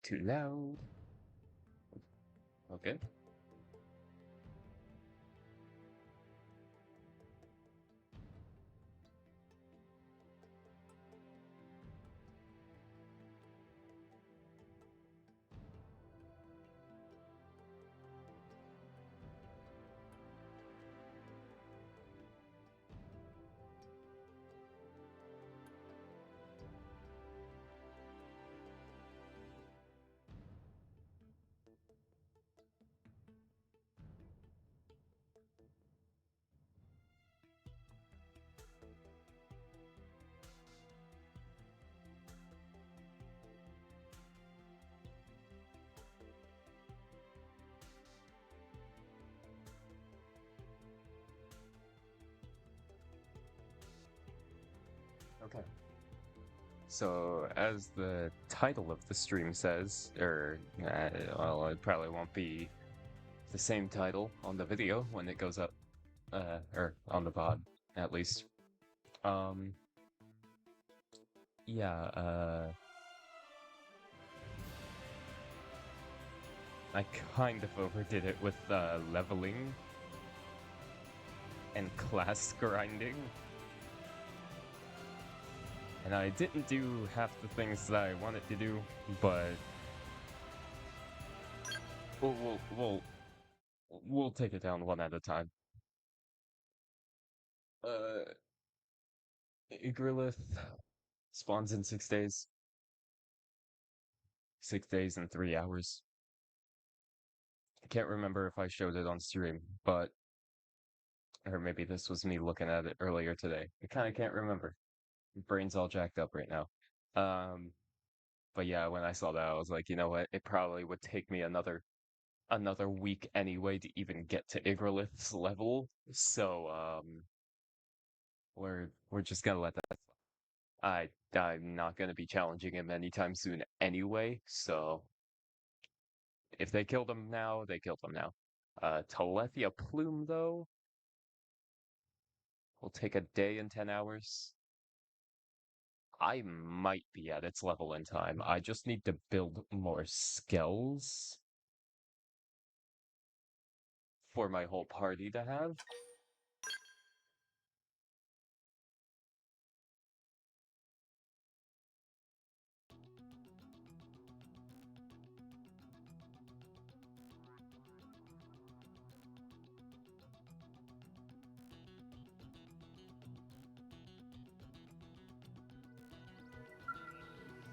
Too loud. Okay. Okay. So, as the title of the stream says, well, it probably won't be the same title on the video when it goes up, or on the VOD, at least. Um, yeah, I kind of overdid it with, leveling and class grinding. And I didn't do half the things that I wanted to do, but we'll take it down one at a time. Igrelith spawns in 6 days. 6 days and 3 hours. I can't remember if I showed it on stream, but or maybe this was me looking at it earlier today. I kind of can't remember. My brain's all jacked up right now. Um, but yeah, when I saw that, I was like, you know what? It probably would take me another week anyway to even get to Igrelith's level. So we're just gonna let that. I'm not gonna be challenging him anytime soon anyway. So if they killed him now, they killed him now. Telethia Plume though will take a day and 10 hours. I might be at its level in time. I just need to build more skills for my whole party to have.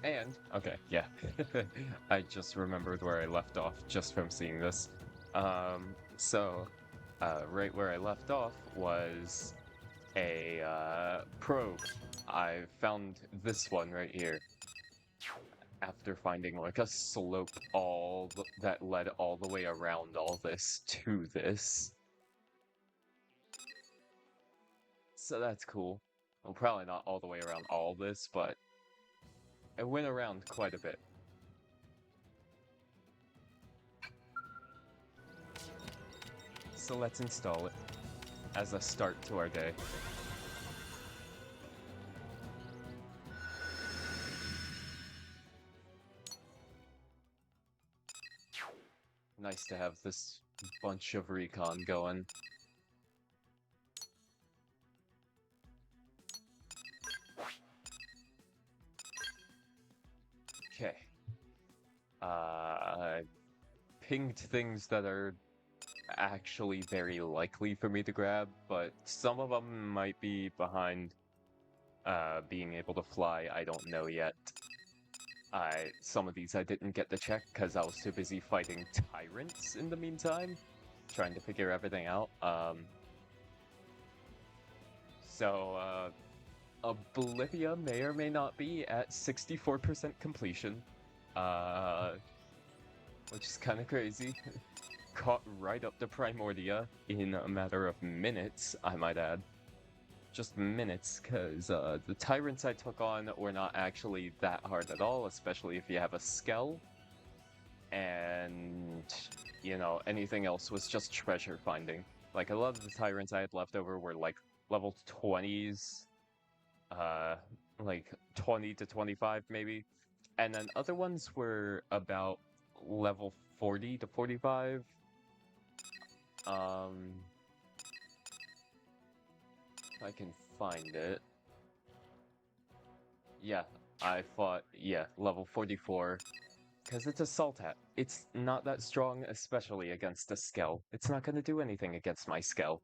And, okay, yeah. I just remembered where I left off just from seeing this. So, right where I left off was a probe. I found this one right here after finding like a slope that led all the way around all this to this. So that's cool. Well, probably not all the way around all this, but it went around quite a bit. So let's install it as a start to our day. Nice to have this bunch of recon going. Okay. I pinged things that are actually very likely for me to grab, but some of them might be behind being able to fly. I don't know yet. Some of these I didn't get to check because I was too busy fighting tyrants in the meantime, trying to figure everything out. So Oblivia may or may not be at 64% completion, which is kind of crazy. Caught right up to Primordia in a matter of minutes, I might add. Just minutes, because the tyrants I took on were not actually that hard at all, especially if you have a Skell. And, you know, anything else was just treasure finding. Like, a lot of the tyrants I had left over were like level 20s, like 20 to 25 maybe. And then other ones were about level 40 to 45. If I can find it. Yeah, I fought, yeah, level 44. Because it's a Saltat. It's not that strong, especially against a Skell. It's not gonna do anything against my Skell.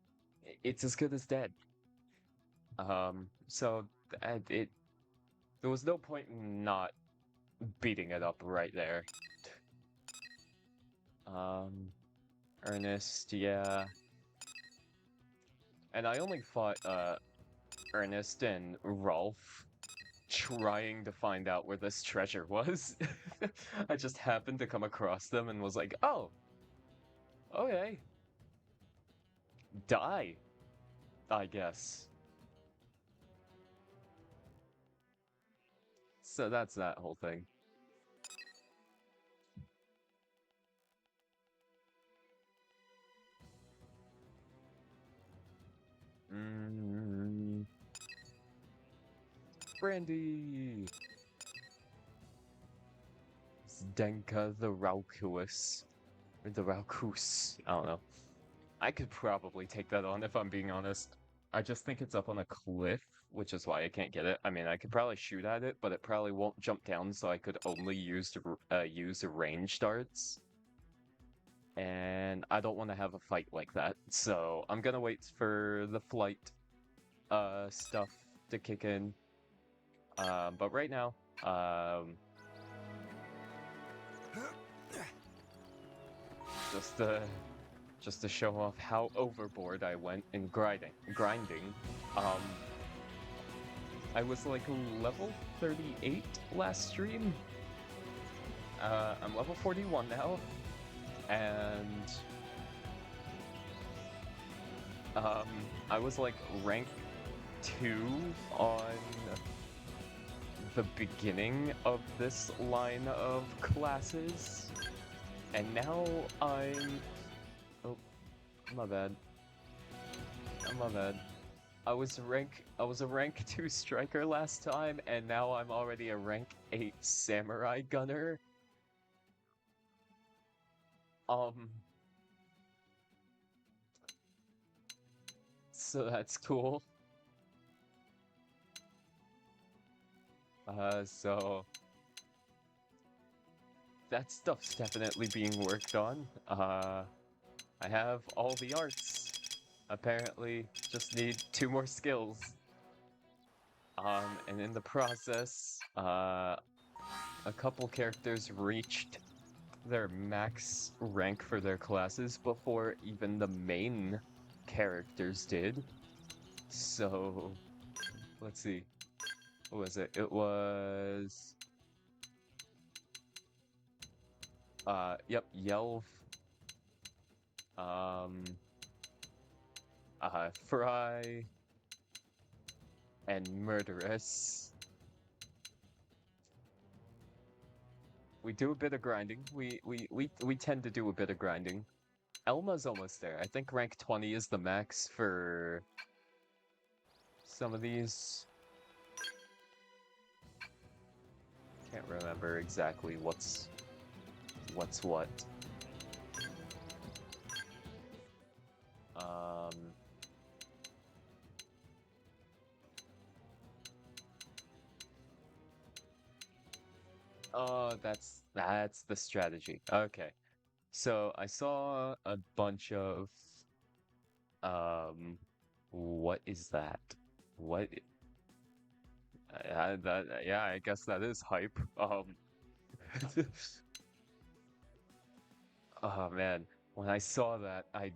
It's as good as dead. So it there was no point in not beating it up right there. Um, Ernest, yeah. And I only fought Ernest and Rolf trying to find out where this treasure was. I just happened to come across them and was like, oh, okay. Die, I guess. So that's that whole thing. Mm, Brandy! Zdenka the Raucus. Or the Raucus. I don't know. I could probably take that on if I'm being honest. I just think it's up on a cliff, which is why I can't get it. I mean, I could probably shoot at it, but it probably won't jump down, so I could only use the range darts. And I don't want to have a fight like that, so I'm gonna wait for the flight stuff to kick in. But right now, just to just to show off how overboard I went in grinding. I was like level 38 last stream. I'm level 41 now, and I was like rank 2 on the beginning of this line of classes, and now I'm... Oh, my bad. My bad. I was a rank 2 striker last time, and now I'm already a rank 8 samurai gunner. So that's cool. So that stuff's definitely being worked on. I have all the arts. Apparently, just need 2 more skills. And in the process, a couple characters reached their max rank for their classes before even the main characters did. So, let's see. What was it? It was... yep, Yelv. Fry. And Murderous. We do a bit of grinding. We tend to do a bit of grinding. Elma's almost there. I think rank 20 is the max for some of these. Can't remember exactly what's what. Oh, that's the strategy. Okay. So I saw a bunch of what is that? What yeah, I guess that is hype. Oh man, when I saw that, I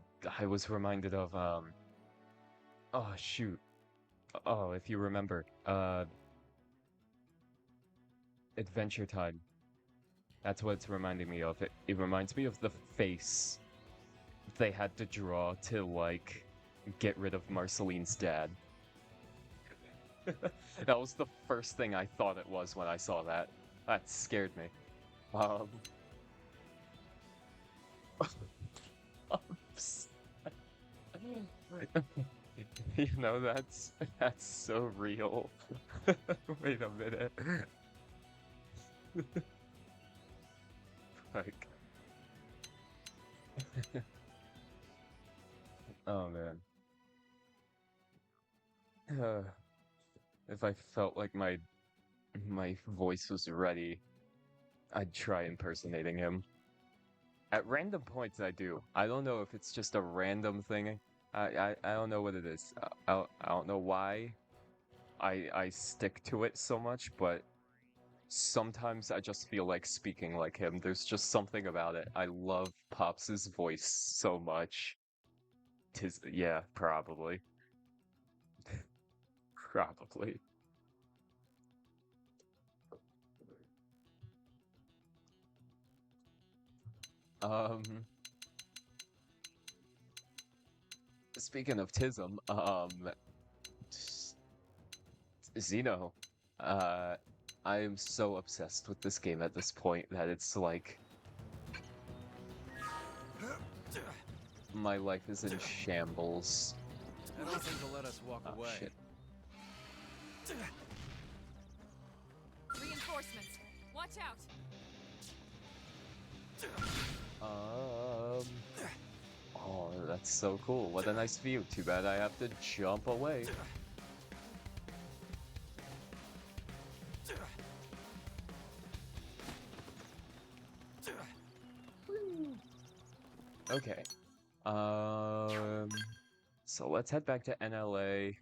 was reminded of oh shoot. Oh, if you remember, Adventure Time. That's what it's reminding me of. It reminds me of the face they had to draw to, like, get rid of Marceline's dad. That was the first thing I thought it was when I saw that. That scared me. You know, that's so real. Wait a minute. Like, oh man. If I felt like my voice was ready, I'd try impersonating him. At random points, I do. I don't know if it's just a random thing. I don't know what it is. I don't know why I stick to it so much, but sometimes I just feel like speaking like him. There's just something about it. I love Pops's voice so much. Yeah, probably. Probably. Um, Speaking of Tism, Xeno, uh, I am so obsessed with this game at this point that it's like my life is in shambles. I don't think they'll let us walk away. Shit. Reinforcements. Watch out. Oh, that's so cool. What a nice view. Too bad I have to jump away. Okay. So let's head back to NLA.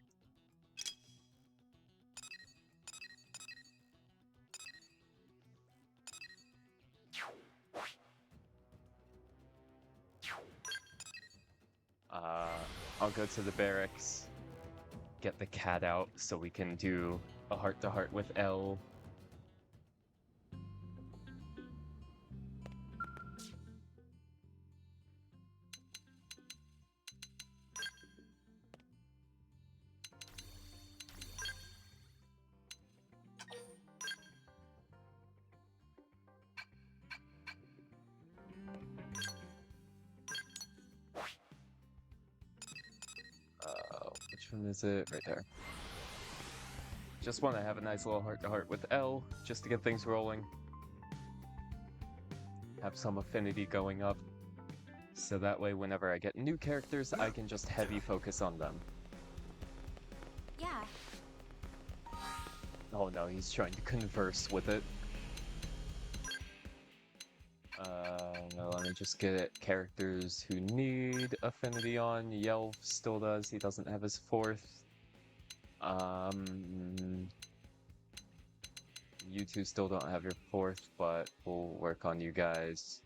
I'll go to the barracks, get the cat out so we can do a heart-to-heart with L. Which one is it? Right there. Just want to have a nice little heart-to-heart with L, just to get things rolling. Have some affinity going up. So that way, whenever I get new characters, I can just heavy focus on them. Yeah. Oh no, he's trying to converse with it. No, let me just get characters who need affinity on. Yelv still does, he doesn't have his fourth. You two still don't have your fourth, but we'll work on you guys.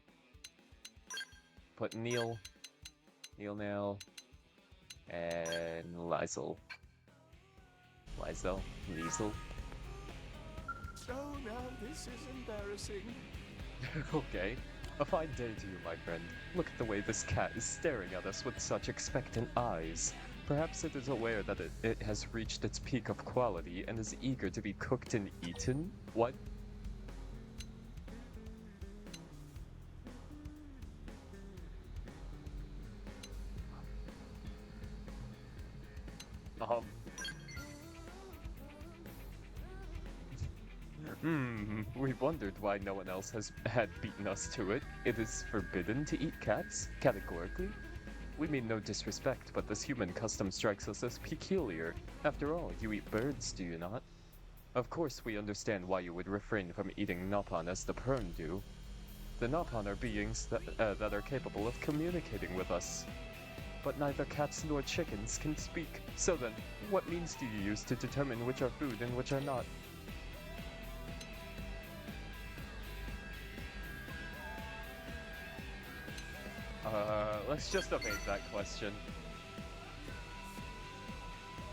Put Neil, Nail, and Liesel. Liesel? Oh, now this is embarrassing. Okay. A fine day to you, my friend. Look at the way this cat is staring at us with such expectant eyes. Perhaps it is aware that it has reached its peak of quality and is eager to be cooked and eaten? What? We wondered why no one else had beaten us to it. It is forbidden to eat cats, categorically. We mean no disrespect, but this human custom strikes us as peculiar. After all, you eat birds, do you not? Of course we understand why you would refrain from eating Nopon as the Pern do. The Nopon are beings that are capable of communicating with us. But neither cats nor chickens can speak. So then, what means do you use to determine which are food and which are not? Let's just evade that question.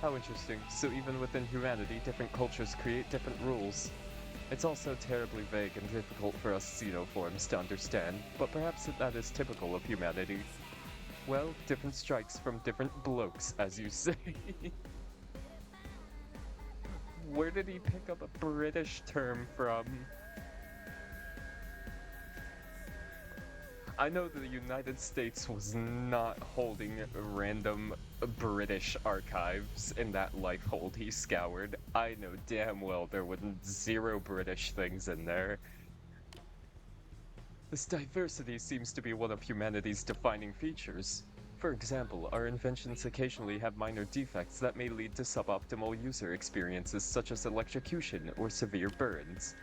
How interesting. So even within humanity, different cultures create different rules. It's also terribly vague and difficult for us xenoforms to understand, but perhaps that is typical of humanity. Well, different strikes from different blokes, as you say. Where did he pick up a British term from? I know the United States was not holding random British archives in that lifehold he scoured. I know damn well there were zero British things in there. This diversity seems to be one of humanity's defining features. For example, our inventions occasionally have minor defects that may lead to suboptimal user experiences such as electrocution or severe burns.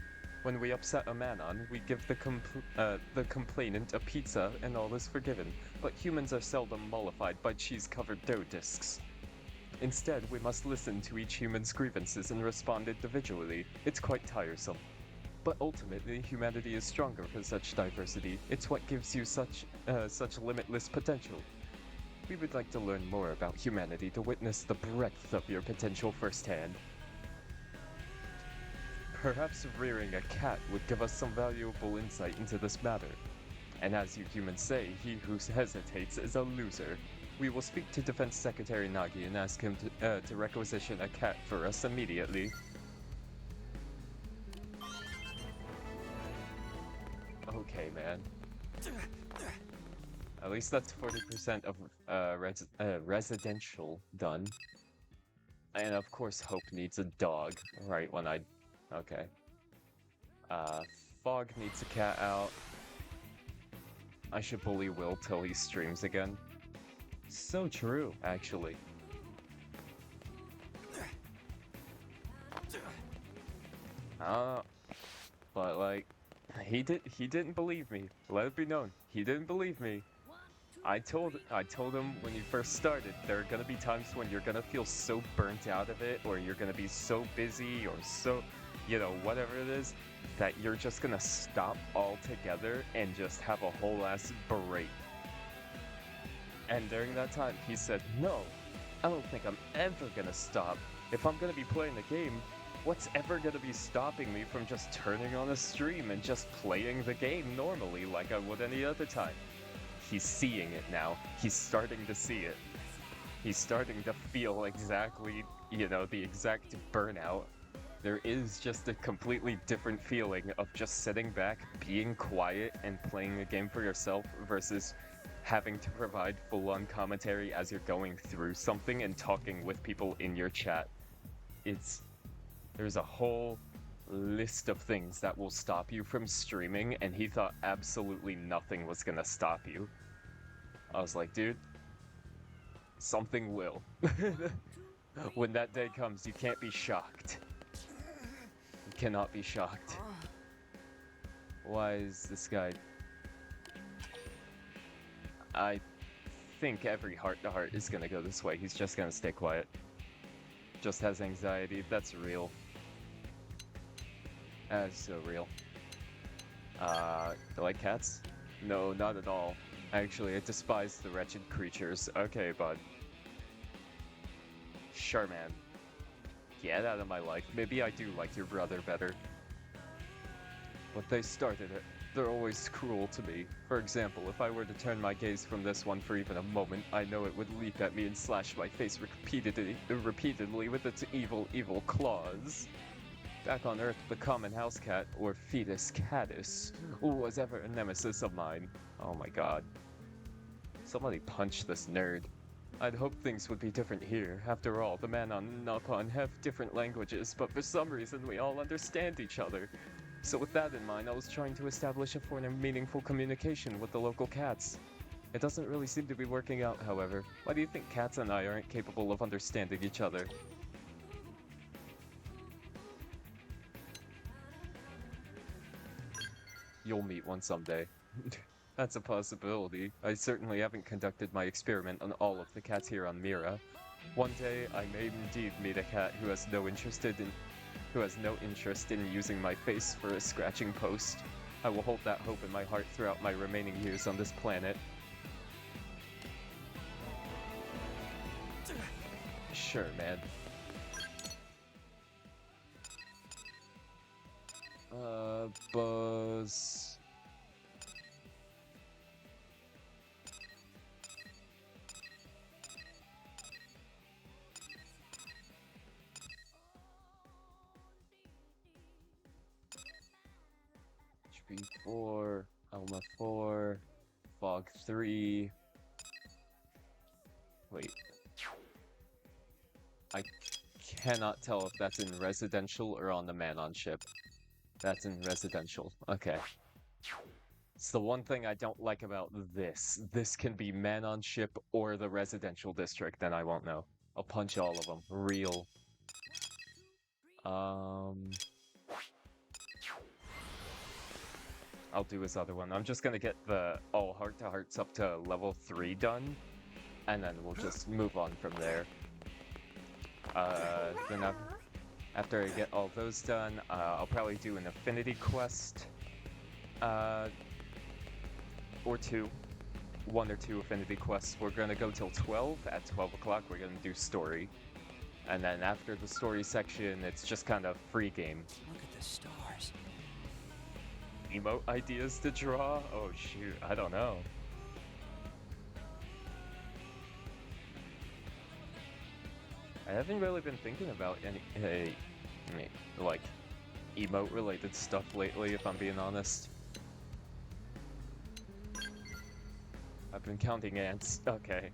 When we upset a Manon, we give the complainant a pizza and all is forgiven, but humans are seldom mollified by cheese-covered dough discs. Instead, we must listen to each human's grievances and respond individually. It's quite tiresome. But ultimately, humanity is stronger for such diversity. It's what gives you such limitless potential. We would like to learn more about humanity to witness the breadth of your potential firsthand. Perhaps rearing a cat would give us some valuable insight into this matter. And as you humans say, he who hesitates is a loser. We will speak to Defense Secretary Nagi and ask him to requisition a cat for us immediately. Okay, man. At least that's 40% of residential done. And of course Hope needs a dog, right when I... Okay. Fog needs a cat out. I should bully Will till he streams again. So true, actually. But like, he didn't believe me. Let it be known, he didn't believe me. I told him when you first started, there are gonna be times when you're gonna feel so burnt out of it, or you're gonna be so busy, or so, you know, whatever it is, that you're just gonna stop altogether and just have a whole ass break. And during that time, he said, no, I don't think I'm ever gonna stop. If I'm gonna be playing the game, what's ever gonna be stopping me from just turning on a stream and just playing the game normally like I would any other time? He's seeing it now. He's starting to see it. He's starting to feel exactly, you know, the exact burnout. There is just a completely different feeling of just sitting back, being quiet, and playing a game for yourself versus having to provide full-on commentary as you're going through something and talking with people in your chat. There's a whole list of things that will stop you from streaming, and he thought absolutely nothing was gonna stop you. I was like, dude, something will. When that day comes, you can't be shocked. You cannot be shocked. Why is this guy... I think every heart-to-heart is gonna go this way. He's just gonna stay quiet. Just has anxiety. That's real. That's so real. Do you like cats? No, not at all. Actually, I despise the wretched creatures. Okay, bud. Sure, man. Get out of my life. Maybe I do like your brother better. But they started it. They're always cruel to me. For example, if I were to turn my gaze from this one for even a moment, I know it would leap at me and slash my face repeatedly with its evil claws. Back on Earth, the common house cat, or Fetus catus, was ever a nemesis of mine. Oh my god. Somebody punch this nerd. I'd hoped things would be different here. After all, the Manon and Nopon have different languages, but for some reason we all understand each other. So with that in mind, I was trying to establish a form of meaningful communication with the local cats. It doesn't really seem to be working out, however. Why do you think cats and I aren't capable of understanding each other? You'll meet one someday. That's a possibility. I certainly haven't conducted my experiment on all of the cats here on Mira. One day, I may indeed meet a cat who has no interest in using my face for a scratching post. I will hold that hope in my heart throughout my remaining years on this planet. Sure, man. Buzz... HP 4, Alma 4, Fog 3... Wait. I cannot tell if that's in residential or on the Manon ship. That's in residential. Okay. It's the one thing I don't like about this. This can be man on ship or the residential district, and I won't know. I'll punch all of them. Real. I'll do his other one. I'm just gonna get the all heart-to-hearts up to level 3 done, and then we'll just move on from there. Then after I get all those done, I'll probably do an affinity quest. Or two. 1 or 2 affinity quests. We're gonna go till 12. At 12 o'clock, we're gonna do story. And then after the story section, it's just kind of free game. Look at the stars. Emote ideas to draw? Oh shoot, I don't know. I haven't really been thinking about any, like, emote-related stuff lately, if I'm being honest. I've been counting ants. Okay.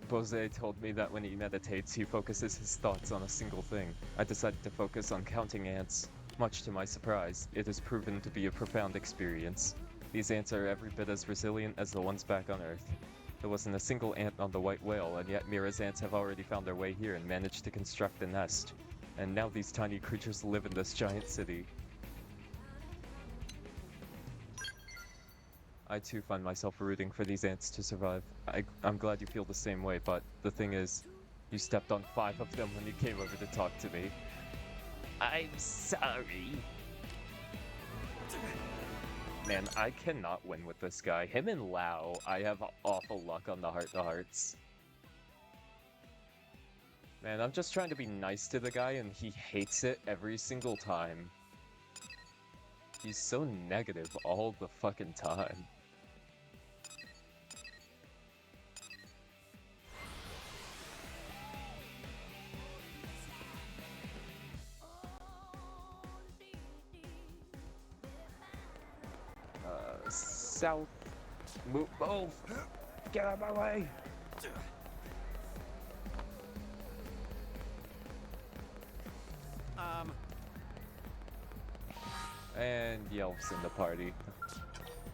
Bose told me that when he meditates, he focuses his thoughts on a single thing. I decided to focus on counting ants. Much to my surprise, it has proven to be a profound experience. These ants are every bit as resilient as the ones back on Earth. There wasn't a single ant on the white whale, and yet Mira's ants have already found their way here and managed to construct a nest. And now these tiny creatures live in this giant city. I too find myself rooting for these ants to survive. I'm glad you feel the same way, but the thing is, you stepped on 5 of them when you came over to talk to me. I'm sorry. Man, I cannot win with this guy. Him and Lao, I have awful luck on the heart-to-hearts. Man, I'm just trying to be nice to the guy and he hates it every single time. He's so negative all the fucking time. South. Move. Get out of my way. And Yelp's in the party.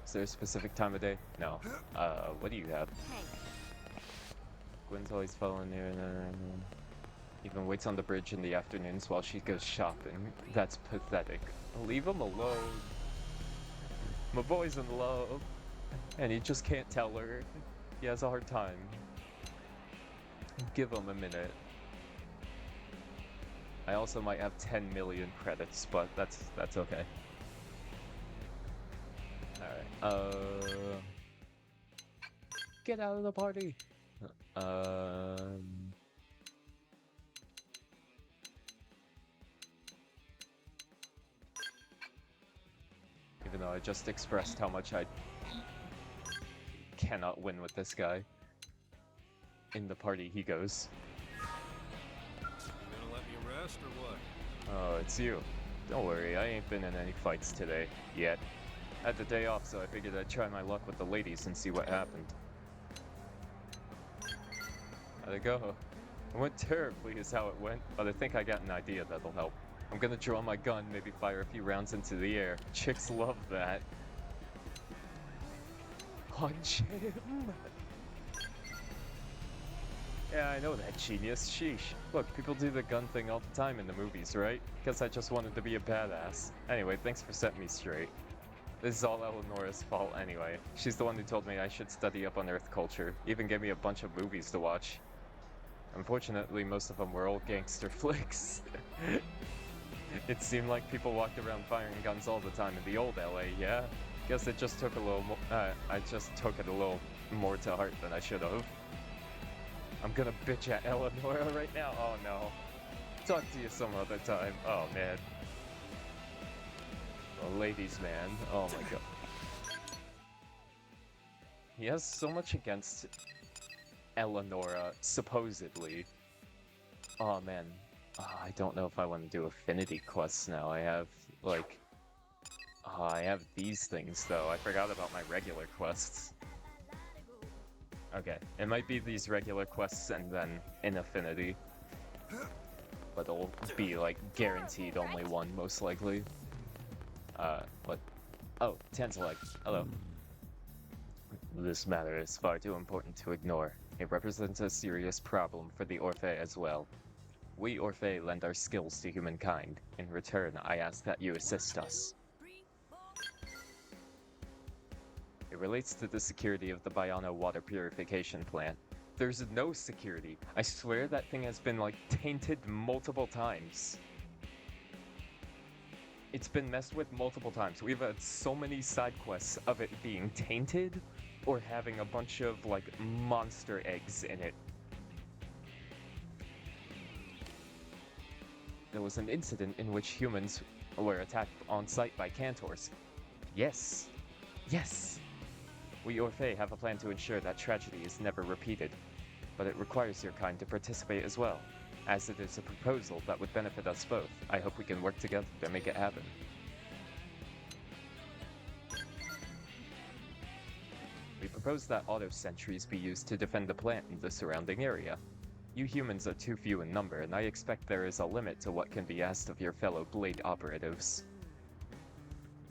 Is there a specific time of day? No. What do you have? Hey. Gwen's always following near and even waits on the bridge in the afternoons while she goes shopping. That's pathetic. Leave him alone. My boy's in love. And he just can't tell her. He has a hard time. Give him a minute. I also might have 10 million credits, but that's okay. Alright, get out of the party! Even though I just expressed how much I cannot win with this guy. In the party he goes. You gonna let me rest or what? Oh, it's you. Don't worry, I ain't been in any fights today. Yet. I had the day off, so I figured I'd try my luck with the ladies and see what happened. How'd it go? It went terribly is how it went, but I think I got an idea that'll help. I'm gonna draw my gun, maybe fire a few rounds into the air. Chicks love that. Punch him! Yeah, I know that, genius. Sheesh. Look, people do the gun thing all the time in the movies, right? Guess I just wanted to be a badass. Anyway, thanks for setting me straight. This is all Eleonora's fault anyway. She's the one who told me I should study up on Earth culture, even gave me a bunch of movies to watch. Unfortunately, most of them were old gangster flicks. It seemed like people walked around firing guns all the time in the old LA, yeah? Guess it just took a little I just took it a little more to heart than I should have. I'm gonna bitch at Eleonora right now. Oh no. Talk to you some other time. Oh man. Oh, ladies man. Oh my god. He has so much against Eleonora, supposedly. Oh man. I don't know if I want to do affinity quests now. I have, like... I have these things, though. I forgot about my regular quests. Okay, it might be these regular quests and then an affinity. But it'll be, like, guaranteed only one, most likely. What? Oh, Tantalite. Hello. This matter is far too important to ignore. It represents a serious problem for the Orphe as well. We Orphe lend our skills to humankind. In return, I ask that you assist us. It relates to the security of the Biono water purification plant. There's no security. I swear that thing has been, like, tainted multiple times. It's been messed with multiple times. We've had so many side quests of it being tainted or having a bunch of, like, monster eggs in it. There was an incident in which humans were attacked on sight by Cantors. Yes. Yes. We Orphe have a plan to ensure that tragedy is never repeated, but it requires your kind to participate as well. As it is a proposal that would benefit us both, I hope we can work together to make it happen. We propose that auto sentries be used to defend the plant and the surrounding area. You humans are too few in number, and I expect there is a limit to what can be asked of your fellow Blade operatives.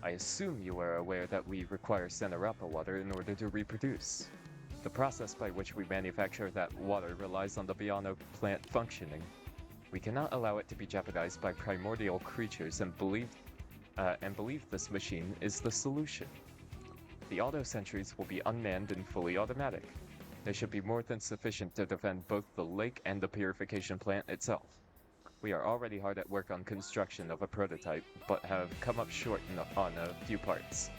I assume you are aware that we require Xenoblade water in order to reproduce. The process by which we manufacture that water relies on the Biono plant functioning. We cannot allow it to be jeopardized by primordial creatures and believe this machine is the solution. The auto sentries will be unmanned and fully automatic. They should be more than sufficient to defend both the lake and the purification plant itself. We are already hard at work on construction of a prototype, but have come up short on a few parts.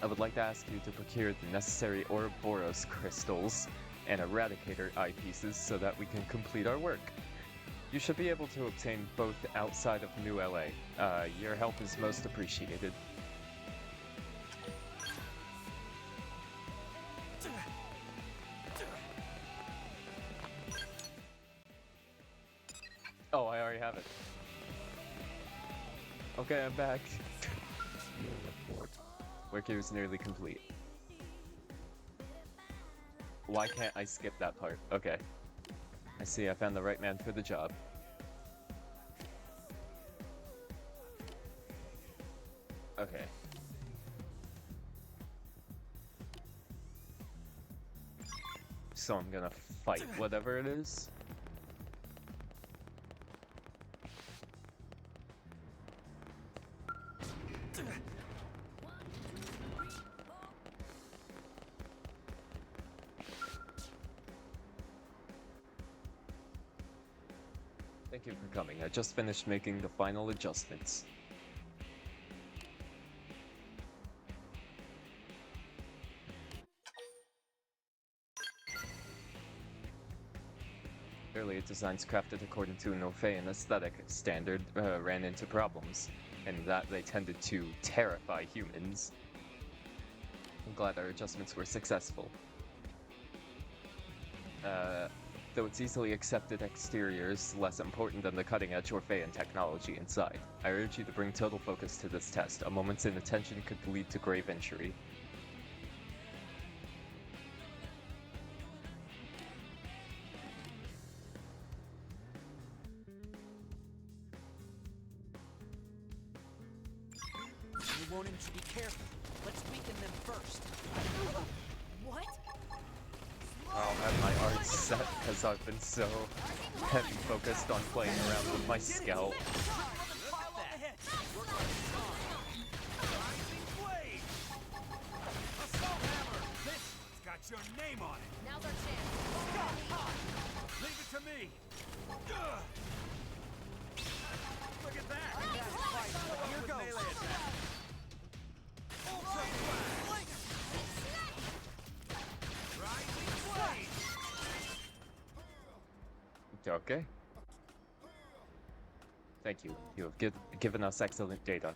I would like to ask you to procure the necessary Ouroboros crystals and Eradicator eyepieces so that we can complete our work. You should be able to obtain both outside of New LA. Your help is most appreciated. Oh, I already have it. Okay, I'm back. Work here is nearly complete. Why can't I skip that part? Okay. I see I found the right man for the job. Okay. So I'm gonna fight whatever it is. Thank you for coming. I just finished making the final adjustments. Earlier designs crafted according to an Orphean aesthetic standard ran into problems, and that they tended to terrify humans. I'm glad our adjustments were successful. Though its easily accepted exterior is less important than the cutting-edge Orphean technology inside. I urge you to bring total focus to this test. A moment's inattention could lead to grave injury. We want him to be careful. Let's weaken them first. What? I'll have my art set because I've been so heavy focused on playing around with my scalp. Got your name on it. Now's our chance. Leave it to me. Look at that. Here goes. Melee attack. Ultra blast. Rising blade. Okay. Thank you. You have given us excellent data.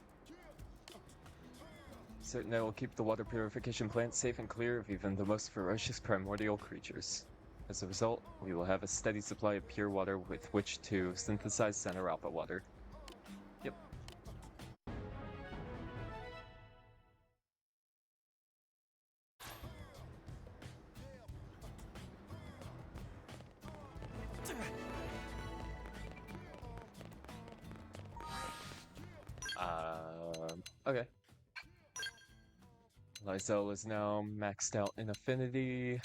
Certainly I will keep the water purification plant safe and clear of even the most ferocious primordial creatures. As a result, we will have a steady supply of pure water with which to synthesize Xenoblade water. Yep. Okay. Lysel is now maxed out in affinity.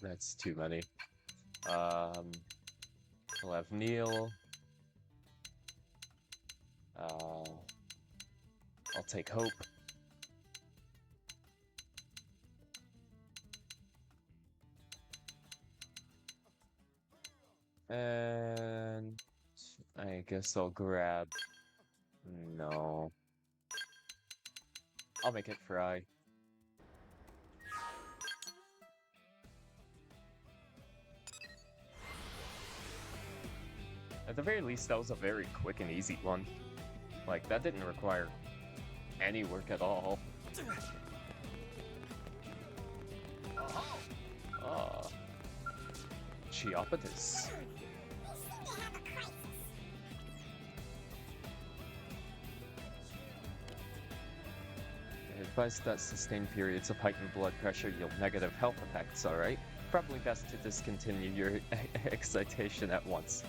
That's too many. We'll have Neil. I'll take Hope. And I guess I'll grab... No. I'll make it Fry. At the very least, that was a very quick and easy one. Like, that didn't require any work at all. Ah. Cheopatus. Advice that sustained periods of heightened blood pressure yield negative health effects, alright? Probably best to discontinue your excitation at once.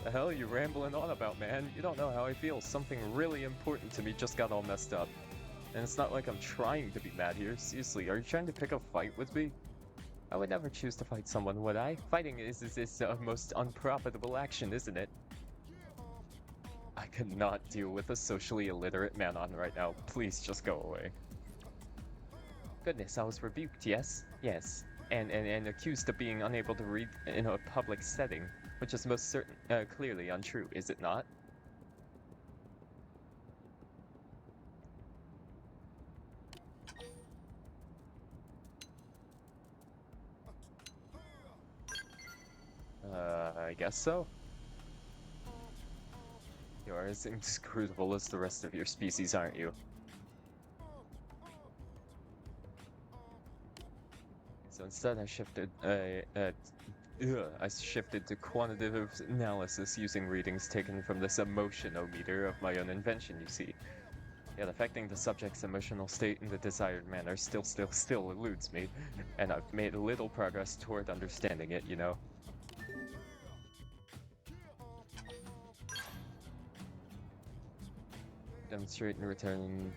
The hell are you rambling on about, man? You don't know how I feel. Something really important to me just got all messed up. And it's not like I'm trying to be mad here. Seriously, are you trying to pick a fight with me? I would never choose to fight someone, would I? Fighting is most unprofitable action, isn't it? I could not deal with a socially illiterate man on right now. Please just go away. Goodness, I was rebuked, yes? Yes. And accused of being unable to read in a public setting, which is most clearly untrue, is it not? I guess so. You are as inscrutable as the rest of your species, aren't you? So instead I shifted to quantitative analysis using readings taken from this emotionometer of my own invention, you see. Yet affecting the subject's emotional state in the desired manner still eludes me, and I've made little progress toward understanding it, you know. Demonstrate and return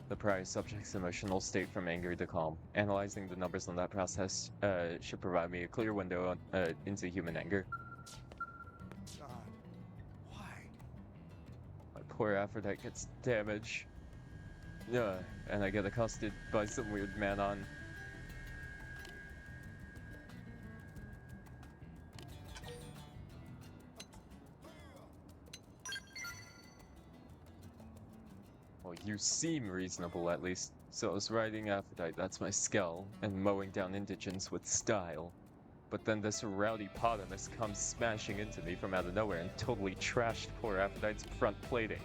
the prior subject's emotional state from anger to calm. Analyzing the numbers on that process should provide me a clear window on, into human anger. God, why? My poor Aphrodite gets damage. Yeah, and I get accosted by some weird man on. Well, you seem reasonable, at least. So I was riding Aphrodite, that's my skill, and mowing down indigents with style. But then this rowdy potamus comes smashing into me from out of nowhere and totally trashed poor Aphrodite's front plating.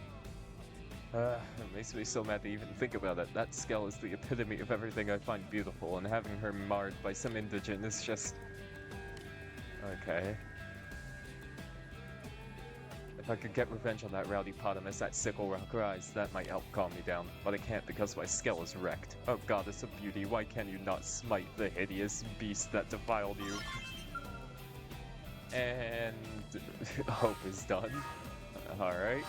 It makes me so mad to even think about it. That skull is the epitome of everything I find beautiful, and having her marred by some indigent is just... Okay. If I could get revenge on that rowdy potamus at Sickle Rock Rise, that might help calm me down, but I can't because my skull is wrecked. Oh goddess of beauty, why can you not smite the hideous beast that defiled you? And... hope is done. Alright.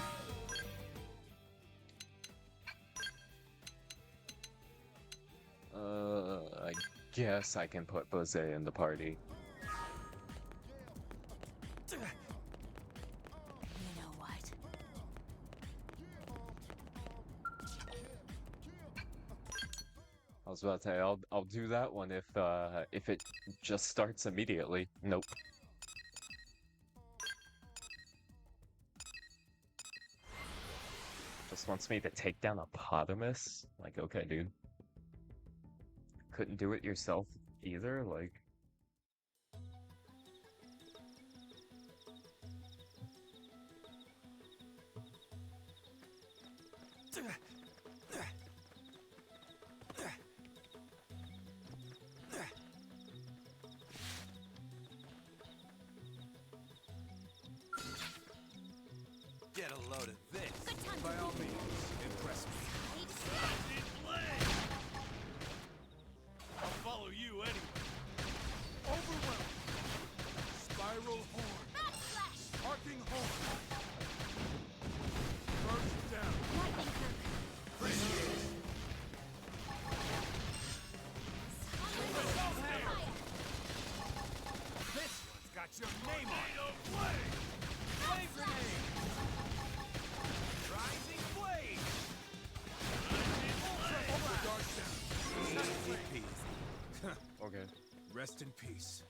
I guess I can put Bose in the party. You know what? I was about to say, I'll do that one if it just starts immediately. Nope. Just wants me to take down a potamus? Like, okay, dude. Couldn't do it yourself either? Like... Get a load of this. Good time By to all leave. means, impress me. I'll follow you anyway. Overwhelm. Spiral horn. Barking horn. First down. Lightning Kirk. This one's got your name on it. Flame grenade. Rising flame. Ultra dark down. Okay. Rest in peace.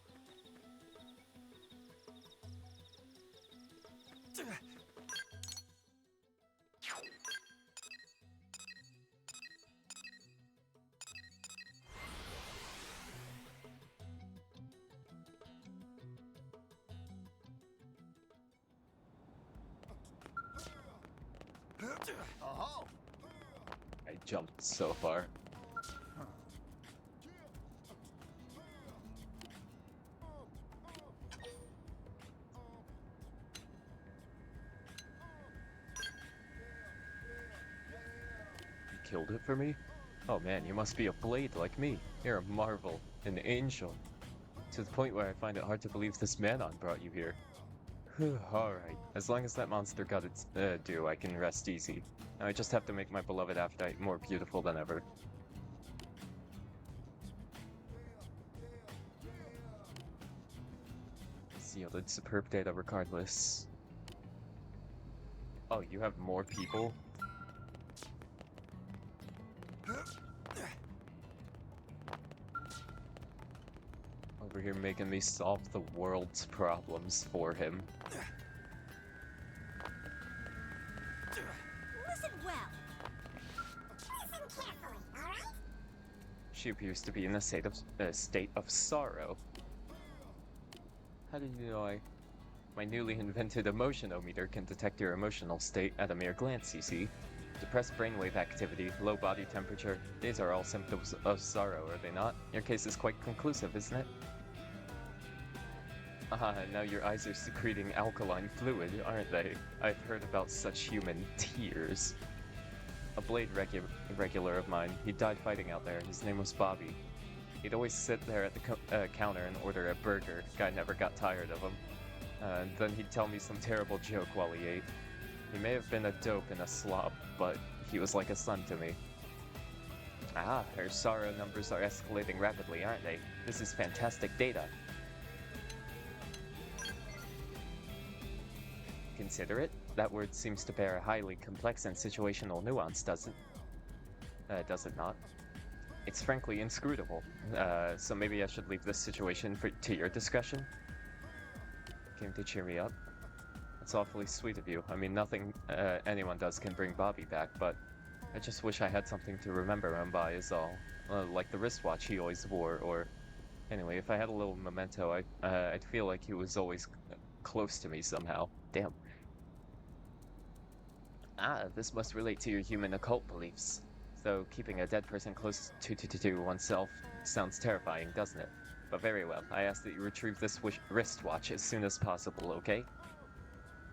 I jumped so far. You killed it for me? Oh man, you must be a blade like me. You're a marvel, an angel. To the point where I find it hard to believe this Manon brought you here. Alright, as long as that monster got its due, I can rest easy. Now I just have to make my beloved Aphrodite more beautiful than ever. Yielded superb data regardless. Oh, you have more people? Over here making me solve the world's problems for him. Listen well. Listen carefully, alright? She appears to be in a state of sorrow. How did you know My newly invented emotionometer can detect your emotional state at a mere glance, you see. Depressed brainwave activity, low body temperature, these are all symptoms of sorrow, are they not? Your case is quite conclusive, isn't it? Ah, now your eyes are secreting alkaline fluid, aren't they? I've heard about such human tears. A blade regular of mine, he died fighting out there. His name was Bobby. He'd always sit there at the counter and order a burger. Guy never got tired of him. And then he'd tell me some terrible joke while he ate. He may have been a dope and a slob, but he was like a son to me. Ah, her sorrow numbers are escalating rapidly, aren't they? This is fantastic data. Consider it? That word seems to bear a highly complex and situational nuance, does it not? It's frankly inscrutable. So maybe I should leave this situation to your discretion? Came to cheer me up. That's awfully sweet of you. I mean, nothing anyone does can bring Bobby back, but I just wish I had something to remember him by is all. Like the wristwatch he always wore, or... Anyway, if I had a little memento, I'd feel like he was always close to me somehow. Damn. Ah, this must relate to your human occult beliefs. Though keeping a dead person close to oneself sounds terrifying, doesn't it? But very well, I ask that you retrieve this wristwatch as soon as possible, okay?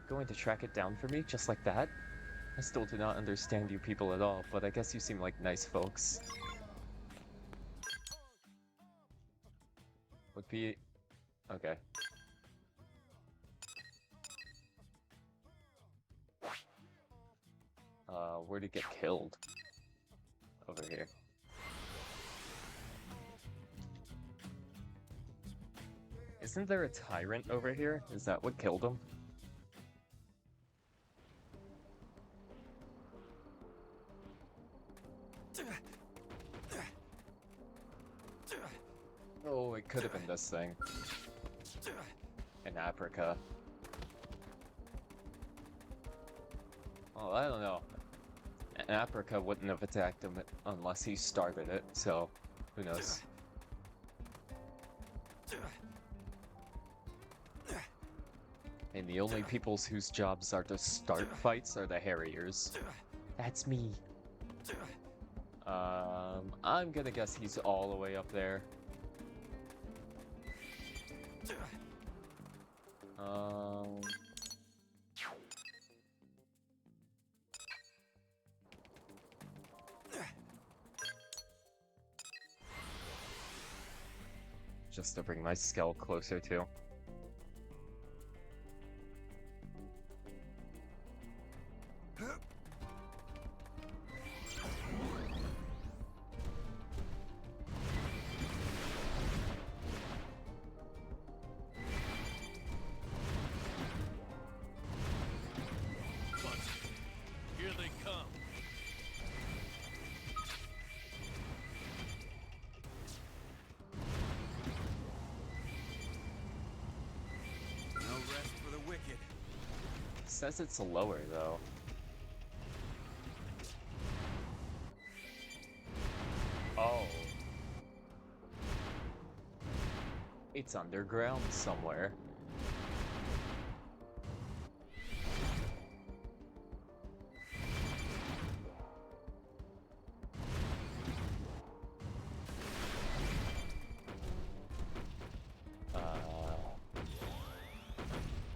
Going to track it down for me, just like that? I still do not understand you people at all, but I guess you seem like nice folks. Would be... okay. Where'd he get killed? Over here. Isn't there a tyrant over here? Is that what killed him? Oh, it could have been this thing. In Africa. Oh, I don't know. Africa wouldn't have attacked him unless he started it, so who knows. And the only peoples whose jobs are to start fights are the Harriers. That's me. I'm gonna guess he's all the way up there. Just to bring my skull closer to. says it's lower though. Oh. It's underground somewhere.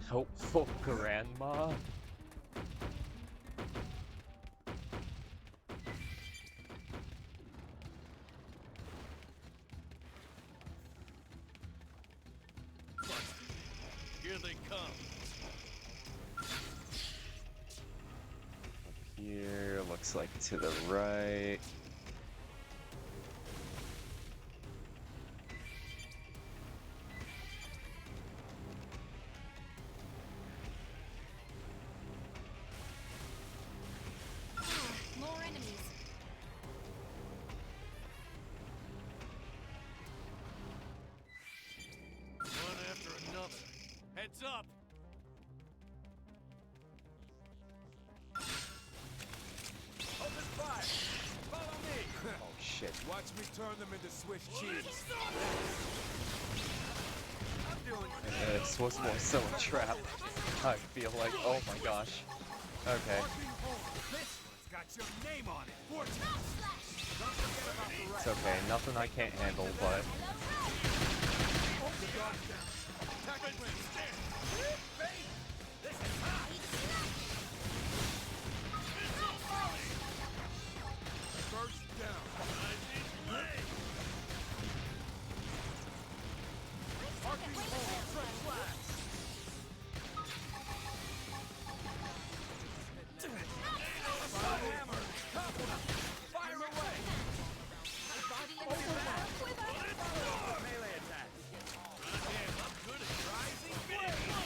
Hopeful grandma? Here they come. Here, looks like to the right. More enemies. One after another. Heads up! Open fire! Follow me! Oh shit. Watch me turn them into Swiss cheese. I'm doing This was more so a trap. I feel like, oh my gosh. Okay. This one's got your name on it. Fortune. Don't forget about the It's right. okay. Nothing I can't handle, but Hold the guards down. Attack and win. This is hot. First down. Marking hole. Front flash. Fire hammer. Top one. Fire away. Melee attack. Goddamn, I'm good at rising flames.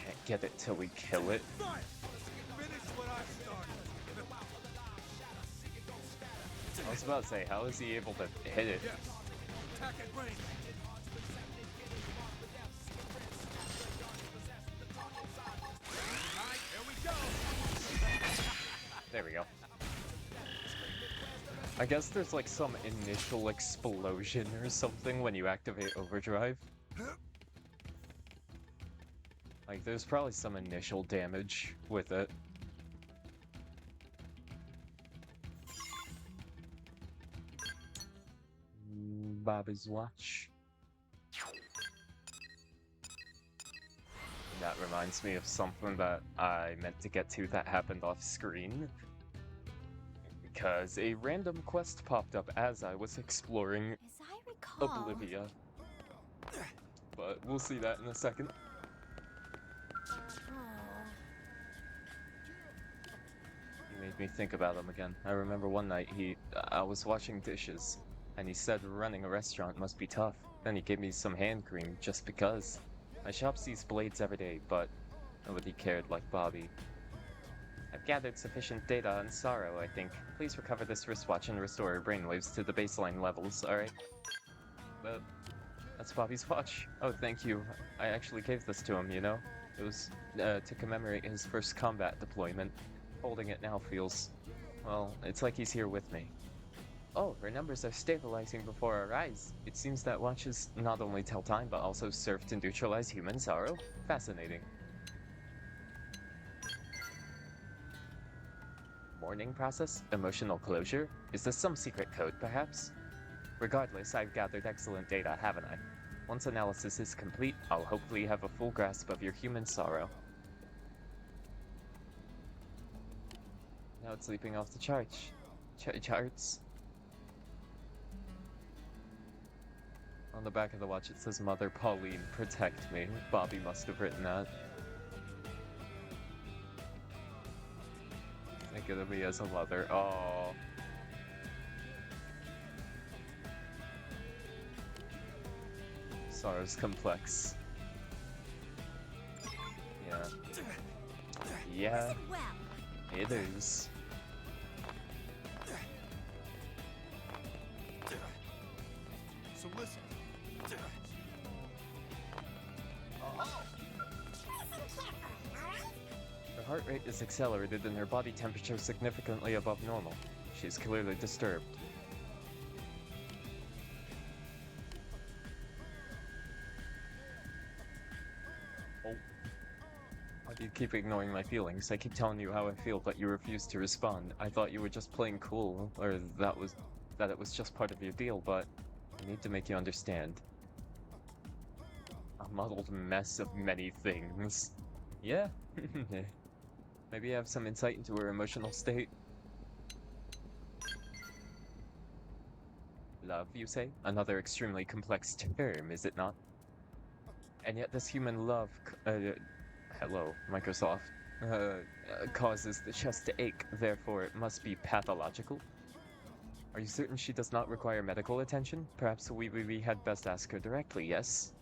can't get it till we kill it. Fire. Finish what I started. I was about to say, how is he able to hit it? Yes. Attack at range. Alright, here we go. There we go. I guess there's like some initial explosion or something when you activate overdrive. Like there's probably some initial damage with it. Bobby's watch. That reminds me of something that I meant to get to that happened off screen. Because a random quest popped up as I was exploring As I recall, Oblivia. But we'll see that in a second. He made me think about him again. I remember one night I was washing dishes, and he said running a restaurant must be tough. Then he gave me some hand cream just because. I shop these blades every day, but nobody cared like Bobby. I've gathered sufficient data on Sorrow, I think. Please recover this wristwatch and restore her brainwaves to the baseline levels, alright? But that's Bobby's watch. Oh, thank you. I actually gave this to him, you know? It was to commemorate his first combat deployment. Holding it now feels, well, it's like he's here with me. Oh, her numbers are stabilizing before our eyes. It seems that watches not only tell time, but also serve to neutralize human sorrow. Fascinating. Mourning process? Emotional closure? Is this some secret code, perhaps? Regardless, I've gathered excellent data, haven't I? Once analysis is complete, I'll hopefully have a full grasp of your human sorrow. Now it's leaping off the charts. On the back of the watch it says, Mother Pauline, protect me. Bobby must have written that. Think of me as a mother. Oh. Sorrow's complex. Yeah. Yeah, Listen well. it is. So listen. Listen careful, alright? Her heart rate is accelerated and her body temperature significantly above normal. She is clearly disturbed. Oh. Why do you keep ignoring my feelings? I keep telling you how I feel, but you refuse to respond. I thought you were just playing cool, or that it was just part of your deal, but I need to make you understand. A muddled mess of many things. Yeah? Maybe you have some insight into her emotional state? Love, you say? Another extremely complex term, is it not? And yet this human love, hello, Microsoft, causes the chest to ache, therefore it must be pathological? Are you certain she does not require medical attention? Perhaps we had best ask her directly, yes?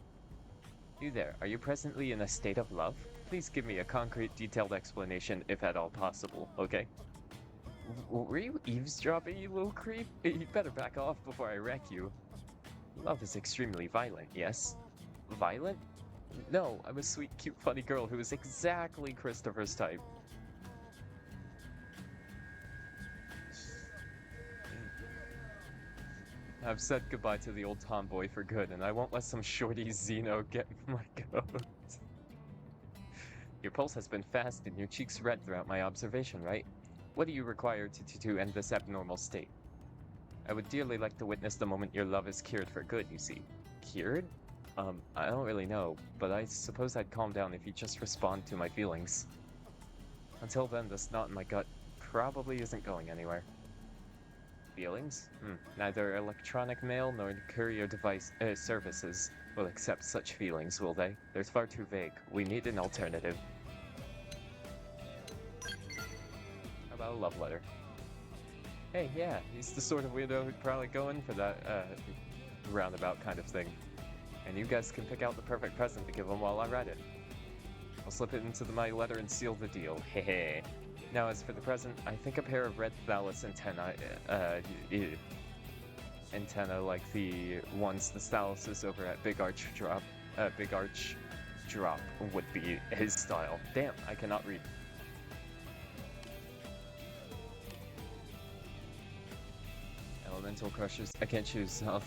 You there, are you presently in a state of love? Please give me a concrete, detailed explanation, if at all possible, okay? Were you eavesdropping, you little creep? You better back off before I wreck you. Love is extremely violent, yes? Violent? No, I'm a sweet, cute, funny girl who is exactly Christopher's type. I've said goodbye to the old tomboy for good, and I won't let some shorty Xeno get my goat. Your pulse has been fast and your cheeks red throughout my observation, right? What do you require to end this abnormal state? I would dearly like to witness the moment your love is cured for good, you see. Cured? I don't really know, but I suppose I'd calm down if you just respond to my feelings. Until then, the snot in my gut probably isn't going anywhere. Feelings? Neither electronic mail nor courier device services will accept such feelings, will they? They're far too vague. We need an alternative. How about a love letter? Hey, yeah, he's the sort of weirdo who'd probably go in for that, roundabout kind of thing. And you guys can pick out the perfect present to give him while I write it. I'll slip it into my letter and seal the deal. Hehe. Now, as for the present, I think a pair of red phallus antenna like the ones the Thaluses over at Big Arch Drop would be his style. Damn, I cannot read. Elemental crushers. I can't choose. I'll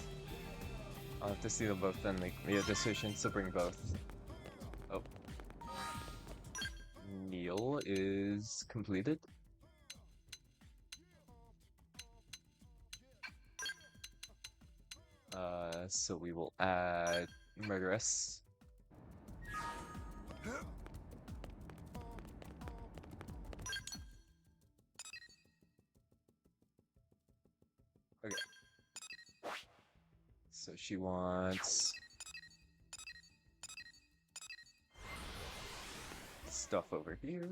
have to see them both, then make me a decision to bring both. Oh. Neil is completed. So we will add Murderess. Okay. So she wants stuff over here.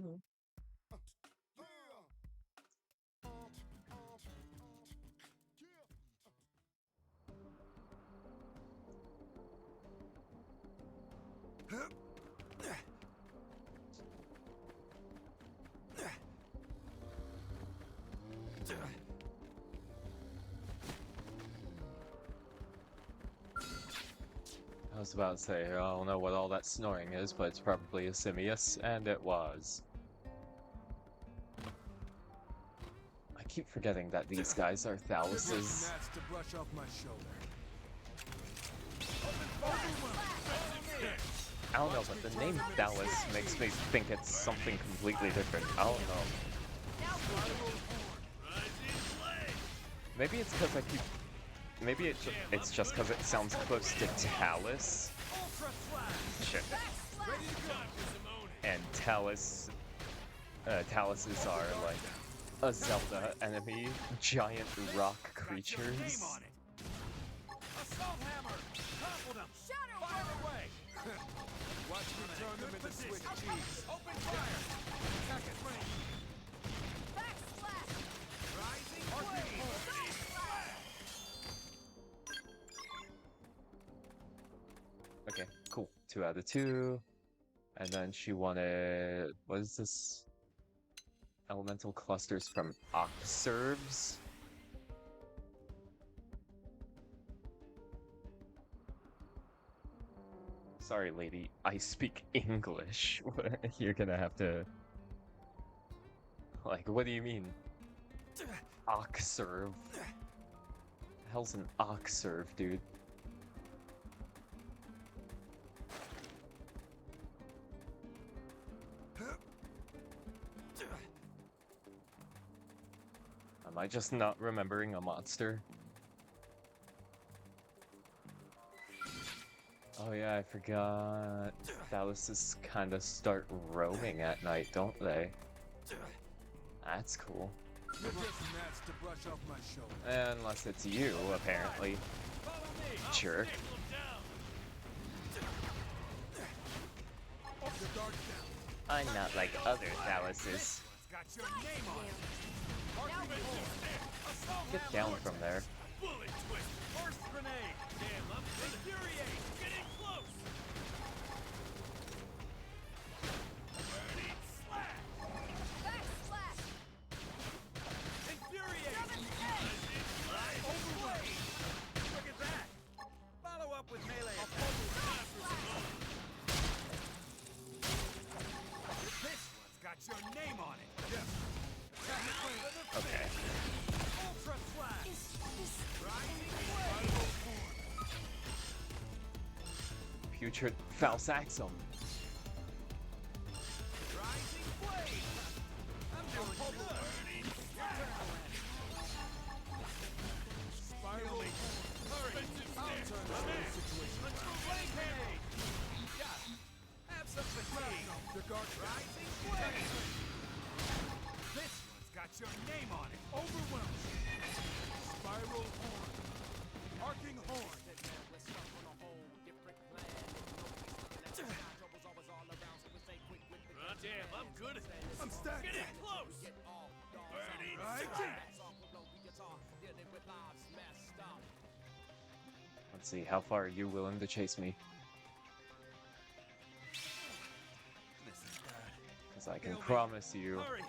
I was about to say, I don't know what all that snoring is, but it's probably a simius, and it was. I keep forgetting that these guys are Thaluses. To brush off my shoulder. I don't know, but the name Thalus makes me think it's something completely different. I don't know. Maybe it's because I keep... Maybe it's just because it sounds close to Talus. Shit. And Taluses are like a Zelda enemy, giant rock creatures. Assault hammer! Topple them! Fire away! Watch me turn them into Swiss cheese. Open fire! Attack at range! Backslash! Rising flame! Okay, cool. 2 out of 2. And then she wanted... What is this? Elemental clusters from Oxerves? Sorry, lady, I speak English. You're gonna have to... Like, what do you mean? Oxerve? The hell's an Oxerve, dude? Am I just not remembering a monster? Oh yeah, I forgot. Thaluses kinda start roaming at night, don't they? That's cool. You're just mats to brush off my shoulder. Unless it's you, apparently. Follow me. Jerk. Off the guard down. I'm not like other Thaluses. It's got your name on it. Argument over. Assault Get hammer. down from there. Bullet twist. First grenade. Damn, I'm infuriate. Get in close. Burning slash. Backslash! Infuriate. Overwhelm. Look at that. Follow up with melee attack. This one's got your name on it. Yes. Okay. Ultra flash. Rising Putrid Falsaxum. Rising blade. I'm doing good. Spiral. Hurry. I'll turn this situation around. Blade grenade. Yeah. Have some fatigue. The guard rising blade. This one's got your name on it. Overwhelm. Spiral horn. Arcing horn. Damn, I'm good at this. I'm stacked. Get in close. Burning Let's see, how far are you willing to chase me? This is bad. Because I can promise you, Hurry.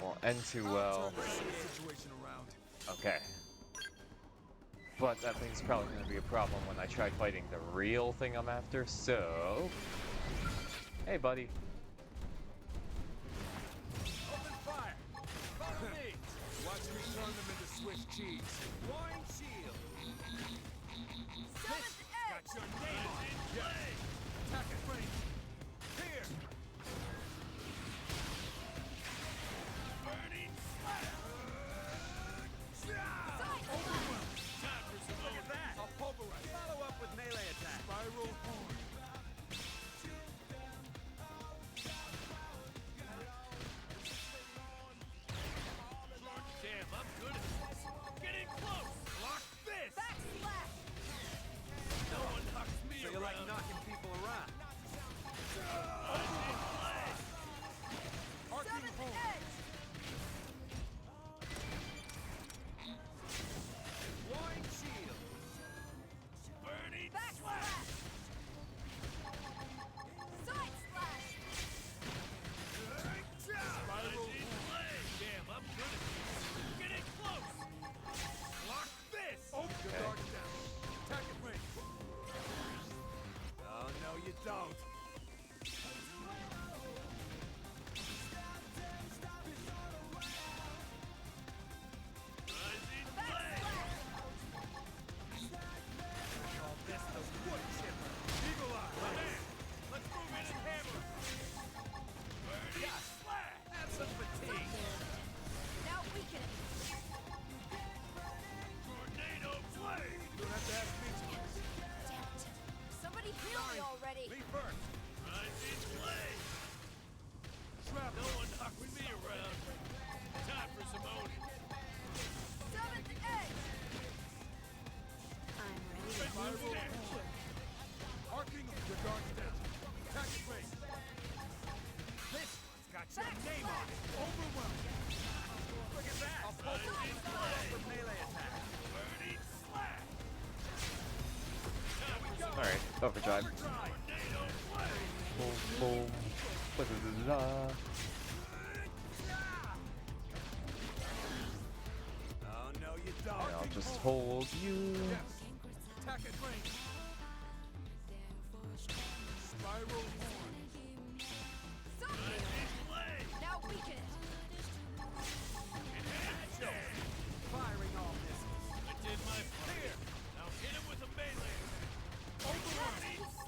won't end too well. Turn this situation around. Okay. But that thing's probably going to be a problem when I try fighting the real thing I'm after, so... Hey, buddy. Open fire. Follow me. Watch me turn them into Swiss cheese. Wine shield. Seventh Got edge! your name on it. Yes. Attack at range. Here. Burning slash. Overwhelm. Look at that. I'll pulverize. Follow up with melee attack. Spiral horn. Damn, I'm good at this. Get in close. Block this. Backslash! No one knocks me around. So you like knocking people around? Arcing Seventh horn. edge! Wine shield. Burning Backslash! Side slash! Spiral blade. Damn, I'm good at this. Get in close. Block this. Open the Okay. guard down. Attack at range. Oh, no, you don't. Rising blade. Call this the wood chipper. Eagle eye. Man, let's move in and hammer. Burning slash. Have some fatigue. Now weaken it! Tornado blade. You don't have to ask me twice. Damn it! Somebody heal me already! Me first. Rising blade. Trap. No one knocks me around. Time for some owning. Seventh edge! I'm ready to Spiral move horn. Arcing the guards down. Attack at range. This one's got your name on it. Overwhelm. Look at that. Rising blade. With melee attack. Burning slash. Here we go. Alright, overdrive. Overdrive. Tornado blade. Boom, boom. Ba-da-da-da. dog. I'll just hold you. Yes. Attack at range. Spiral horn. Something! Now weaken it! Firing all missiles. I did my here. Now hit him with a melee. Overrun.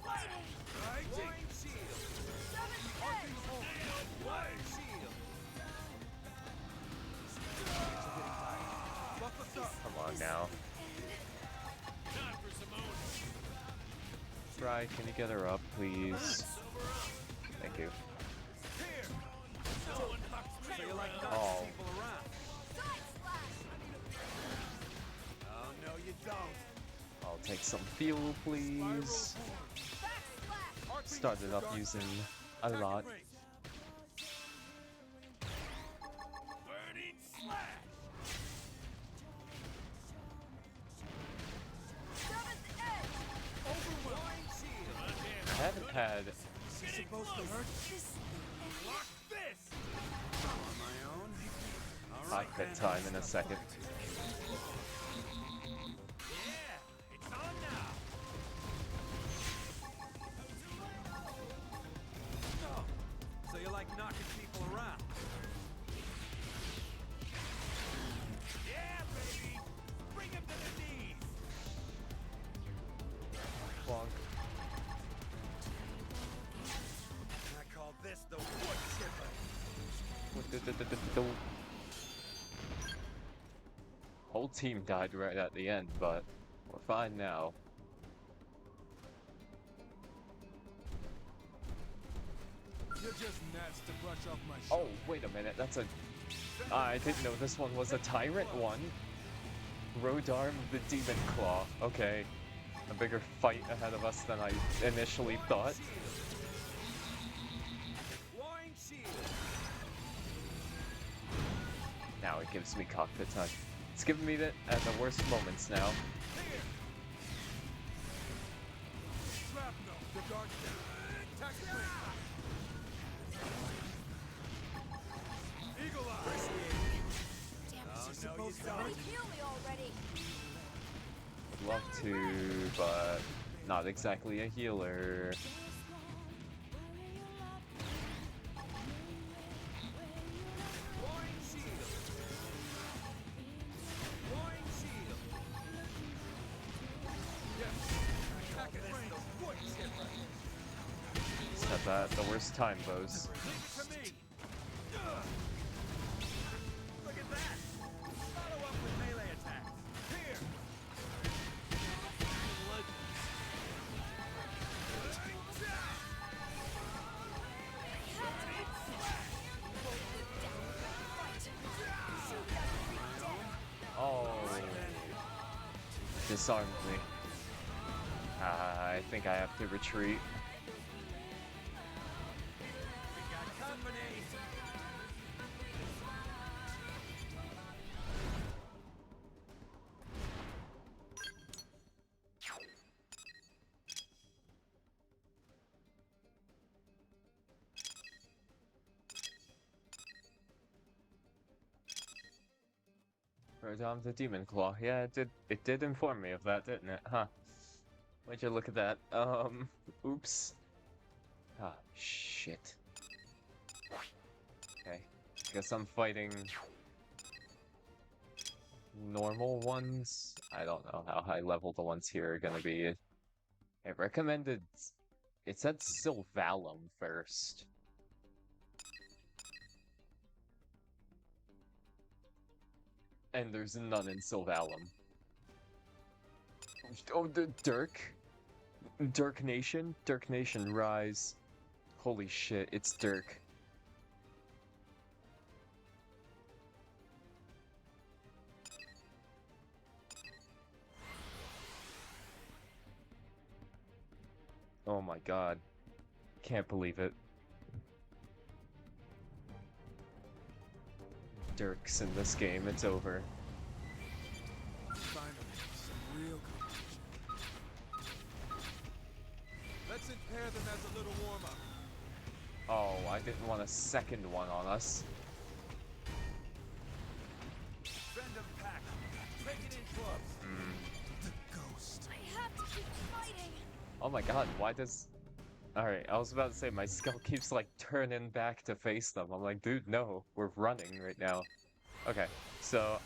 Fighting! Right. Shield. Seventh edge! Wide shield. Buff us up. Come on now. Time for Simone. Fry, can you get her up, please? Thank you. Here. So you like knocking Oh. people around? Side slash! Oh no, you don't. I'll take some fuel, please. Backslash! Started up using a lot. Burning slash. Seventh edge! Overwhelming shield. I haven't had Is he supposed to hurt? Lock this. On my own. All right, cockpit then. time in a second. Yeah, it's on now. So you like knocking people around? Yeah, baby. Bring him to the knees. Bonk. I call this the wood chipper. Whole team died right at the end, but we're fine now. You're just nuts to brush off my Oh, wait a minute, that's a... I didn't know this one was a tyrant one. Rodarm the Demon Claw. Okay. A bigger fight ahead of us than I initially thought. Flying shield. Now it gives me cockpit time. It's giving me that at the worst moments now. Here. Shrapnel. The dark attack range. Eagle eye. Damn it! Oh, no, you Somebody don't. heal me already! Would love to, but not exactly a healer. Flying shield. Flying shield. Yes. Attack at range. Wood chipper. Said that at the worst time, Bose. Leave it to me. Look at that. Follow up with melee attacks. Here. Oh, disarmed me. I think I have to retreat. We got company. Rodom the Demon Claw. Yeah, it did inform me of that, didn't it? Huh. Why'd you look at that? Oops. Ah, shit. Okay. Guess I'm fighting normal ones. I don't know how high level the ones here are gonna be. It recommended... It said Sylvalum first. And there's none in Sylvalum. Oh, the Dirk? Dirk Nation? Dirk Nation, rise. Holy shit, it's Dirk. Oh my god. Can't believe it. Dirk's in this game, it's over. Finally, some real competition. Let's impair them as a little warm-up. Oh, I didn't want a second one on us. Send them pack. Take it clubs. Hmm. The ghost. I have to keep fighting. Oh my god, why does... Alright, I was about to say my skull keeps like turning back to face them. I'm like, dude, no, we're running right now. Okay, so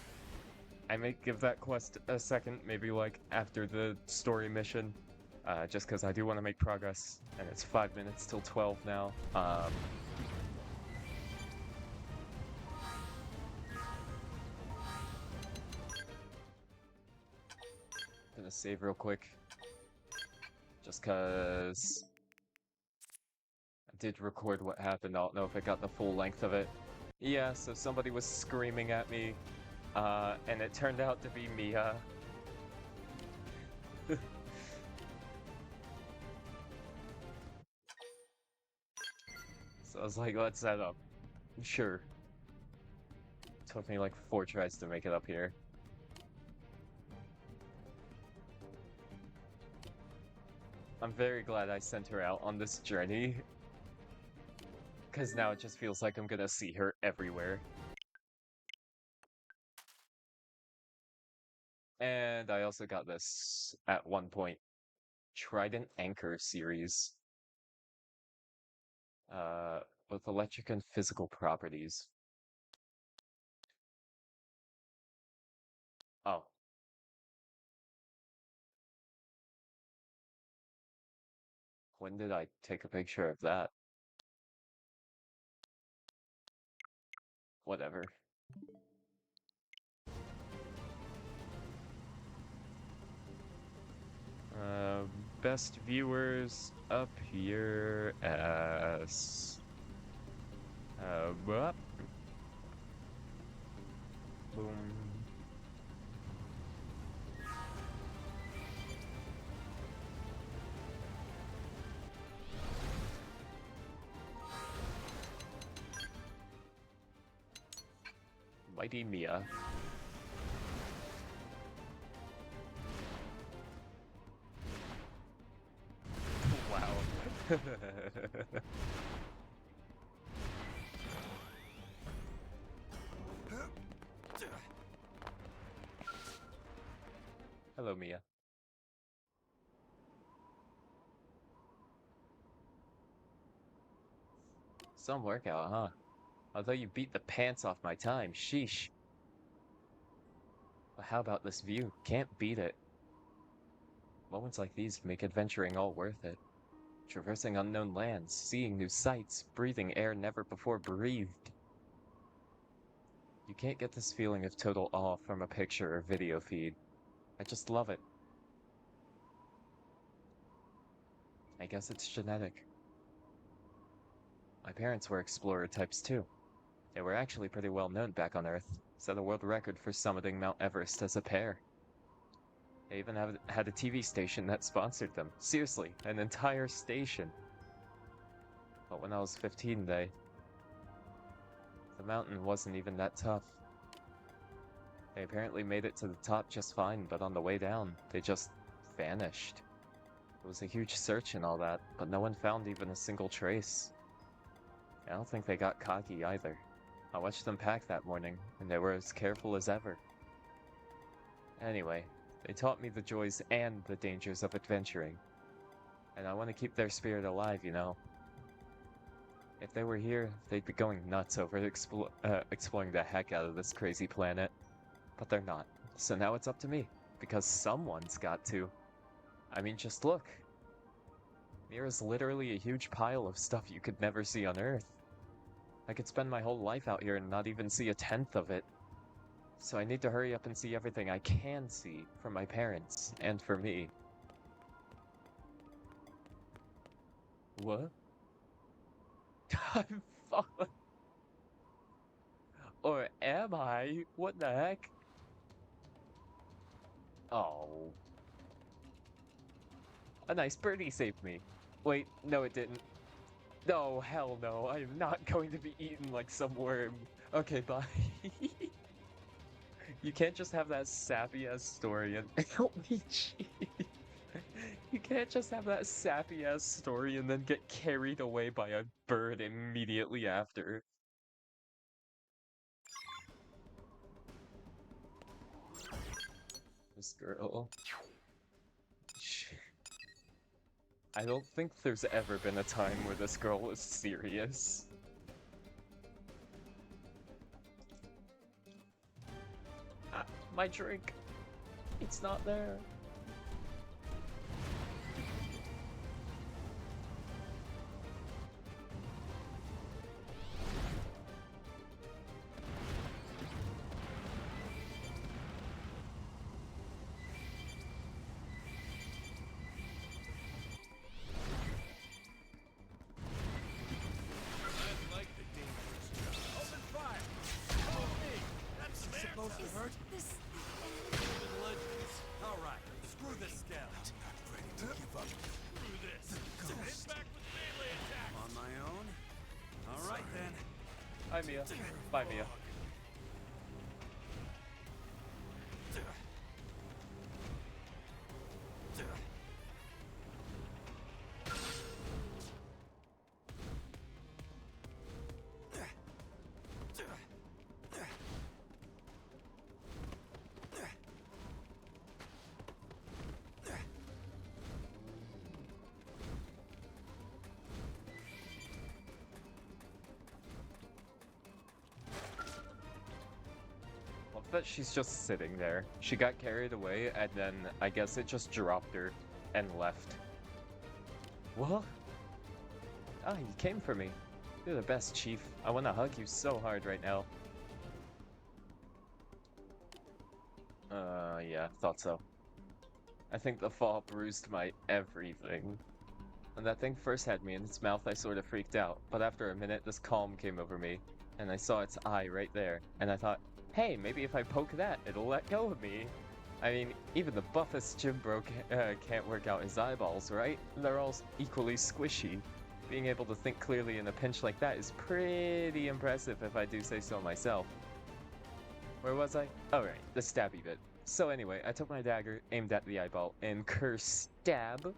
I may give that quest a second, maybe like after the story mission, just because I do want to make progress, and it's 5 minutes till 12 now. Gonna save real quick, just because I did record what happened. I don't know if I got the full length of it. Yeah, so somebody was screaming at me, and it turned out to be Mia. So I was like, let's set up. Sure. Took me like 4 tries to make it up here. I'm very glad I sent her out on this journey, because now it just feels like I'm gonna see her everywhere. And I also got this at one point. Trident Anchor series. With electric and physical properties. Oh. When did I take a picture of that? Whatever. Uh, Best viewers up here as... Boom. Mighty Mia. Wow. Hello, Mia. Some workout, huh? Although you beat the pants off my time, sheesh. But how about this view? Can't beat it. Moments like these make adventuring all worth it. Traversing unknown lands, seeing new sights, breathing air never before breathed. You can't get this feeling of total awe from a picture or video feed. I just love it. I guess it's genetic. My parents were explorer types too. They were actually pretty well known back on Earth. Set a world record for summiting Mount Everest as a pair. They even had a TV station that sponsored them. Seriously, an entire station. But when I was 15, the mountain wasn't even that tough. They apparently made it to the top just fine, but on the way down, they just vanished. It was a huge search and all that, but no one found even a single trace. I don't think they got cocky either. I watched them pack that morning, and they were as careful as ever. Anyway, they taught me the joys and the dangers of adventuring. And I want to keep their spirit alive, you know. If they were here, they'd be going nuts over exploring the heck out of this crazy planet. But they're not. So now it's up to me, because someone's got to. I mean, just look. Here is literally a huge pile of stuff you could never see on Earth. I could spend my whole life out here and not even see a tenth of it. So I need to hurry up and see everything I can see for my parents and for me. What? I'm falling. Or am I? What the heck? Oh. A nice birdie saved me. Wait, no it didn't. No, hell no. I am not going to be eaten like some worm. Okay, bye. You can't just have that sappy-ass story and help me, jeez. You can't just have that sappy-ass story and then get carried away by a bird immediately after. This girl. I don't think there's ever been a time where this girl was serious. Ah, my drink. It's not there. I like the dangerous job. Open fire! Follow me! That's supposed to hurt? This. Urban legends. All right, screw this scout. Not ready to give up. Screw this. Hit back with melee attack. On my own? All right then. Bye, Mia. Bye, Mia. But she's just sitting there. She got carried away, and then I guess it just dropped her and left. What? Ah, you came for me. You're the best, Chief. I want to hug you so hard right now. Yeah, thought so. I think the fall bruised my everything. When that thing first had me in its mouth, I sort of freaked out. But after a minute, this calm came over me, and I saw its eye right there, and I thought, hey, maybe if I poke that, it'll let go of me. I mean, even the buffest gym bro can't work out his eyeballs, right? They're all equally squishy. Being able to think clearly in a pinch like that is pretty impressive if I do say so myself. Where was I? Oh right, the stabby bit. So anyway, I took my dagger, aimed at the eyeball, and curse stab.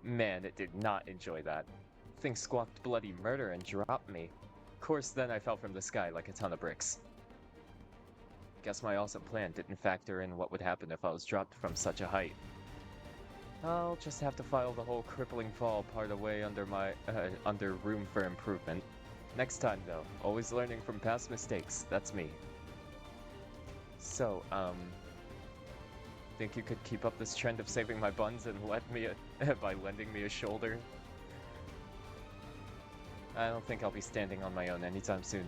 Man, it did not enjoy that. Thing squawked bloody murder and dropped me. Of course, then I fell from the sky like a ton of bricks. Guess my awesome plan didn't factor in what would happen if I was dropped from such a height. I'll just have to file the whole crippling fall part away under my, under room for improvement. Next time though, always learning from past mistakes, that's me. So, think you could keep up this trend of saving my buns and let me, by lending me a shoulder? I don't think I'll be standing on my own anytime soon.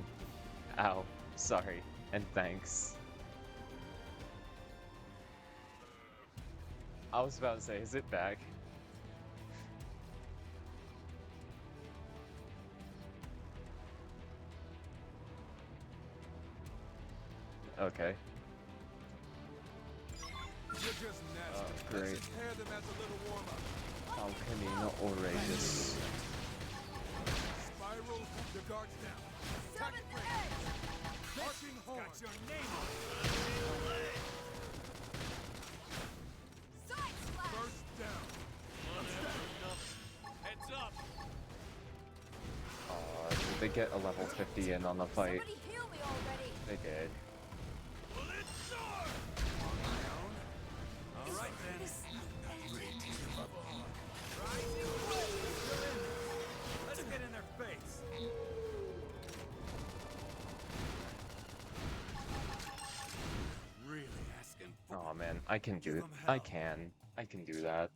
Ow, sorry, and thanks. I was about to say, is it back? Okay. You're just nasty. Great. Let's just tear them as a little warm-up. Alchemy Outrageous. Spiral, the guards down. Summon the edge! Arcing horn. Got your name on it. Side slash! First down. Heads up. Did they get a level 50 in on the fight? Somebody heal me already! They did. All right then. This. Let's get in their face. Really asking for Oh man, I can do it. I can do that.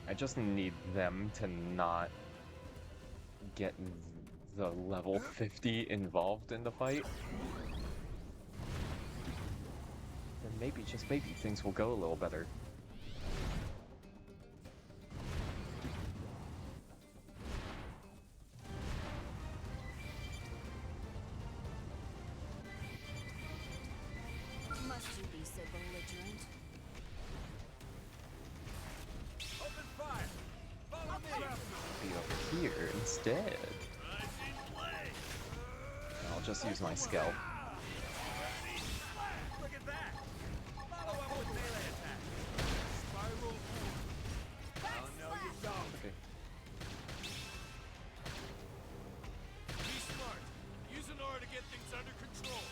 I just need them to not get the level 50 involved in the fight. Then maybe, just maybe, things will go a little better. Must you be so belligerent? open fire. Follow me. Be over here instead. I'll just use my scalp. Look at that. Follow up with melee attack. Spiral horn. Oh no, you don't. Okay. Be smart. Use an aura to get things under control.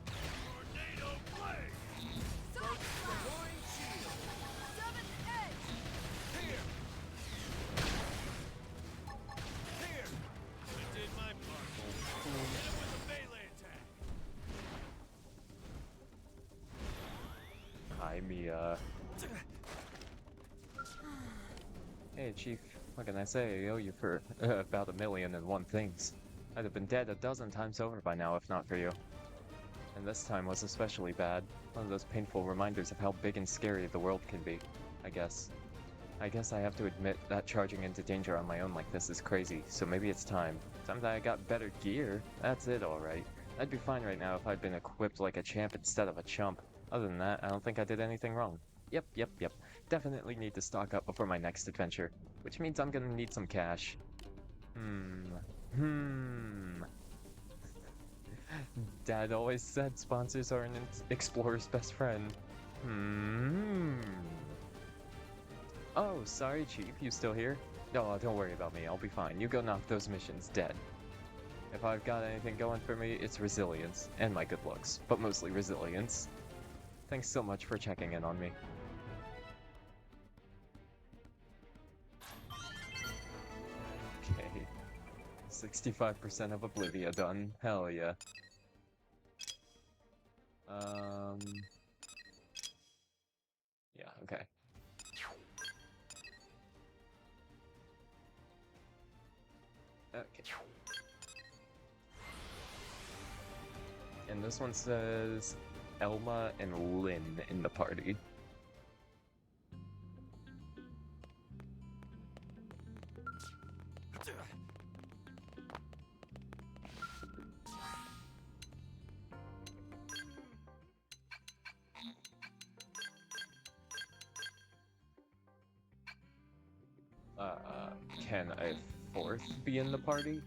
Tornado blade. remind me, Hey, Chief, what can I say? I owe you for about 1,000,001 things. I'd have been dead a dozen times over by now if not for you. And this time was especially bad. One of those painful reminders of how big and scary the world can be, I guess. I guess I have to admit that charging into danger on my own like this is crazy, so maybe it's time. Time that I got better gear. That's it, alright. I'd be fine right now if I'd been equipped like a champ instead of a chump. Other than that, I don't think I did anything wrong. Yep. Definitely need to stock up before my next adventure, which means I'm gonna need some cash. Hmm. Dad always said sponsors are an explorer's best friend. Hmm. Oh, sorry, Chief. You still here? No, don't worry about me. I'll be fine. You go knock those missions dead. If I've got anything going for me, it's resilience. And my good looks. But mostly resilience. Thanks so much for checking in on me. Okay. 65% of Oblivia done. Hell yeah. Yeah, okay. Okay. And this one says Elma and Lynn in the party. Can a fourth be in the party?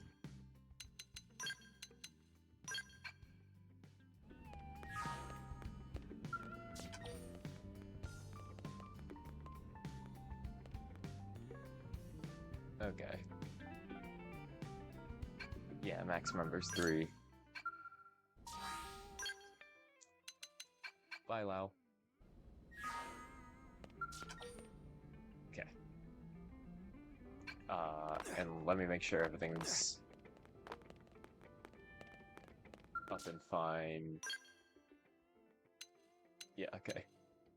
Okay. Yeah, max members 3. Bye, Lau. Okay. And let me make sure everything's up and fine. Yeah, okay.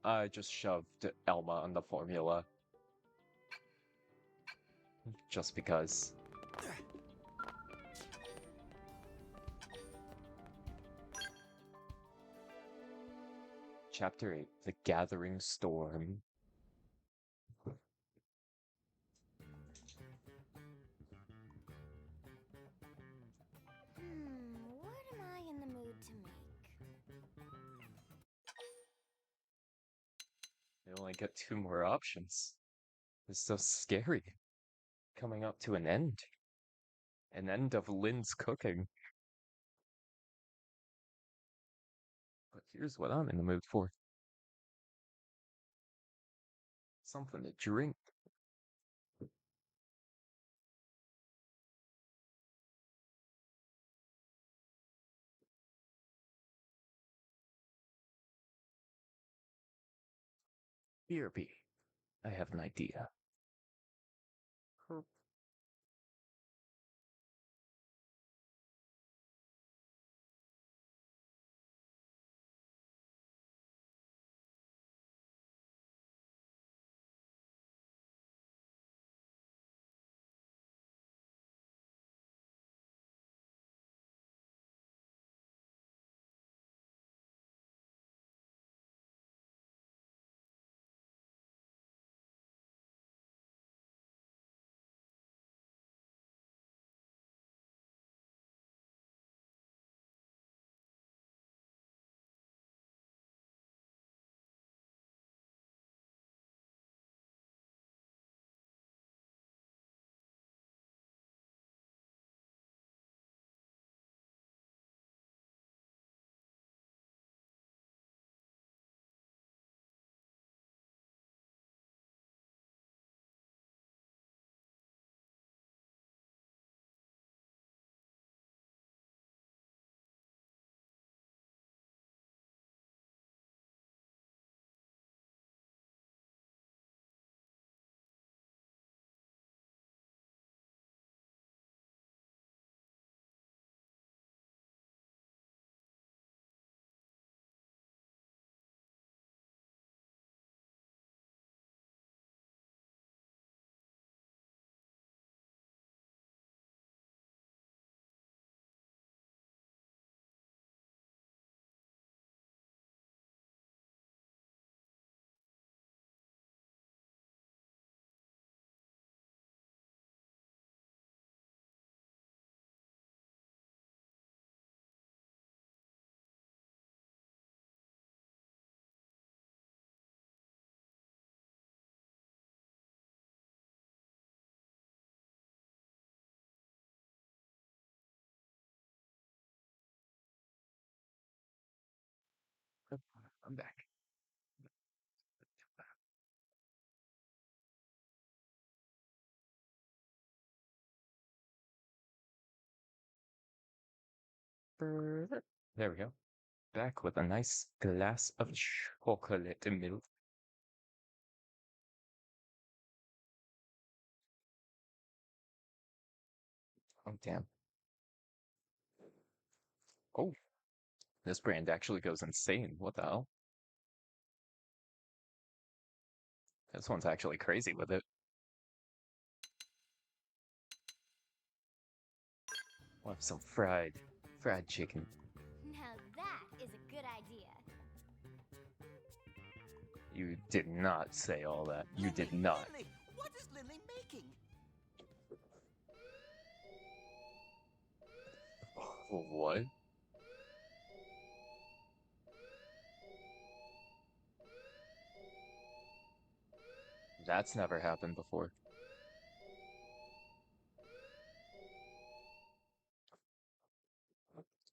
I just shoved Elma on the formula. Just because. Chapter 8, The Gathering Storm. What am I in the mood to make? I only get 2 more options. It's so scary. Coming up to an end. An end of Lynn's cooking. But here's what I'm in the mood for. Something to drink. BRB. I have an idea. I'm back. There we go. Back with a nice glass of chocolate milk. Oh, damn. Oh, this brand actually goes insane. What the hell? This one's actually crazy with it. We'll have some fried chicken. Now that is a good idea. You did not say all that. You Lily, did not. Lily, what is Lily making? What? That's never happened before.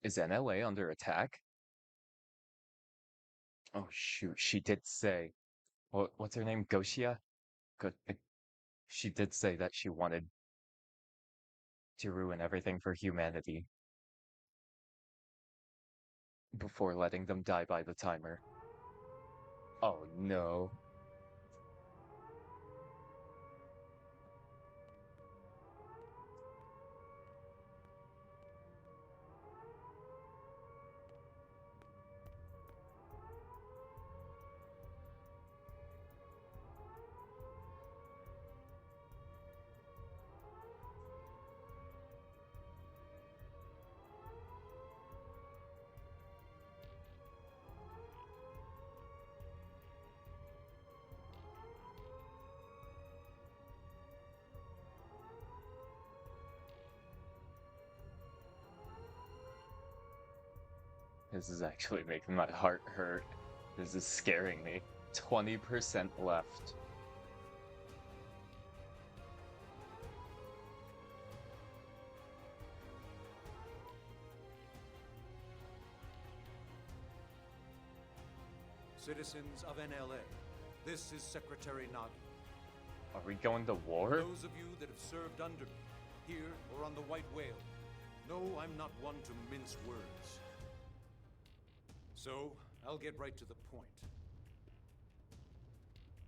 Is NLA under attack? Oh shoot, she did say what's her name? Goshia? She did say that she wanted to ruin everything for humanity before letting them die by the timer. Oh no. This is actually making my heart hurt. This is scaring me. 20% left. Citizens of NLA, this is Secretary Nagi. Are we going to war? Those of you that have served under me, here or on the White Whale, know I'm not one to mince words. So, I'll get right to the point.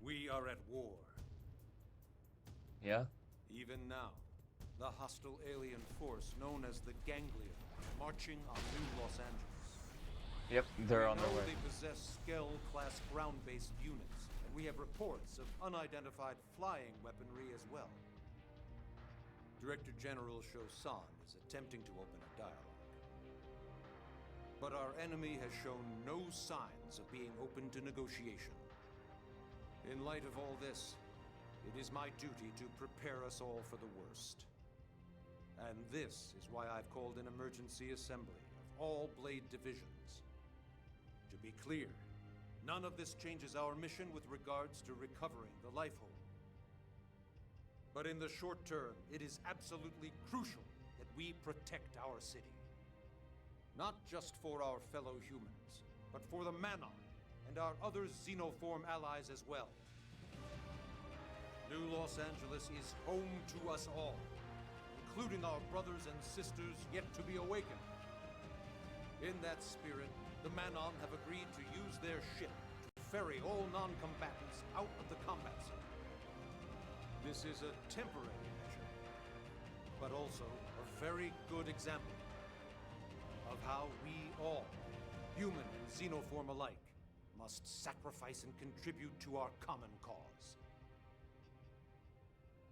We are at war. Yeah? Even now, the hostile alien force known as the Ganglia are marching on New Los Angeles. Yep, they're on their way. They possess Skell-class ground-based units, and we have reports of unidentified flying weaponry as well. Director General Shosan is attempting to open a dialogue. But our enemy has shown no signs of being open to negotiation. In light of all this, it is my duty to prepare us all for the worst. And this is why I've called an emergency assembly of all Blade divisions. To be clear, none of this changes our mission with regards to recovering the Lifehold. But in the short term, it is absolutely crucial that we protect our city. Not just for our fellow humans, but for the Manon and our other xenoform allies as well. New Los Angeles is home to us all, including our brothers and sisters yet to be awakened. In that spirit, the Manon have agreed to use their ship to ferry all non-combatants out of the combat zone. This is a temporary measure, but also a very good example of how we all, human and xenoform alike, must sacrifice and contribute to our common cause.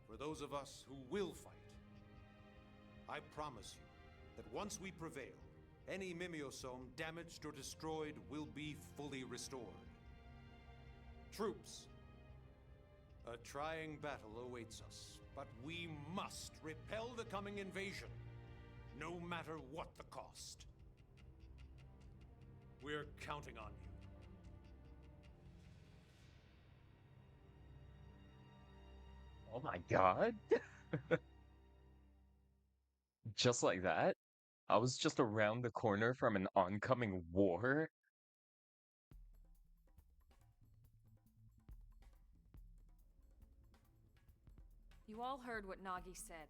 For those of us who will fight, I promise you that once we prevail, any mimeosome damaged or destroyed will be fully restored. Troops, a trying battle awaits us, but we must repel the coming invasion, no matter what the cost. We're counting on you. Oh my god. Just like that? I was just around the corner from an oncoming war. You all heard what Nagi said.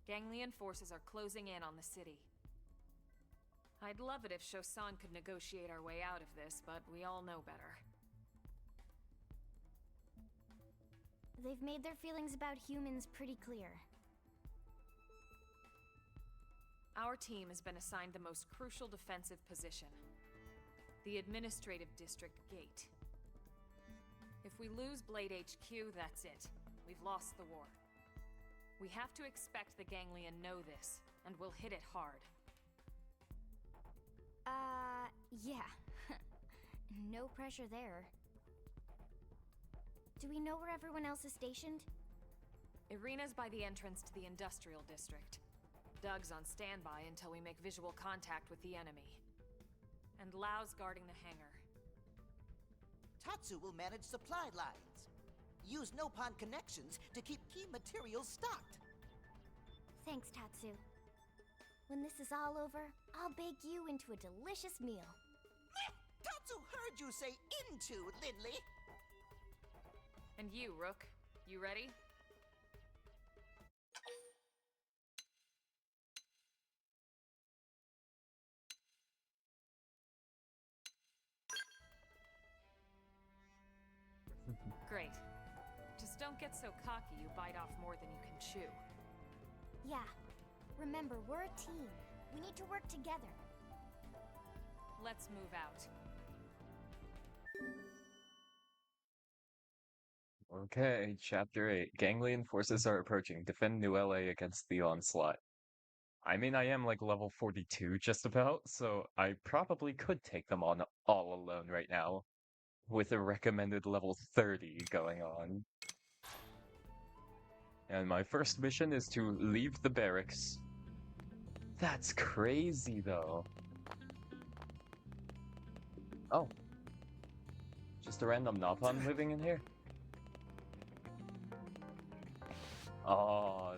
Ganglion forces are closing in on the city. I'd love it if Shosan could negotiate our way out of this, but we all know better. They've made their feelings about humans pretty clear. Our team has been assigned the most crucial defensive position, the Administrative District Gate. If we lose Blade HQ, that's it. We've lost the war. We have to expect the Ganglion know this, and we'll hit it hard. Yeah. No pressure there. Do we know where everyone else is stationed? Irina's by the entrance to the Industrial District. Doug's on standby until we make visual contact with the enemy. And Lau's guarding the hangar. Tatsu will manage supply lines. Use no-pond connections to keep key materials stocked. Thanks, Tatsu. When this is all over, I'll bake you into a delicious meal. Meh! Tatsu heard you say into, Lindley. And you, Rook, you ready? Great. Just don't get so cocky you bite off more than you can chew. Yeah. Remember, we're a team. We need to work together. Let's move out. Okay, Chapter 8. Ganglion forces are approaching. Defend New LA against the onslaught. I mean, I am like level 42 just about, so I probably could take them on all alone right now, with a recommended level 30 going on. And my first mission is to leave the barracks. That's crazy, though. Oh. Just a random Napon living in here? Oh,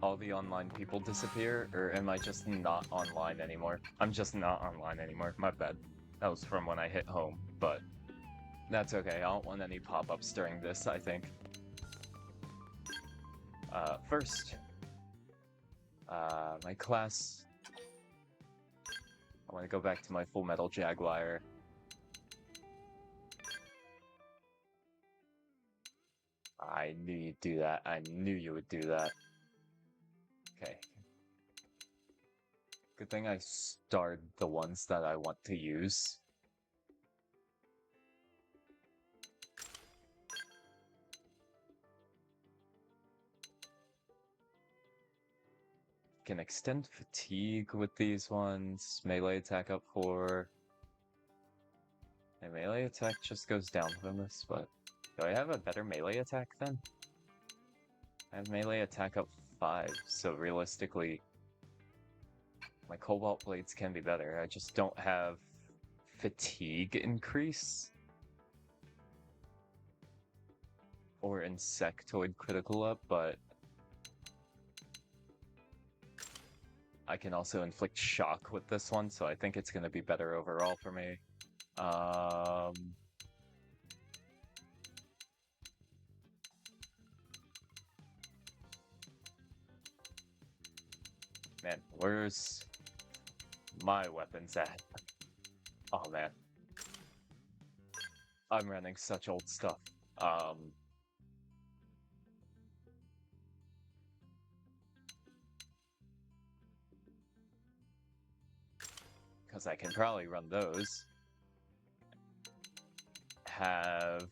all the online people disappear, or am I just not online anymore? I'm just not online anymore, my bad. That was from when I hit home, but that's okay, I don't want any pop-ups during this, I think. First, my class. I want to go back to my Full Metal Jaguar. I knew you'd do that. I knew you would do that. Okay. Good thing I starred the ones that I want to use. Can extend fatigue with these ones. Melee attack up 4. And melee attack just goes down from this, but do I have a better melee attack then? I have melee attack up 5, so realistically, my Cobalt Blades can be better. I just don't have fatigue increase. Or Insectoid critical up, but I can also inflict shock with this one, so I think it's going to be better overall for me. Man, where's my weapons at? Oh man. I'm running such old stuff. Because I can probably run those. Have...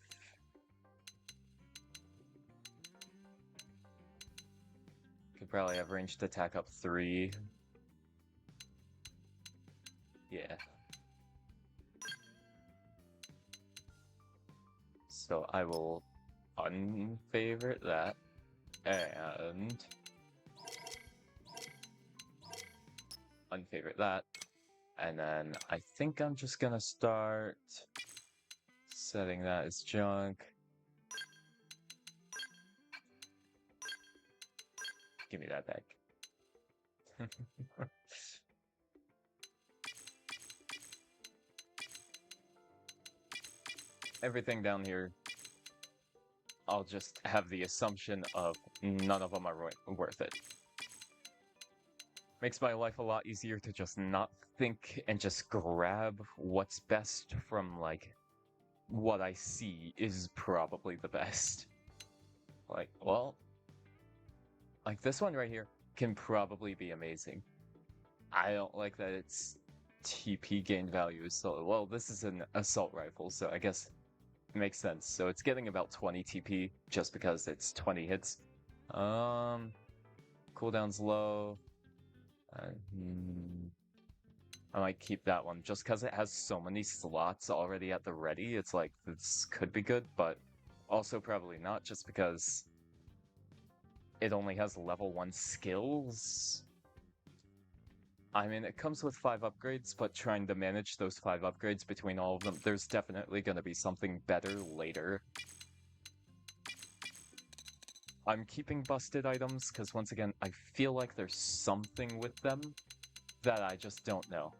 Could probably have ranged attack up 3. Yeah. So I will unfavorite that, and unfavorite that, and then I think I'm just gonna start setting that as junk. Give me that back. Everything down here I'll just have the assumption of none of them are worth it. Makes my life a lot easier to just not think and just grab what's best from, like, what I see is probably the best. Like, well, like this one right here can probably be amazing. I don't like that its TP gain value is so, well, this is an assault rifle, so I guess it makes sense. So it's getting about 20 TP just because it's 20 hits. Cooldown's low. I might keep that one just because it has so many slots already at the ready. It's like, this could be good, but also probably not, just because it only has level 1 skills. I mean, it comes with 5 upgrades, but trying to manage those 5 upgrades between all of them, there's definitely going to be something better later. I'm keeping busted items because, once again, I feel like there's something with them that I just don't know.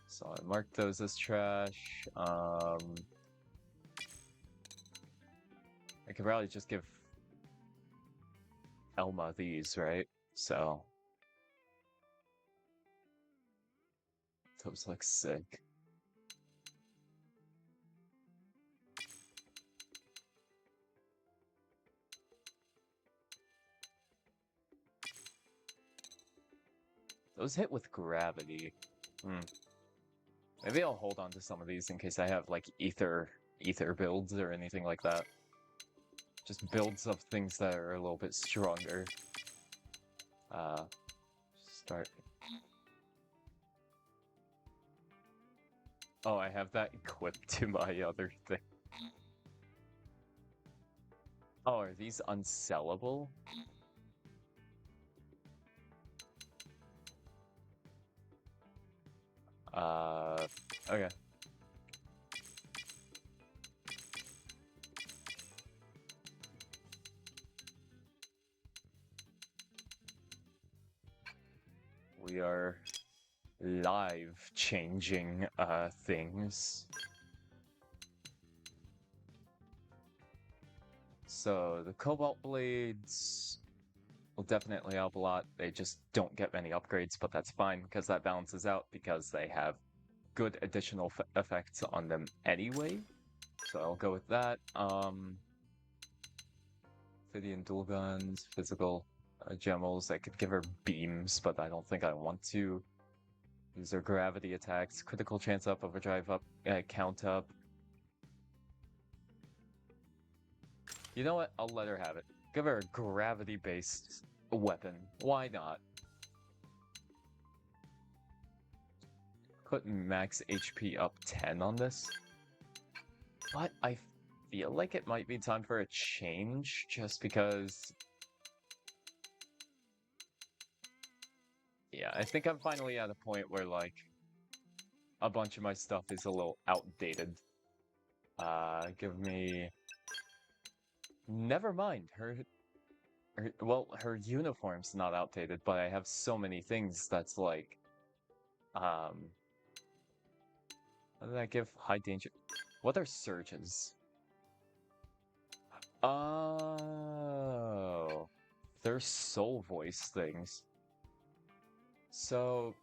So I marked those as trash. I could probably just give Elma these, right? So those look sick. Those hit with gravity. Maybe I'll hold on to some of these in case I have, like, ether builds or anything like that. Just builds of things that are a little bit stronger. Start. Oh, I have that equipped to my other thing. Oh, are these unsellable? Okay. We are live changing things. So the Cobalt Blades will definitely help a lot. They just don't get many upgrades, but that's fine because that balances out because they have good additional effects on them anyway. So I'll go with that. Phidian dual guns, physical gemmels. I could give her beams, but I don't think I want to. These are gravity attacks, critical chance up, overdrive up, count up. You know what? I'll let her have it. Give her a gravity-based weapon. Why not? Put max HP up 10 on this. But I feel like it might be time for a change, just because... Yeah, I think I'm finally at a point where, like, a bunch of my stuff is a little outdated. Give me... Never mind, well, her uniform's not outdated, but I have so many things that's like... What did I give? High danger... What are surges? Oh... They're soul voice things. So...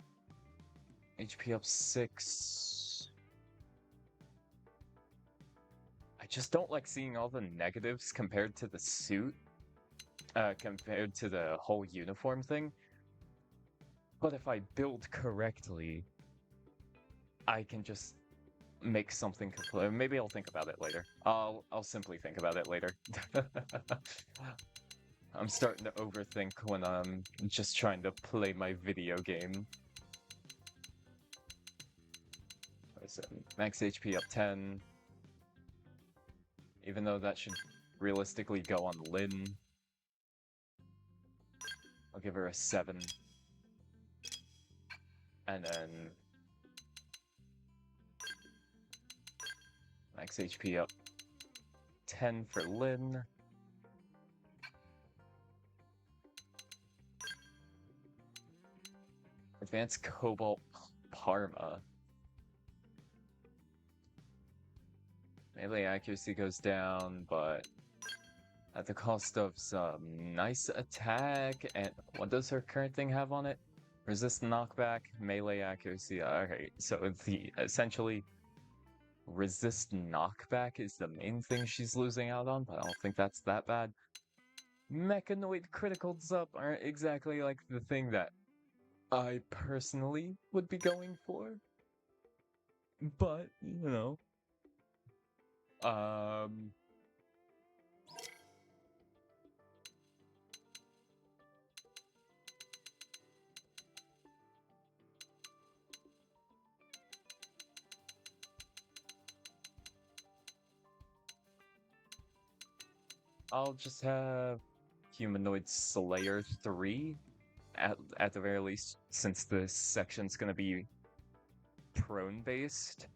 HP up 6... I just don't like seeing all the negatives compared to the suit. Compared to the whole uniform thing. But if I build correctly, I can just make something complete. Maybe I'll think about it later. I'll simply think about it later. I'm starting to overthink when I'm just trying to play my video game. So max HP up 10. Even though that should realistically go on Lyn. I'll give her a 7. And then... max HP up 10 for Lynn. Advanced Cobalt Parma. Melee accuracy goes down, but at the cost of some nice attack. And what does her current thing have on it? Resist knockback, melee accuracy. Alright, so the essentially resist knockback is the main thing she's losing out on, but I don't think that's that bad. Mechanoid criticals up aren't exactly like the thing that I personally would be going for. But, you know. I'll just have Humanoid Slayer 3 at the very least, since this section's gonna be prone based.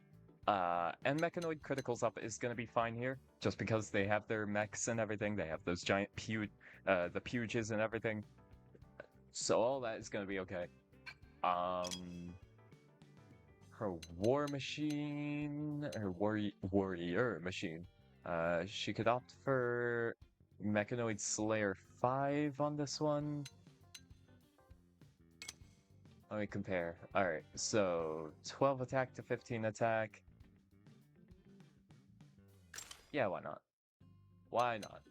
And Mechanoid Criticals up is gonna be fine here, just because they have their mechs and everything. They have those giant the puges and everything. So all that is gonna be okay. Her War Machine, her Warrior Machine. She could opt for Mechanoid Slayer 5 on this one. Let me compare. Alright, so 12 attack to 15 attack. Yeah, why not? Why not?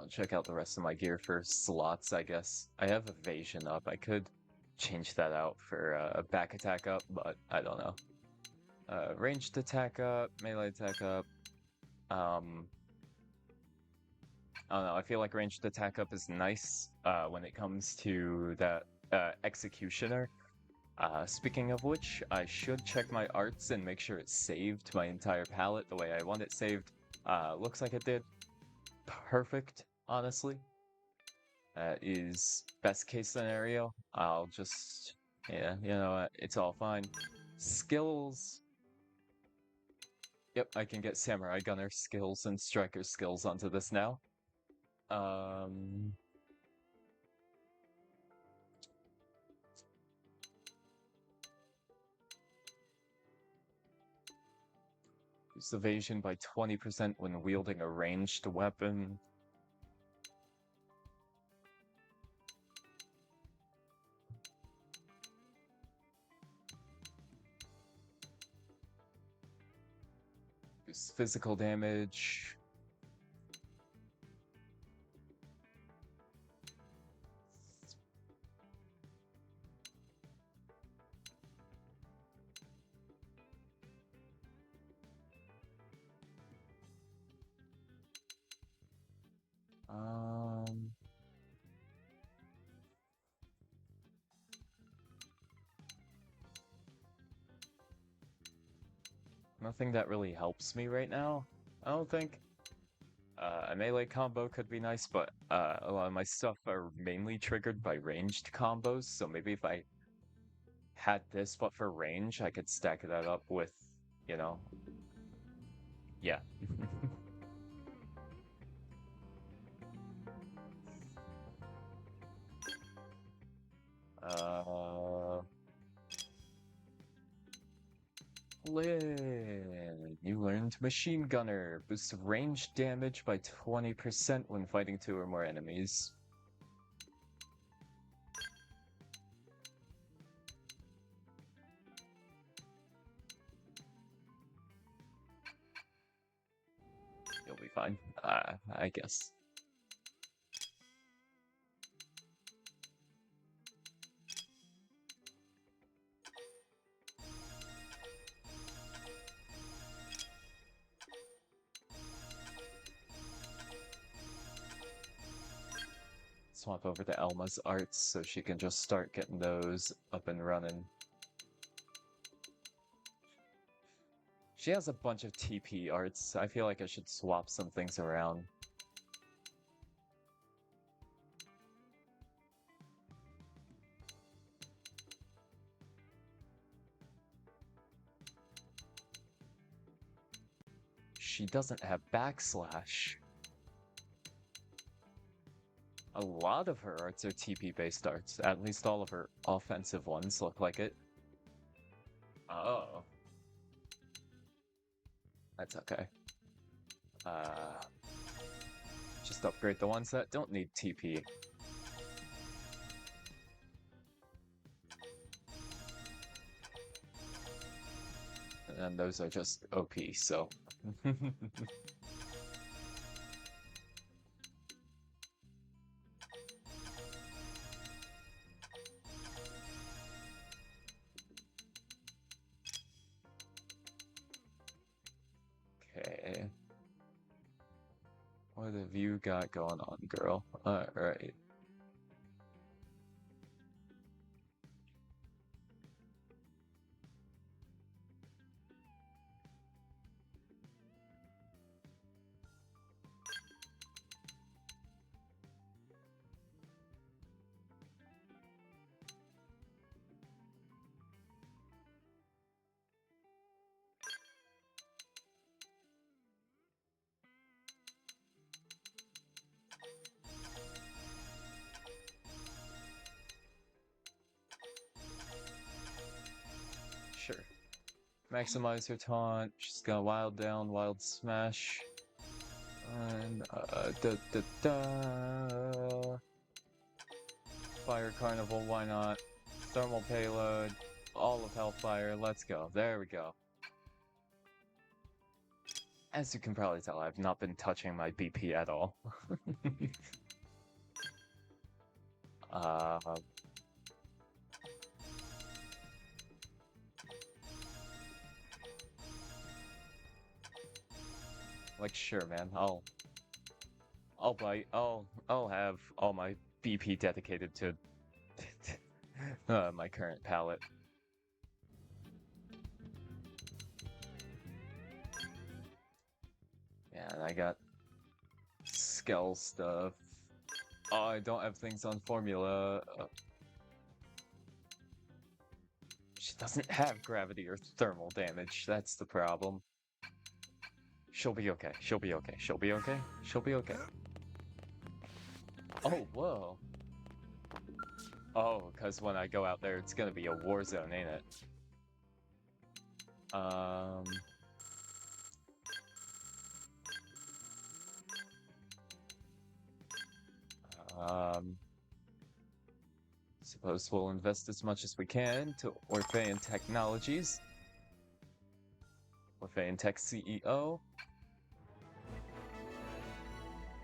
I'll check out the rest of my gear for slots, I guess. I have evasion up. I could change that out for a back attack up, but I don't know. Ranged attack up, melee attack up. I don't know, I feel like ranged attack up is nice when it comes to that executioner. Speaking of which, I should check my arts and make sure it saved my entire palette the way I want it saved. Looks like it did. Perfect, honestly. That is best case scenario. I'll just, yeah, you know what, it's all fine. Skills. Yep, I can get Samurai Gunner skills and Striker skills onto this now. Boost evasion by 20% when wielding a ranged weapon. Boost physical damage. Nothing that really helps me right now, I don't think. A melee combo could be nice, but a lot of my stuff are mainly triggered by ranged combos, so maybe if I had this but for range, I could stack that up with, you know... Yeah. Lynn, you learned Machine Gunner. Boosts range damage by 20% when fighting 2 or more enemies. You'll be fine, I guess. Swap over to Elma's arts so she can just start getting those up and running. She has a bunch of TP arts. I feel like I should swap some things around. she doesn't have backslash. A lot of her arts are TP-based arts. At least all of her offensive ones look like it. Oh. That's okay. Just upgrade the ones that don't need TP. And those are just OP, so. Okay. What have you got going on, girl? Alright. Sure. Maximize her taunt. She's got wild down, wild smash. And Fire Carnival, why not? Thermal payload, all of Hellfire, let's go. There we go. As you can probably tell, I've not been touching my BP at all. Like, sure, man, I'll bite. I'll have all my BP dedicated to my current palette. Yeah, and I got Skell stuff. Oh, I don't have things on formula. She doesn't have gravity or thermal damage. That's the problem. She'll be okay. She'll be okay. She'll be okay. She'll be okay. Oh, whoa. Oh, because when I go out there, it's gonna be a war zone, ain't it? Suppose we'll invest as much as we can to Orphean Technologies. Orphean Tech CEO.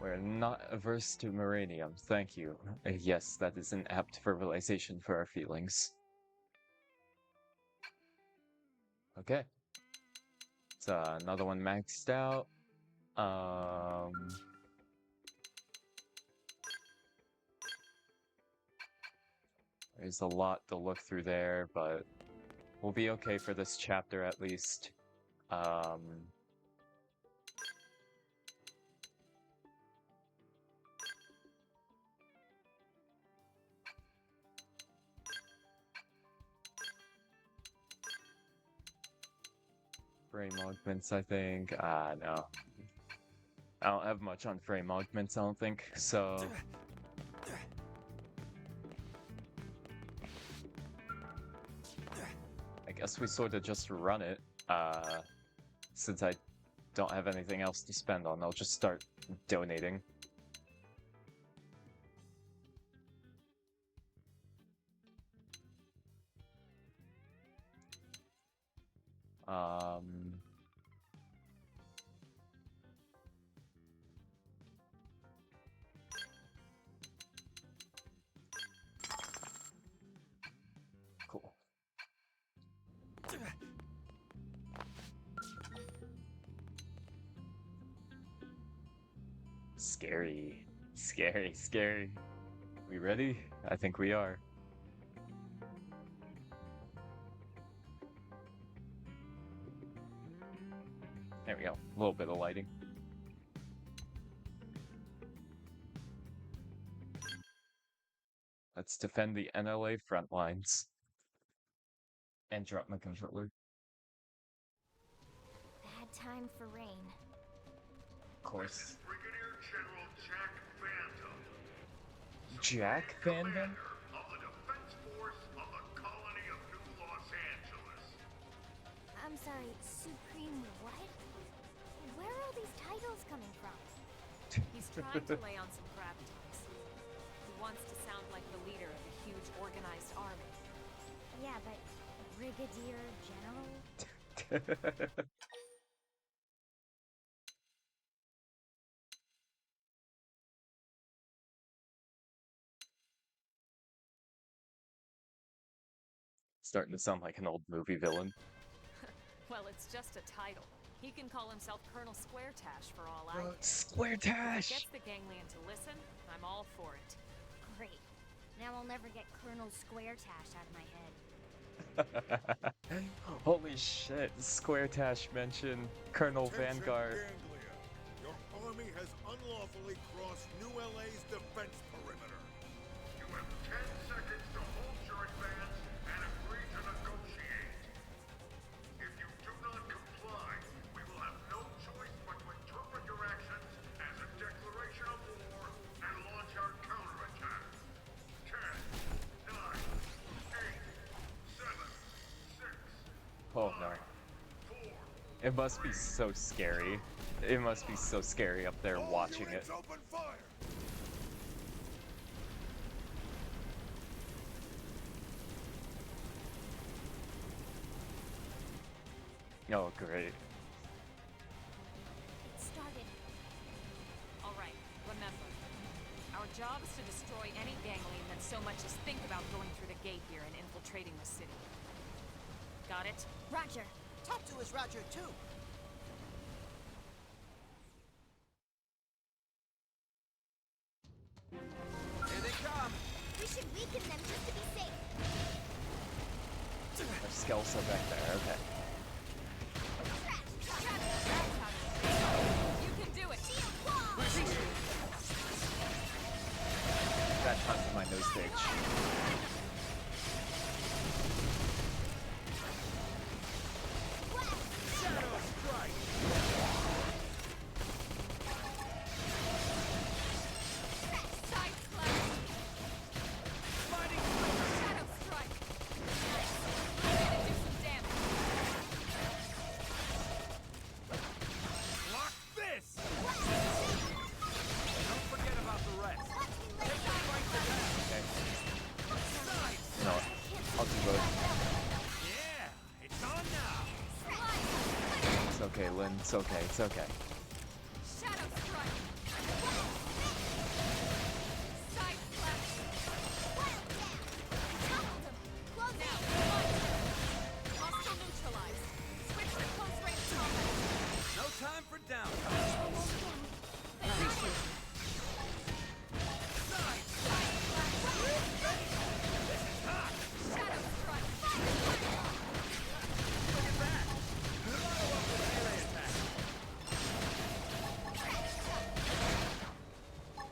We're not averse to Moranium, thank you. Yes, that is an apt verbalization for our feelings. Okay. It's another one maxed out. There's a lot to look through there, but we'll be okay for this chapter at least. Frame augments, I think. No. I don't have much on frame augments, I don't think, so... I guess we sort of just run it. Since I don't have anything else to spend on, I'll just start donating. Cool. Scary. Scary, scary. We ready? I think we are. There we go. A little bit of lighting. Let's defend the NLA front lines. And drop my controller. Bad time for rain. Of course. Brigadier General Jack Phantom, Jack Fandom? commander of the Defense Force of the Colony of New Los Angeles. I'm sorry, Supreme what? Where are all these titles coming from? He's trying to lay on some gravitas. He wants to sound like the leader of a huge organized army. Yeah, but Brigadier General? Starting to sound like an old movie villain. Well, it's just a title. He can call himself Colonel Squaretash for all I care. Square If it Tash! gets the ganglion to listen, I'm all for it. Great. Now I'll never get Colonel Squaretash out of my head. Holy shit, Square Tash mentioned Colonel Attention, Vanguard. Ganglia. Your army has unlawfully crossed New LA's defense perimeter. You have 10 seconds to halt your advance and agree to negotiate. If you do not comply, we will have no choice but to interpret your actions as a declaration of war and launch our counterattack. 10, 9, 8, 7, 6, Oh no. 4, It must be so scary. It must be so scary up there watching it. Open fire! Oh, great. It started. All right, remember. Our job is to destroy any ganglion that so much as think about going through the gate here and infiltrating the city. Got it? Roger. Tatsu is Roger too. Here they come. We should weaken them just to be safe. There's Skelsa back there, okay. That's how you can do it. Shield wall! That time for my nose stage. Shadow strike. Side slash. Mighty Shadow strike. Nice. I'm gonna do some damage. block this. Don't forget about the rest. Take the fight to them. Okay. Nice. No, I'll do both. Yeah, it's on now. It's okay, Lynn. It's okay. It's okay. Shadow strike. Side slash. Now, punch. Hostile neutralized. Switch to close range combat. No time for downtime. Nice. This is hot. Shadow strike. Look at that. Follow up with melee attack.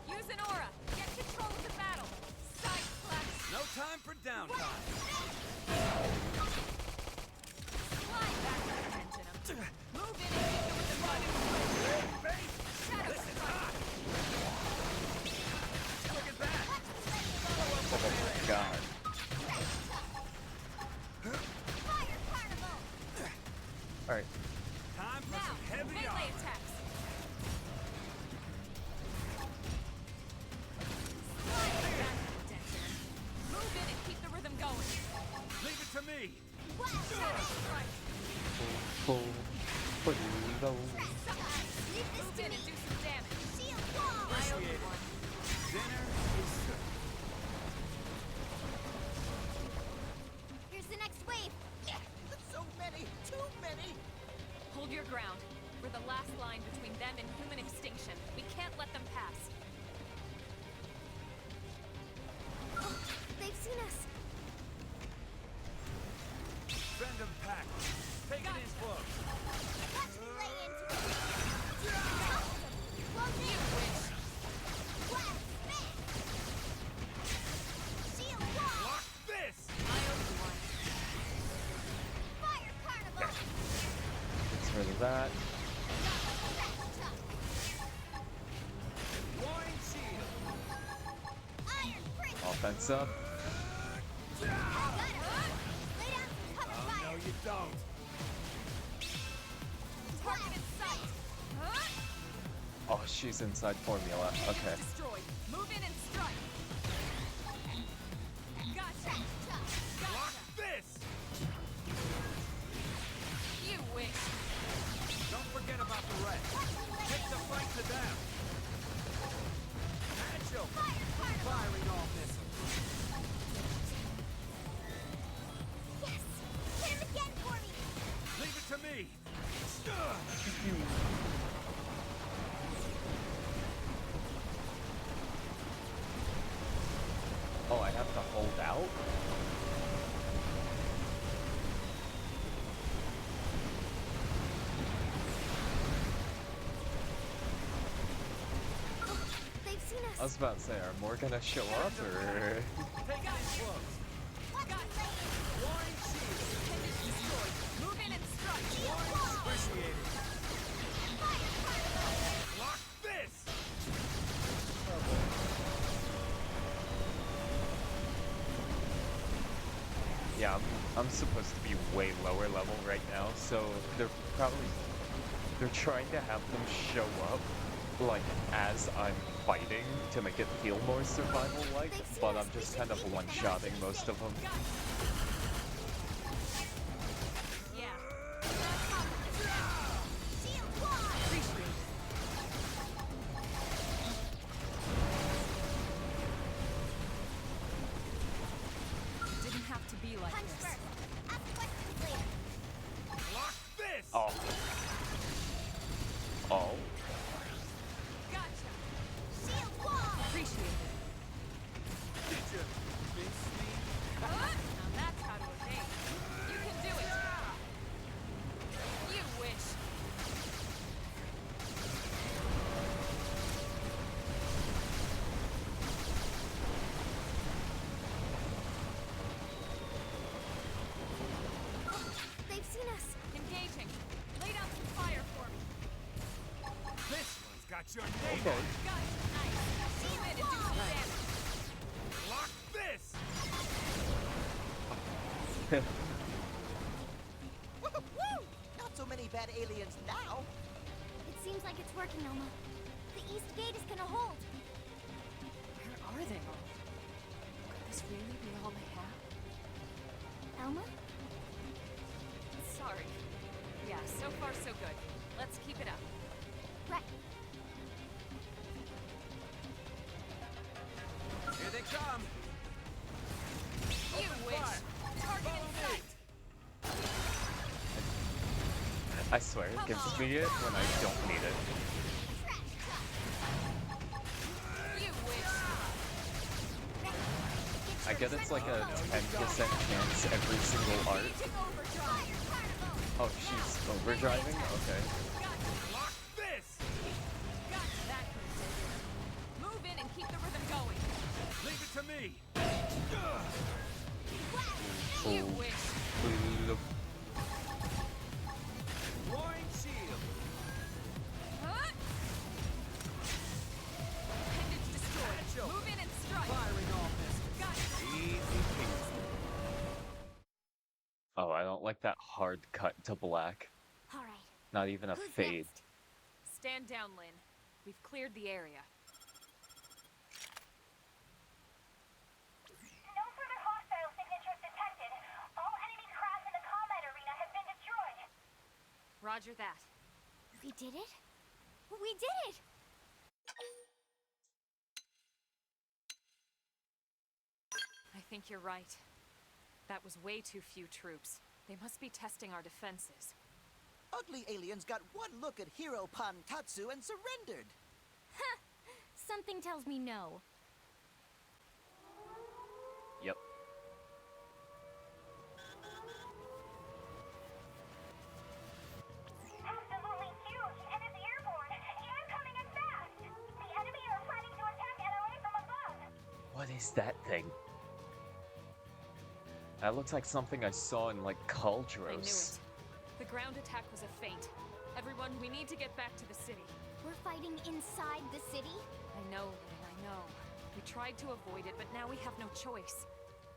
Use an aura. Get control of the battle. Side slash. No time for downtime. Slide back to attention him. Move in and keep them with the body. Base. Shadow This is strike. hot. Look at that. Follow up Oh with melee my attack. god. Fire carnival! Alright. Time for Now, some heavy melee armor. attacks. Slide back to attention him. Move in and keep the rhythm going. Leave it to me. Shadow strike. Full. Leave Move this to in me! and do some damage. Shield wall! I owe you Appreciate it. one. Dinner is served. Here's the next wave! So many, too many. Hold your ground. We're the last line between them and human extinction. We can't let them pass. They've seen us! Send them pack. Take it in close. Watch me lay into it! Close in! Blast! Smash! Shield wall! Block this. I owe you one. Fire carnival! Gets rid of that. Crash chuck! defense up. Got him. Lay down some cover Oh, fire. no, you don't. Target in sight! Huh? Oh, she's inside formula. Okay. Destroyed. Move in and strike. Gotcha. Block Gotcha. this! You wish. Don't forget about the rest. Take the fight to them. Satchel! Firing all missiles. Yes. Hit him again for me. Leave it to me. Oh, I have to hold out? They've seen us. I was about to say, are more gonna show up, or...? Take it close. Blind shield. Appendage destroyed. Move in and strike. Appreciate it. Block this! Yeah, I'm supposed to be way lower level right now, so they're trying to have them show up, like, as I'm fighting to make it feel more survival-like, but I'm just kind of one-shotting most of them. Yeah. Shield wall. Appreciate it. Didn't have to be like Punch this. first. Ask questions later. Block this! Oh. Oh. Gotcha. Shield wall. Appreciate it. Did you miss me? Now that's how to evade. You can do it. You wish. They've seen us. Engaging. Lay down some fire for me. This one's got your name Okay. on it. Gotcha. Nice. Move in and do some damage. Block this! Woo! Not so many bad aliens now. It seems like it's working, Elma. The east gate is gonna hold. Where are they all? Could this really be all they have? Elma? Sorry. Yeah, so far so good. Let's keep it up. Right. Here they come! You wish. Target in sight. I swear, it gives me it when I don't need it. You wish. I get it's like a 10% chance every single art. Engaging overdrive. Oh, she's overdriving? Okay. Gotcha. Block this! Gotcha. That could have taken it. Move in and keep the rhythm going. Leave it to me! You Oh. wish. Blind shield! Huh? Appendage destroyed. Satchel. Move in and strike. Firing all missiles. Gotcha. Easy peasy. Oh, I don't like that hard cut to black. All right. Not even a Who's fade. next? Stand down, Lynn. We've cleared the area. No further hostile signatures detected. All enemy craft in the combat arena has been destroyed. Roger that. We did it? We did it! I think you're right. That was way too few troops. They must be testing our defenses. Ugly aliens got one look at Hero Pantatsu and surrendered. Something tells me no. Yep. Absolutely huge, and it's airborne, and coming in fast. The enemy are planning to attack NLA from above. What is that thing? That looks like something I saw in, like, I knew Cauldros. it. The ground attack was a feint. Everyone, we need to get back to the city. We're fighting inside the city? I know, Lynn, I know. We We tried to avoid it, but now we have no choice.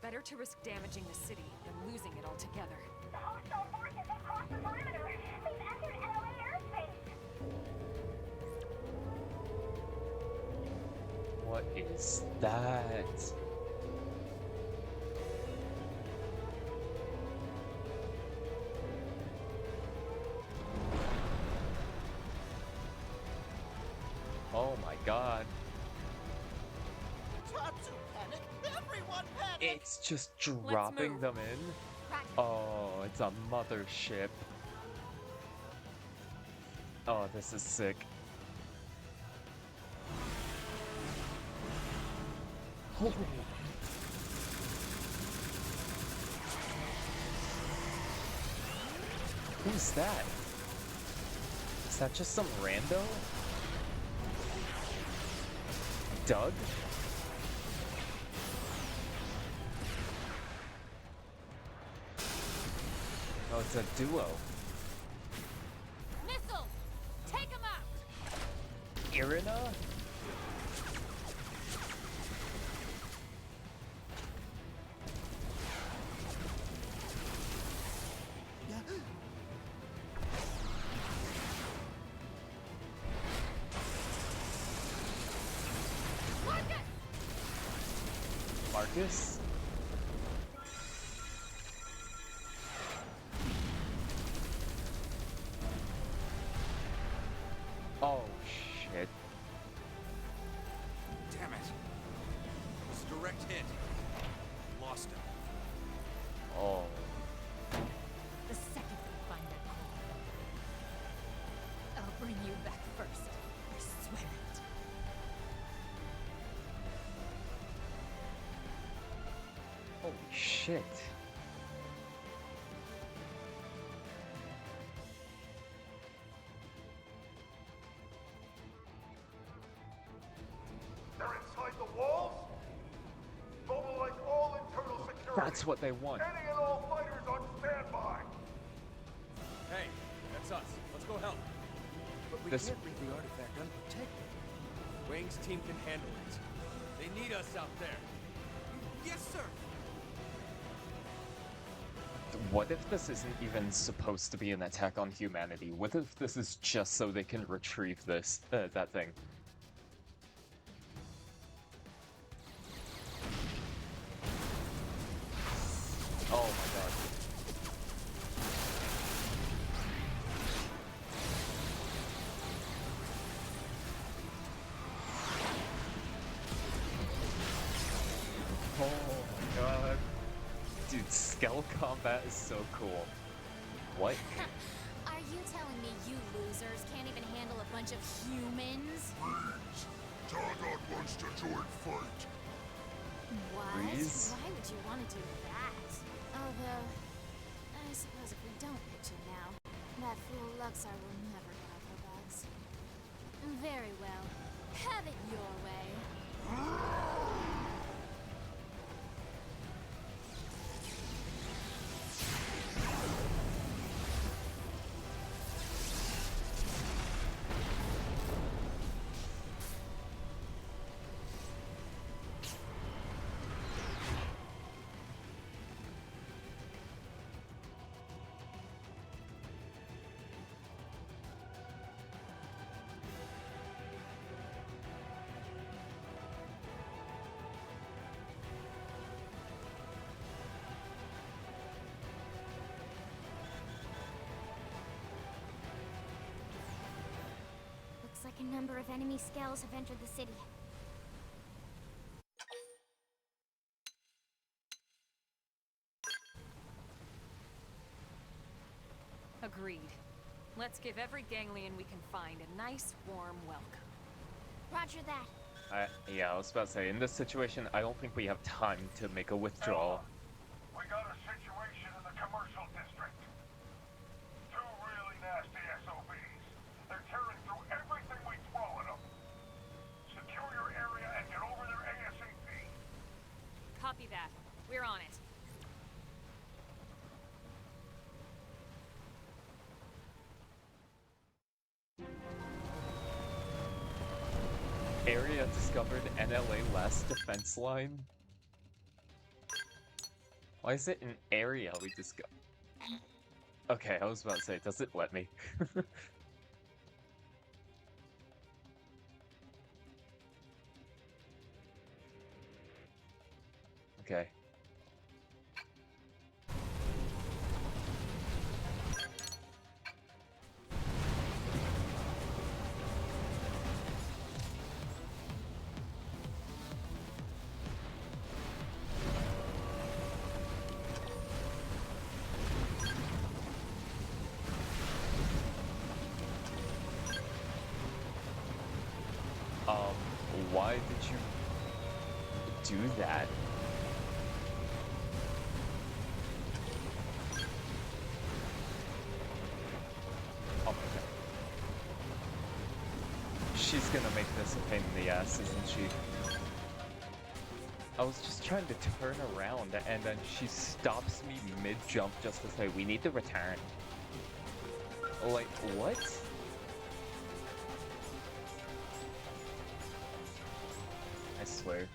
Better to risk damaging the city than losing it altogether. The hostile forces have crossed the perimeter. They've entered NLA airspace. What is that? Oh my god. Tatsu panic! Everyone panic! It's just dropping move. them in? Roger. Oh, it's a mothership. Oh, this is sick. Oh. Who's that? Is that just some rando? Doug? Oh, it's a duo. Missiles! Take them out! Irina? Marcus? Oh, shit. Damn it. It was a direct hit. Lost him. Oh. The second we find that core, I'll bring you back first. I swear it. Holy shit. They're inside the walls? Mobilize all internal security. That's what they want. Any and all fighters on standby. Hey, that's us. Let's go help. But we This- can't leave the artifact unprotected. Wang's team can handle it. They need us out there. Yes, sir. What if this isn't even supposed to be an attack on humanity? What if this is just so they can retrieve this, that thing? Oh my god. Oh my god. Dude, Skell combat is so cool. What? Are you telling me you losers can't even handle a bunch of humans? Please. Targot wants to join fight. What? Breeze? Why would you want to do that? Although, I suppose if we don't pitch in now, that fool Luxar will never get off our backs. Very well. Have it your way. Looks like a number of enemy scales have entered the city. Agreed. Let's give every ganglion we can find a nice, warm welcome. Roger that. Yeah, I was about to say, in this situation, I don't think we have time to make a withdrawal. We got a situation in the commercial district. Two really nasty SOBs. They're tearing through everything we throw at them. Secure your area and get over there ASAP. Copy that. We're on it. Area discovered NLA last defense line? Why is it an area we discovered? Okay, I was about to say, does it let me? Okay. Why did you do that? Oh my god. She's gonna make this a pain in the ass, isn't she? I was just trying to turn around and then she stops me mid-jump just to say, we need to return. Like, what? I swear.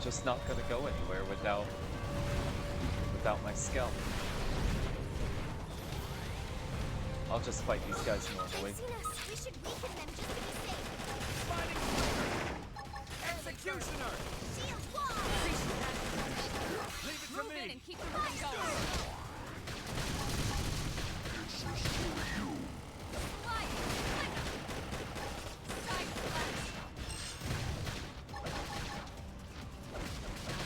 Just not gonna go anywhere without my scalp. I'll just fight these guys normally. We should weaken them just to be safe. Fighting Executioner! Shield wall! Leave it to Move me! in and keep the rhythm going. Slide! Side flash.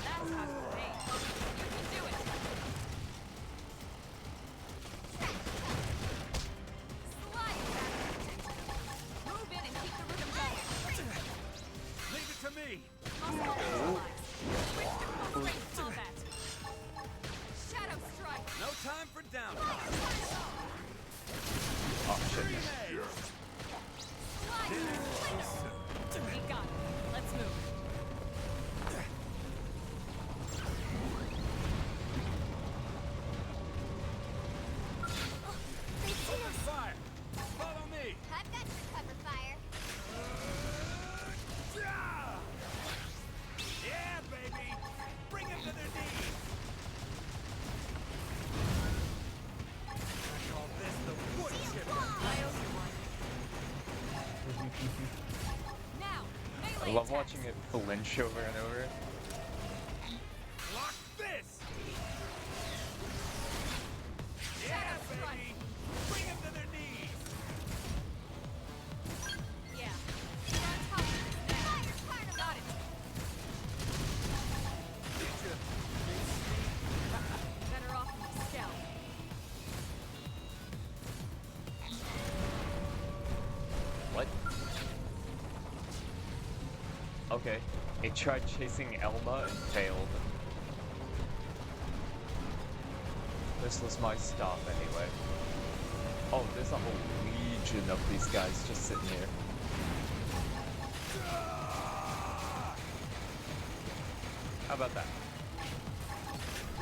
That's how you aim. You can do it. Slide! Move in and keep the rhythm going. Leave it to me! Hostile neutralized. Switch to close-range combat. Shadow strike. No time for down. Oh shit. Slide. We got it. Let's move. They've seen us. Fire! Follow me! I've got your cover fire. Yeah, baby! Bring them to their knees! I call this the wood Shield chipper. wall! I owe you one. Now, I melee love attacks. watching it flinch over and over. Block this! Yeah, Shadow strike. baby! Bring them to their knees! Yeah. You're on top of this now. Fire carnival! Got it. Did you? Better off with the scalp. What? Okay. It tried chasing Elma and failed. This was my stop anyway. Oh, there's a whole legion of these guys just sitting here. How about that?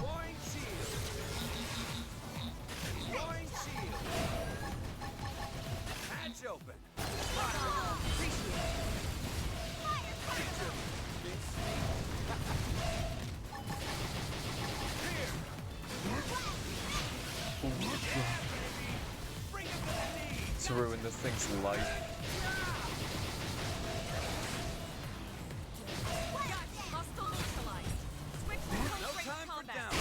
Loin shield! Loin shield! Hatch open! Here! Bring him to the knees! To ruin this thing's life. Hostile neutralized. Switch to No close-range time for combat. down!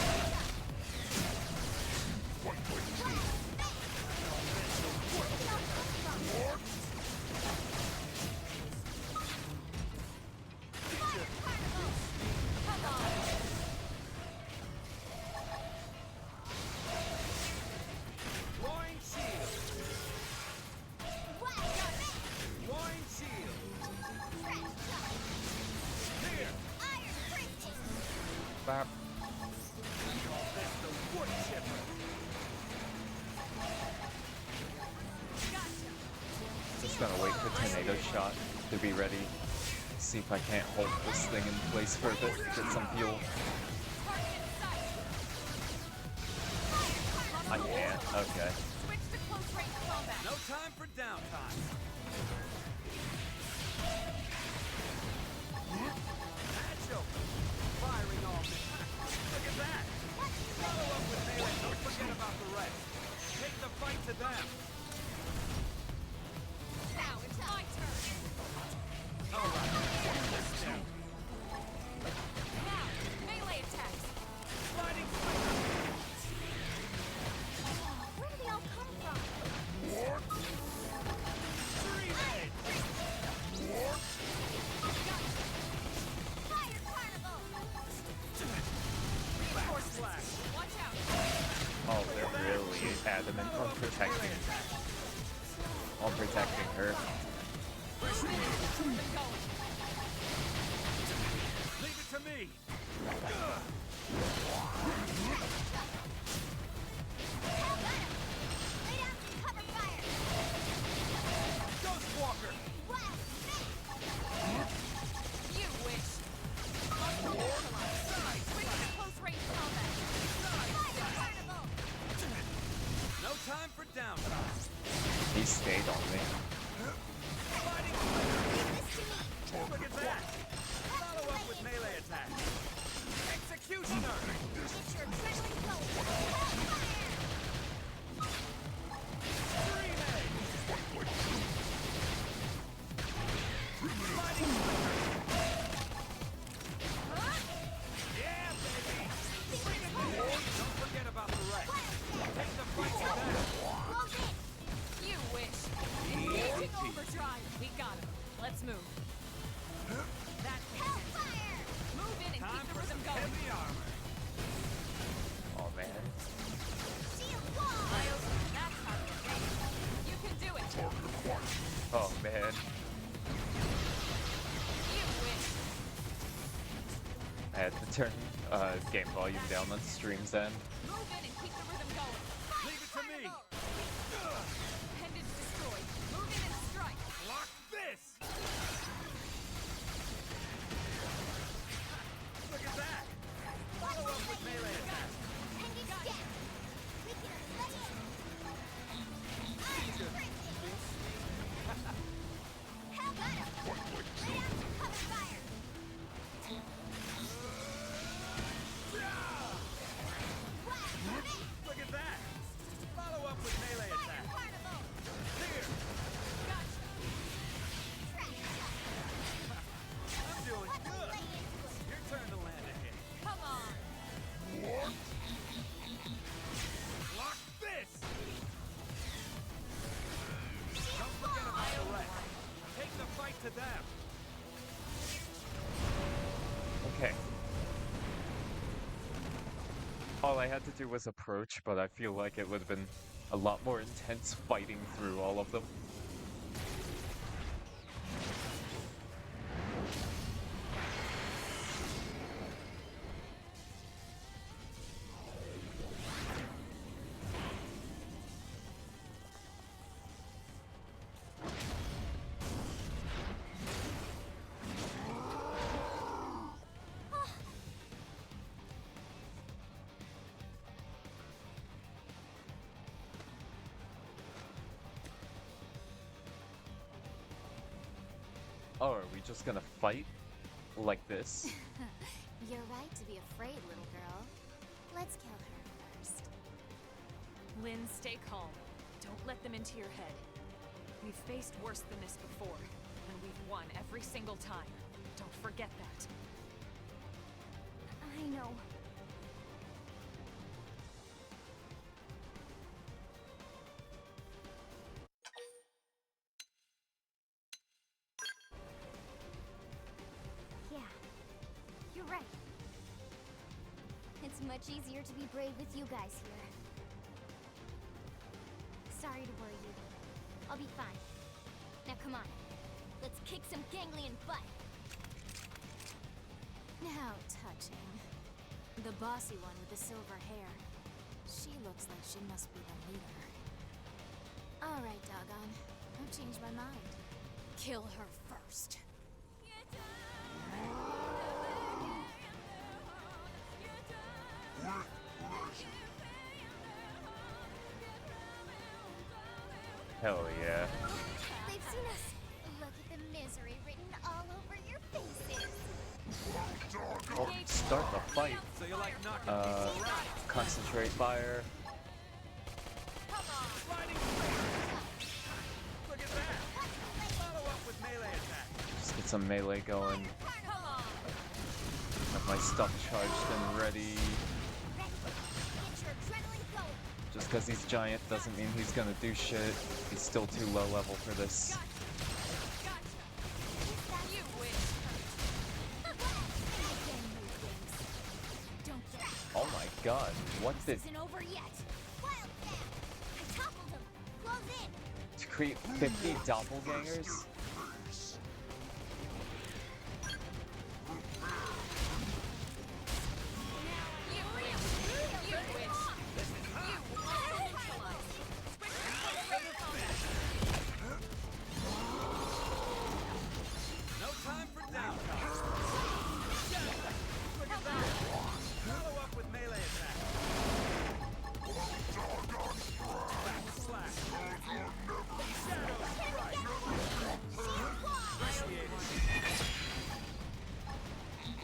Come on. Loin shield! Loin shield! Here! Bap. Call this the wood chipper! Just gonna wait for Tornado Shot to be ready. See if I can't hold this thing in place for a bit. Get some fuel. Target in sight. Okay. Switch to close range combat. No time for downtime. That's open. Firing all this. Look at that. Follow up with melee. Don't forget about the rest. Take the fight to them. Now it's my turn. All right. Let's go. Now, melee attacks. Sliding slider. Where did they all come from? Three head. Fire Carnival! Force flash. Watch out. Oh, they're really adamant on protecting her. Keep them going. Leave it to me. Lay down some cover fire! Ghost Walker. Wow! You wish. Muscle neutralized. Switch to close range combat. Fire Carnival! No time for downtime. He stayed on me. Sliding slider. Leave this to me! Look at that. Follow up with melee attack. Executioner. Get your adrenaline going! Hellfire! Three head. Sliding slider. Yeah, baby. Bring it on. Don't forget about the rest. Take the fight to them. Close in! You wish. Engaging overdrive. We got him. Let's move. That makes sense. Hellfire! Move in and Time keep the for rhythm some going. heavy armor. Oh man. Shield wall! Miles, that's how you game. You can do it. Oh man. You wish. I had to turn game volume down on stream's end. Move in and keep the rhythm going. Leave it to me. Appendage destroyed. Move in and strike. Block this. Look at that. Follow up with melee attack. Pending step! We can lay it! Unrestricted! Hell got him! Lay down some cover fire! Wow! Look at that. Follow up with melee Fire attack. Carnival! Here. Gotcha. Track shot! I'm doing Let's good. lay into it! Your turn to land a hit. Come on. Block this. Shield Don't forget wall! about the rest. Take the fight to them. Okay. All I had to do was approach, but I feel like it would have been a lot more intense fighting through all of them. Oh, are we just gonna fight like this? You're right to be afraid, little girl. Let's kill her first. Lynn, stay calm. Don't let them into your head. We've faced worse than this before, and we've won every single time. Don't forget that. I know. Yeah, you're right. It's much easier to be brave with you guys here. Sorry to worry you. I'll be fine. Now come on. Let's kick some ganglion butt. Now touching. The bossy one with the silver hair. She looks like she must be the leader. Alright, doggone. I've changed my mind. Kill her first. Hell yeah. They've seen us. Look at the misery written all over your faces. Well, start the fight. So you like knocking people around? Concentrate fire. Sliding sword. Look at that. Follow up with melee attack. Just get some melee going. Have my stuff charged and ready. Get your adrenaline going. Just because he's giant doesn't mean he's gonna do shit. He's still too low level for this. You win. Don't get Oh my god, what did... isn't over yet. Wildcat! I toppled him. Close in. To create 50 doppelgangers? You win. You win. No time for downtime. Look at that. Follow up with melee attack. Back slash. Shadow strike. Initiated.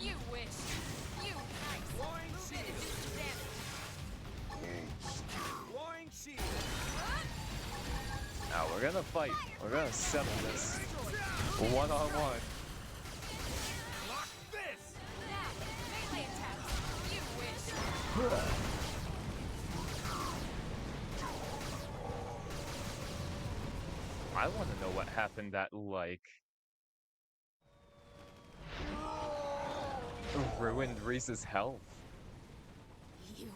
You wish. You nice. Warring Move in and shield. do some damage. Warring shield. Now we're gonna fight. We're gonna settle this. One-on-one. Lock this. Now, melee attack. You wish. I want to know what happened that, like... ruined Reese's health. You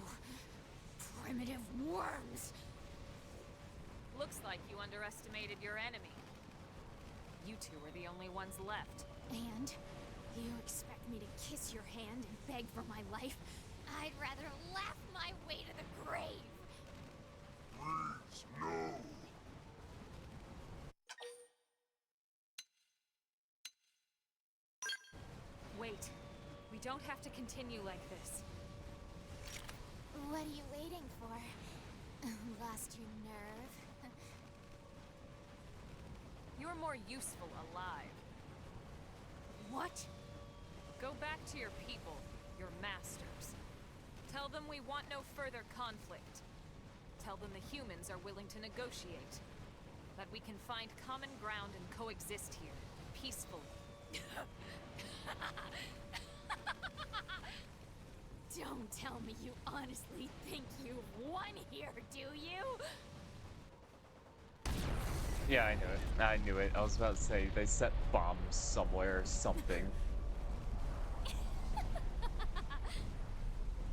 primitive worms. Looks like you underestimated your enemy. You two are the only ones left. And you expect me to kiss your hand and beg for my life? I'd rather laugh my way to the grave. Please, no. Wait. We don't have to continue like this. What are you waiting for? Lost your nerve? You're more useful alive. What? Go back to your people, your masters. Tell them we want no further conflict. Tell them the humans are willing to negotiate. That we can find common ground and coexist here, peacefully. Don't tell me you honestly think you've won here, do you? Yeah, I knew it. I knew it. I was about to say they set bombs somewhere or something.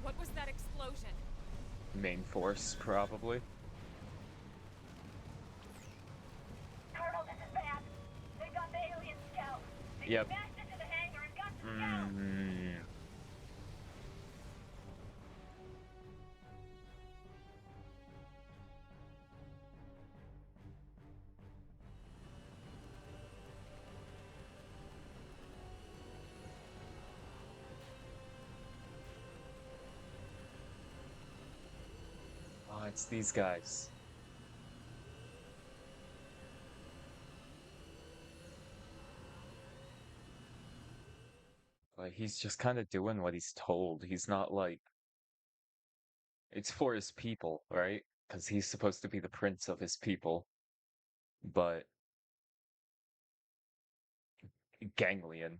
What was that explosion? Main force, probably. Colonel, this is bad. They got the alien scout. They Yep. smashed into the hangar and got some down. Oh, it's these guys. Like, he's just kind of doing what he's told. He's not like... It's for his people, right? Because he's supposed to be the prince of his people. But... Ganglion.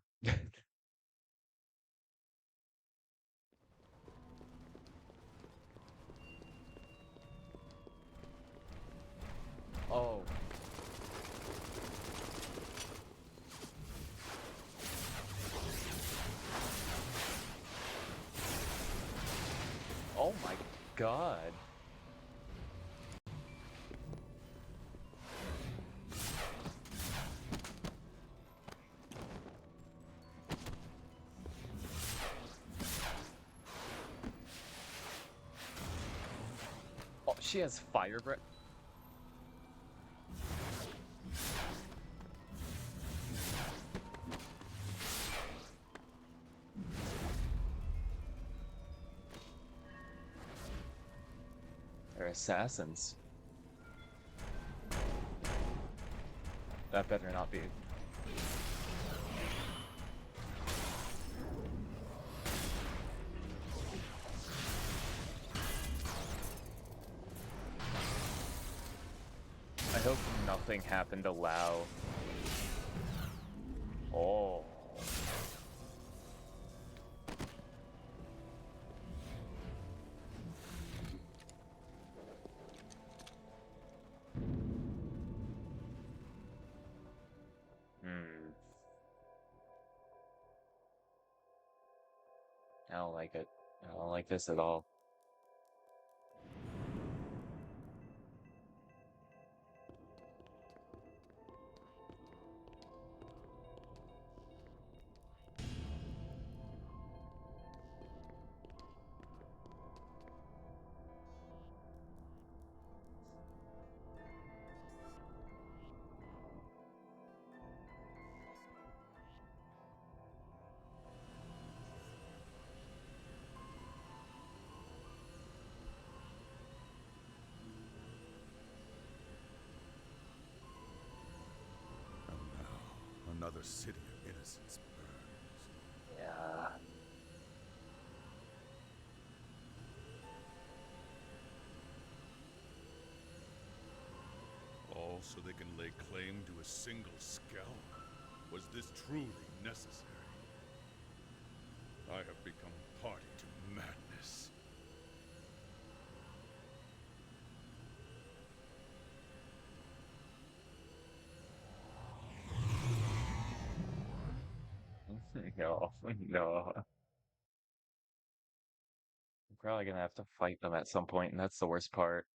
Oh. Oh my god. Oh, she has fire breath. They're assassins. That better not be. I hope nothing happened to Lao. Oh. I don't like it. I don't like this at all. And now, another city of innocence burns. Yeah. All so they can lay claim to a single scalp? Was this truly necessary? I have become party to madness. No, no. I'm probably gonna have to fight them at some point, and that's the worst part.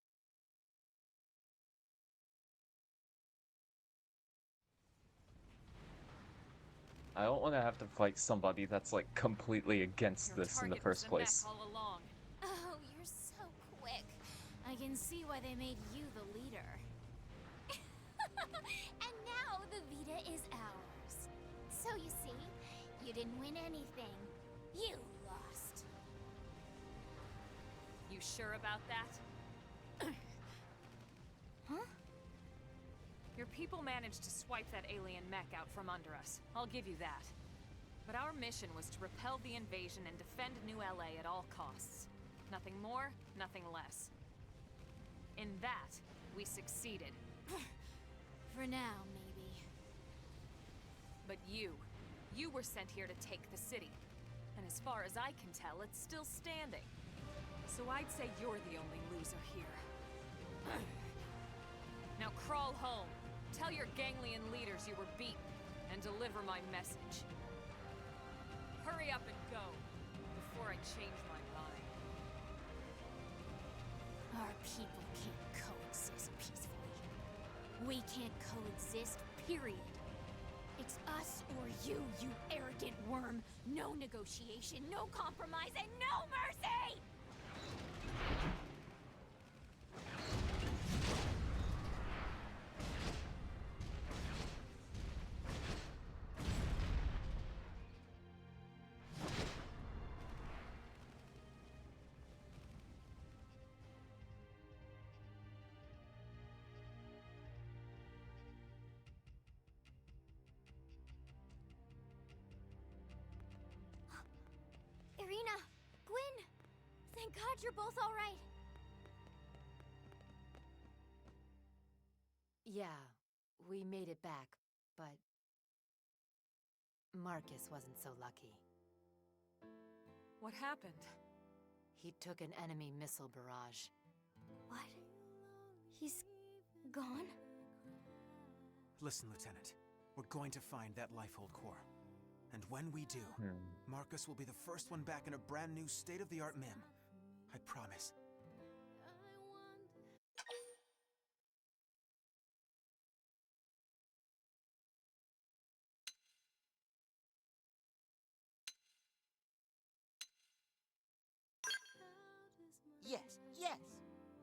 I don't want to have to fight somebody that's like completely against Your this in the target was first the mech place. all along. Oh, you're so quick. I can see why they made you the leader. And now the Vita is ours. So you see, you didn't win anything. You lost. You sure about that? Huh? Your people managed to swipe that alien mech out from under us. I'll give you that. But our mission was to repel the invasion and defend New LA at all costs. Nothing more, nothing less. In that, we succeeded. For now, maybe. But you were sent here to take the city. And as far as I can tell, it's still standing. So I'd say you're the only loser here. Now crawl home. Tell your ganglion leaders you were beaten, and deliver my message. Hurry up and go, before I change my mind. Our people can't coexist peacefully. We can't coexist, period. It's us or you arrogant worm. No negotiation, no compromise, and no mercy! Irina! Gwyn! Thank God you're both alright! Yeah, we made it back, but Marcus wasn't so lucky. What happened? He took an enemy missile barrage. What? He's gone? Listen, Lieutenant. We're going to find that Lifehold core. And when we do, Marcus will be the first one back in a brand new state-of-the-art MIM. I promise. Yes, yes.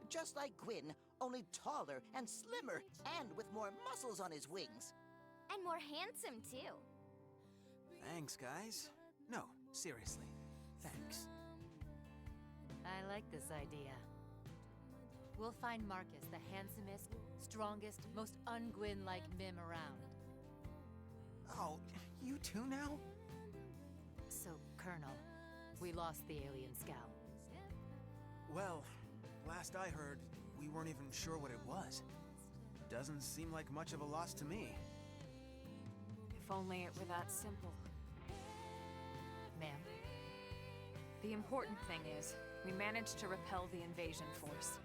Just like Gwyn, only taller and slimmer, and with more muscles on his wings. And more handsome, too. Thanks, guys. No, seriously. Thanks. I like this idea. We'll find Marcus the handsomest, strongest, most un-Gwyn-like MIM around. Oh, you too now? So, Colonel, we lost the alien scout. Well, last I heard, we weren't even sure what it was. Doesn't seem like much of a loss to me. If only it were that simple. Ma'am? The important thing is, we managed to repel the invasion force.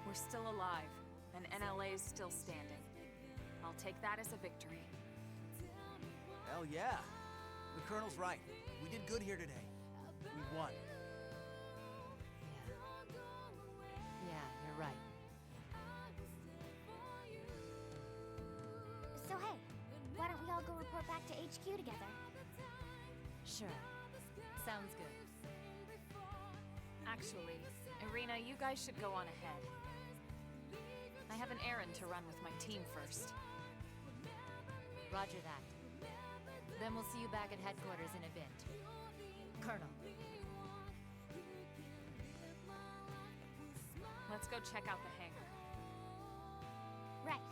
We're still alive, and NLA is still standing. I'll take that as a victory. Hell yeah. The Colonel's right. We did good here today. We won. Yeah, you're right. So hey, why don't we all go report back to HQ together? Sure. Sounds good. Actually, Irina, you guys should go on ahead. I have an errand to run with my team first. Roger that. Then we'll see you back at headquarters in a bit. Colonel. Let's go check out the hangar. Right.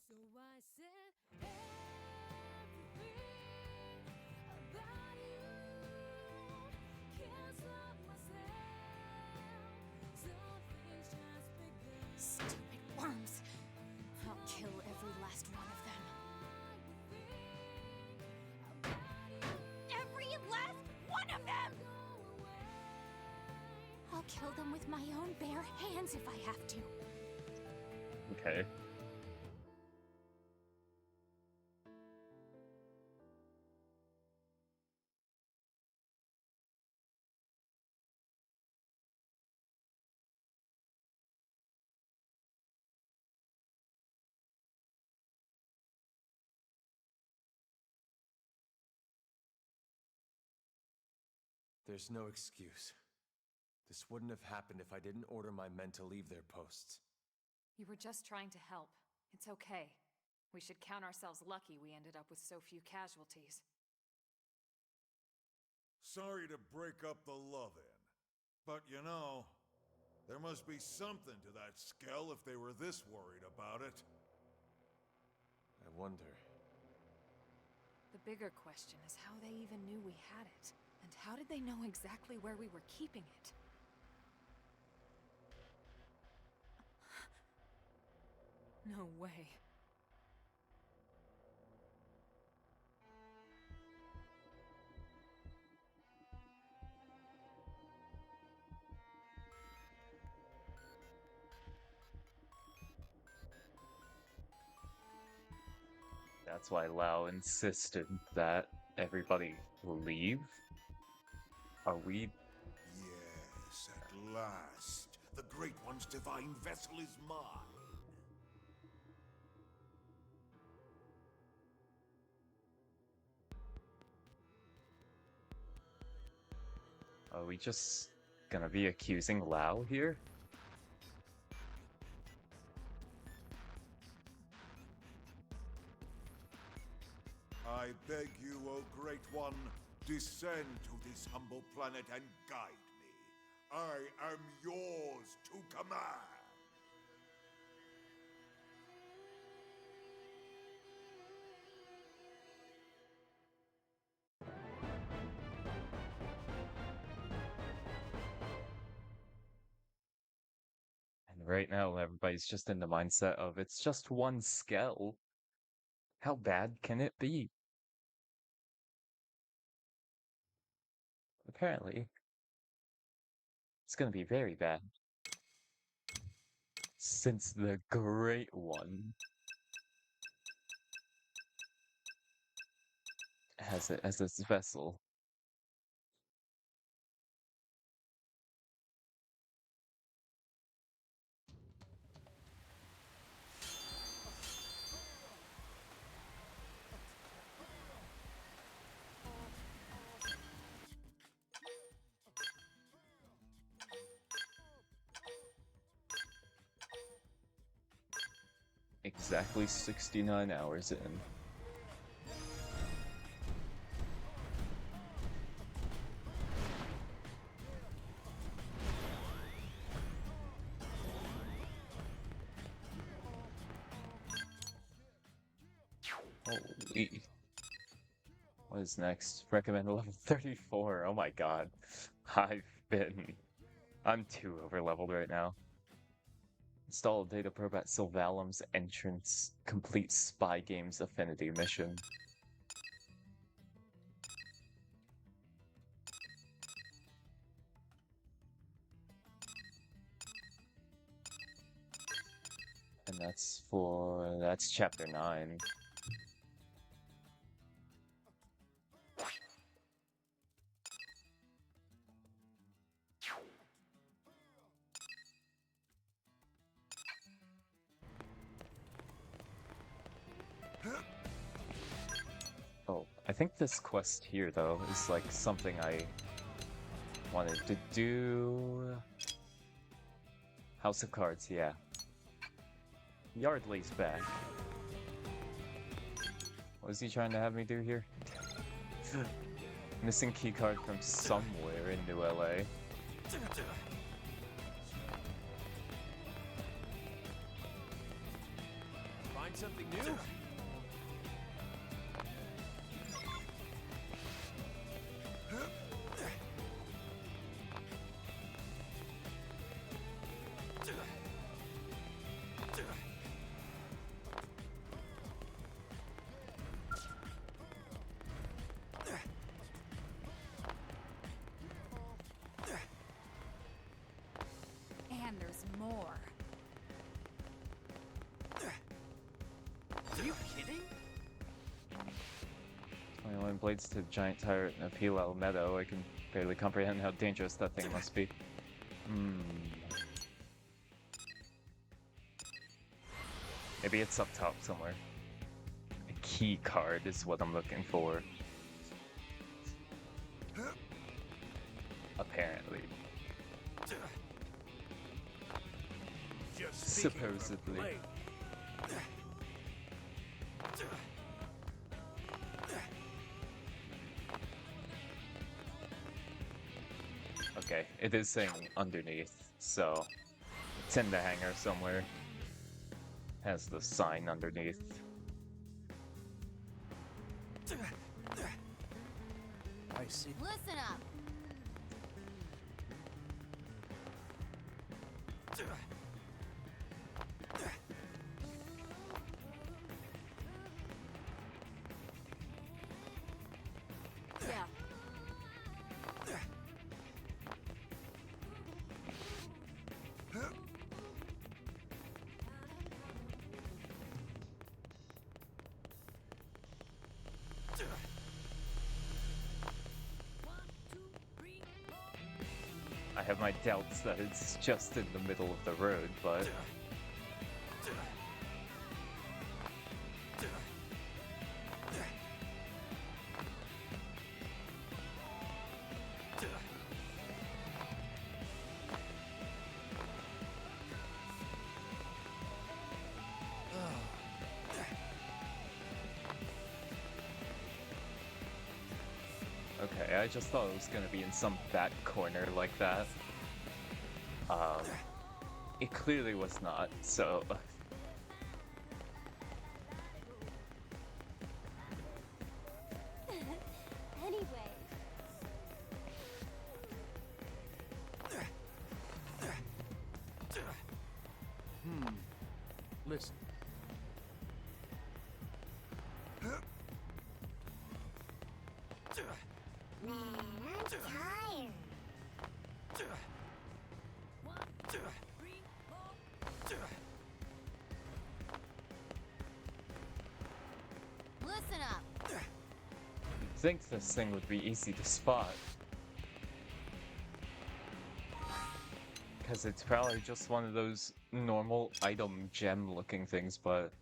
So I said everything about you. Can't stop myself. Something's just begun. Stupid worms. I'll kill every last one of them. Every last one of them! I'll kill them with my own bare hands if I have to. Okay. There's no excuse. This wouldn't have happened if I didn't order my men to leave their posts. You were just trying to help. It's okay. We should count ourselves lucky we ended up with so few casualties. Sorry to break up the love-in, but you know, there must be something to that skell if they were this worried about it. I wonder. The bigger question is how they even knew we had it. And how did they know exactly where we were keeping it? No way. That's why Lau insisted that everybody leave. Are we? Yes, at last. The Great One's divine vessel is mine. Are we just gonna be accusing Lau here? I beg you, O Great One, descend to this humble planet and guide me. I am yours to command. And right now, everybody's just in the mindset of it's just one skell. How bad can it be? Apparently, it's gonna be very bad. Since the Great One has it as its vessel. Exactly 69 hours in. Holy. What is next? Recommend level 34. Oh my god. I'm too over leveled right now. Install data probe at Sylvalim's entrance. Complete Spy Games Affinity mission. And that's chapter 9. Oh, I think this quest here, though, is like something I wanted to do. House of Cards, yeah. Yardley's back. What is he trying to have me do here? Missing keycard from somewhere in New LA. Find something new? And there's more. Are you kidding? 21 blades to giant tyrant in a Pilal meadow. I can barely comprehend how dangerous that thing must be. Maybe it's up top somewhere. A key card is what I'm looking for. Apparently. Just speaking of Supposedly. blade. Okay, it is saying underneath, so it's in the hangar somewhere. Has the sign underneath. I see. Listen up. Yeah. I have my doubts that it's just in the middle of the road, but... Okay, I just thought it was gonna be in some back corner like that. It clearly was not, so... Anyway. Listen. Man, I'm tired. Listen up. You'd think this thing would be easy to spot. Because it's probably just one of those normal item gem looking things, but...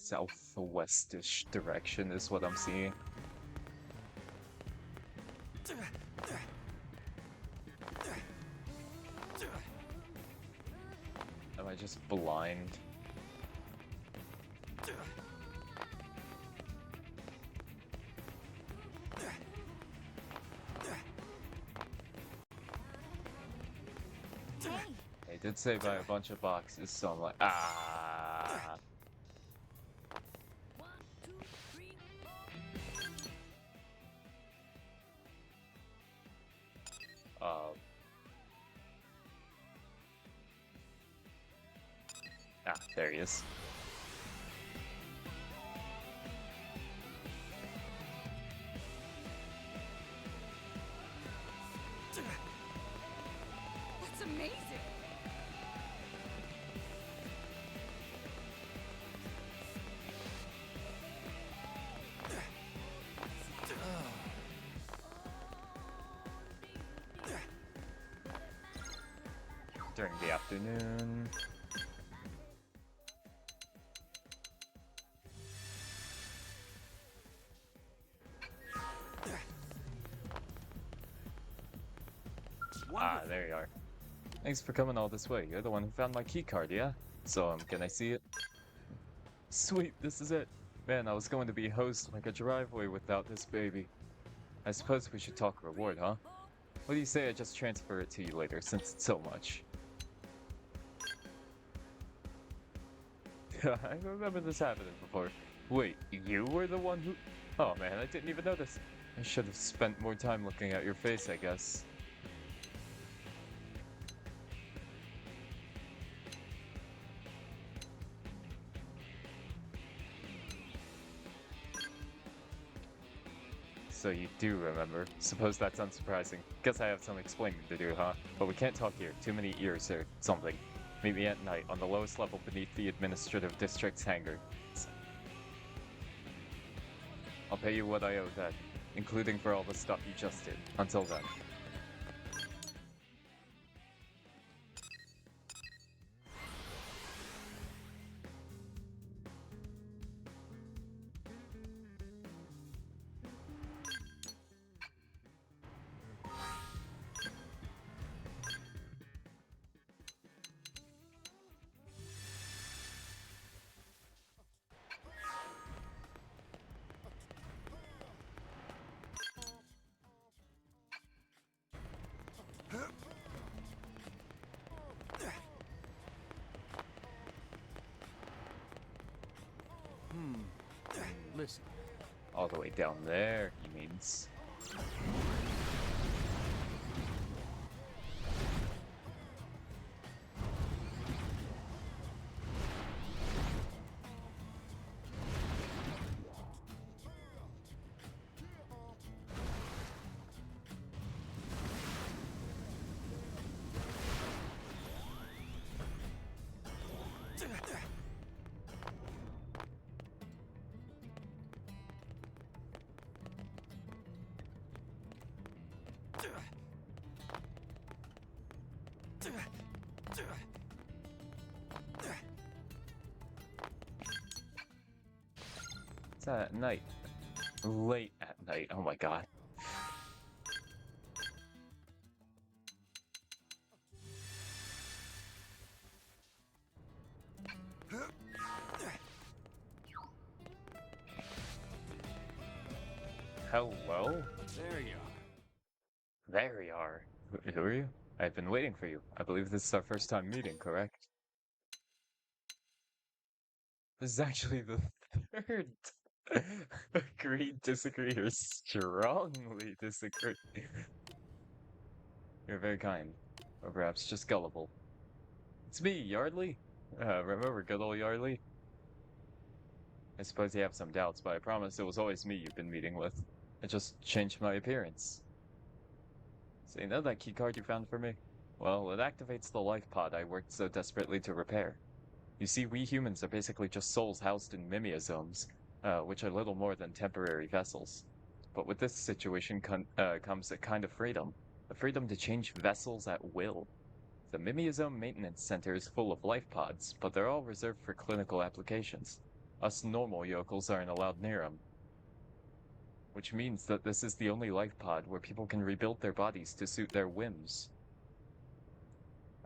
southwestish direction is what I'm seeing. Am I just blind? Hey, I did say buy a bunch of boxes, so I'm like, ah. Uh, there he is. That's amazing. During the afternoon. Ah, there you are. Thanks for coming all this way. You're the one who found my key card, yeah? So, can I see it? Sweet, this is it. Man, I was going to be host like a driveway without this baby. I suppose we should talk reward, huh? What do you say I just transfer it to you later, since it's so much? I remember this happening before. Wait, you were the one who... Oh man, I didn't even notice. I should have spent more time looking at your face, I guess. So you do remember. Suppose that's unsurprising. Guess I have some explaining to do, huh? But we can't talk here. Too many ears or something. Meet me at night on the lowest level beneath the administrative district's hangar. I'll pay you what I owe then, including for all the stuff you just did. Until then. Listen. All the way down there, he means. It's at night. Late at night. Oh my god. Hello? There you are. There you are. Who are you? I've been waiting for you. I believe this is our first time meeting, correct? This is actually the third. Agree, disagree, or strongly disagree. You're very kind. Or perhaps just gullible. It's me, Yardley. Remember good old Yardley? I suppose you have some doubts, but I promise it was always me you've been meeting with. I just changed my appearance. So you know that keycard you found for me? Well, it activates the life pod I worked so desperately to repair. You see, we humans are basically just souls housed in mimeosomes, which are little more than temporary vessels. But with this situation comes a kind of freedom. The freedom to change vessels at will. The mimeosome maintenance center is full of life pods, but they're all reserved for clinical applications. Us normal yokels aren't allowed near them. Which means that this is the only life pod where people can rebuild their bodies to suit their whims.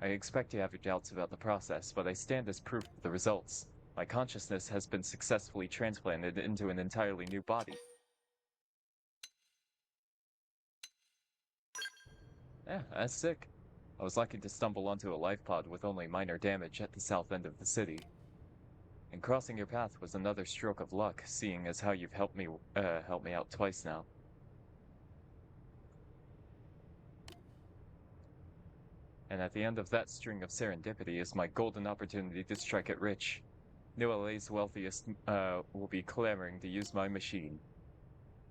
I expect you have your doubts about the process, but I stand as proof of the results. My consciousness has been successfully transplanted into an entirely new body. Yeah, that's sick. I was lucky to stumble onto a life pod with only minor damage at the south end of the city. And crossing your path was another stroke of luck, seeing as how you've helped me out twice now. And at the end of that string of serendipity is my golden opportunity to strike it rich. New LA's wealthiest will be clamoring to use my machine.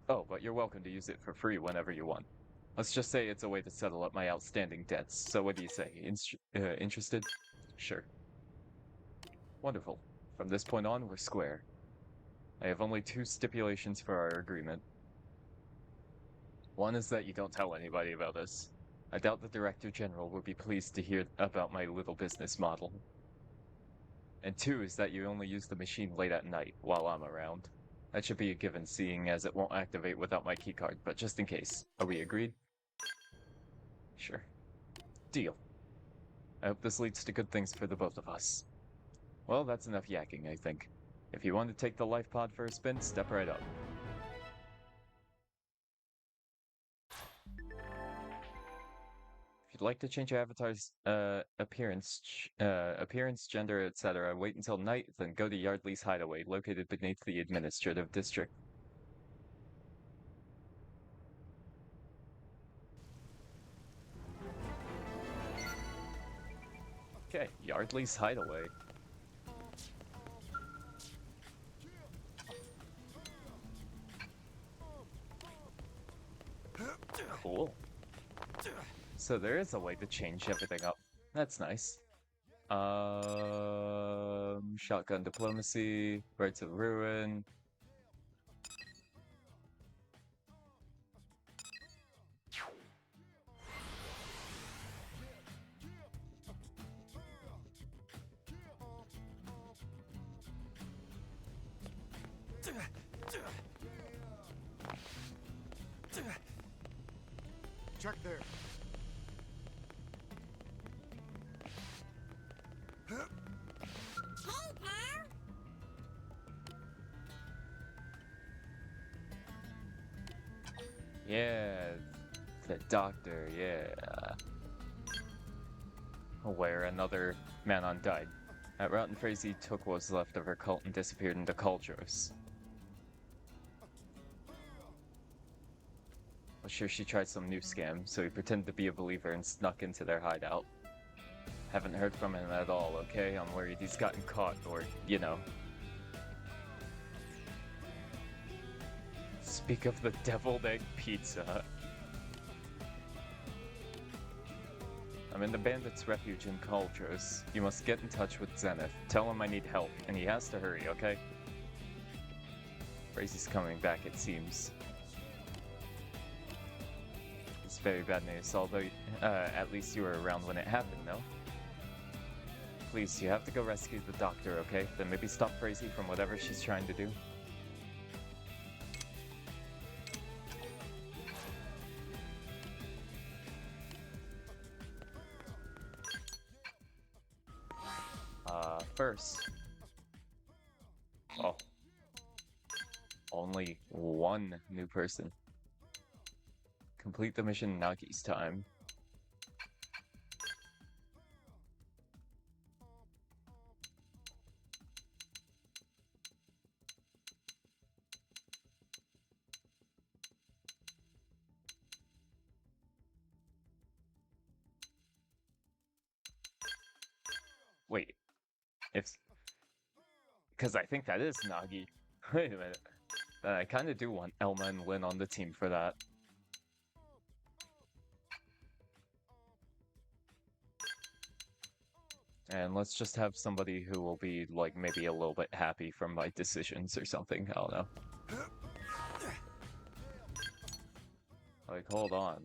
Oh, but you're welcome to use it for free whenever you want. Let's just say it's a way to settle up my outstanding debts. So what do you say? Interested? Sure. Wonderful. From this point on, we're square. I have only two stipulations for our agreement. One is that you don't tell anybody about this. I doubt the Director General will be pleased to hear about my little business model. And two is that you only use the machine late at night, while I'm around. That should be a given, seeing as it won't activate without my keycard, but just in case. Are we agreed? Sure. Deal. I hope this leads to good things for the both of us. Well, that's enough yakking, I think. If you want to take the life pod for a spin, step right up. If you'd like to change your avatar's appearance, gender, etc., wait until night, then go to Yardley's Hideaway, located beneath the administrative district. Okay, Yardley's Hideaway. Cool. So there is a way to change everything up. That's nice. Shotgun diplomacy, Rights of Ruin. Check there. Yeah, the doctor, yeah. Where another Manon died. At Rotten Frazee took what was left of her cult and disappeared into Cultros. Well, sure, she tried some new scam, so he pretended to be a believer and snuck into their hideout. Haven't heard from him at all, okay? I'm worried he's gotten caught, or, you know. Speak of the deviled egg pizza. I'm in the bandits' refuge in Cultros. You must get in touch with Zenith. Tell him I need help, and he has to hurry, okay? Frazie's coming back, it seems. It's very bad news, although at least you were around when it happened, no? Please, you have to go rescue the doctor, okay? Then maybe stop Frazie from whatever she's trying to do. First. Oh. Only one new person. Complete the mission Nagi's time. Wait. Because I think that is Nagi. Wait a minute. I kind of do want Elma and Lynn on the team for that. And let's just have somebody who will be, like, maybe a little bit happy from my decisions or something. I don't know. Like, hold on.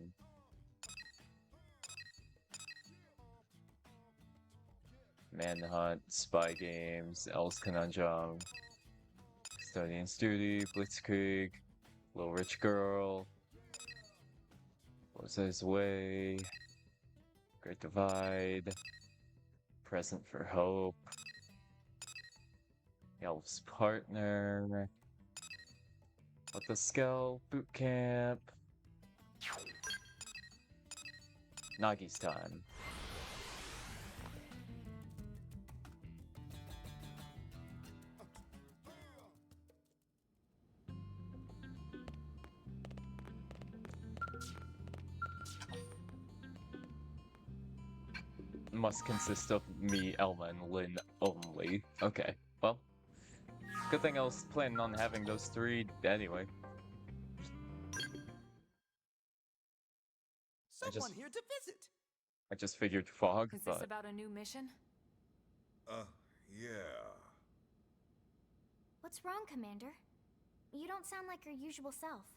Manhunt, Spy Games, Else Conundrum. Custodian's Duty, Blitzkrieg, Little Rich Girl, His Way, Great Divide, Present for Hope, Elf's Partner, What the Skull, Boot Camp, Nagi's Time. Must consist of me, Elma, and Lynn only. Okay, well, good thing I was planning on having those three anyway. Someone here to visit. I just figured fog, Is but this about a new mission? Yeah. What's wrong, Commander? You don't sound like your usual self.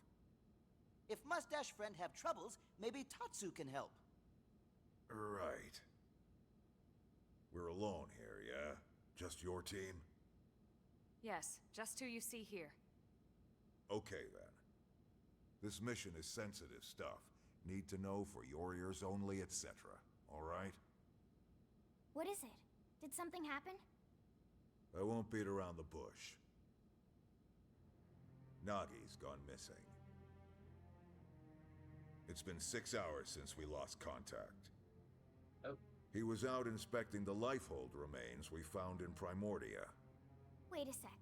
If Mustache Friend have troubles, maybe Tatsu can help. Right. We're alone here, yeah? Just your team? Yes, just who you see here. Okay, then. This mission is sensitive stuff. Need to know for your ears only, etc. Alright? What is it? Did something happen? I won't beat around the bush. Nagi's gone missing. It's been 6 hours since we lost contact. Oh. He was out inspecting the lifehold remains we found in Primordia. Wait a sec.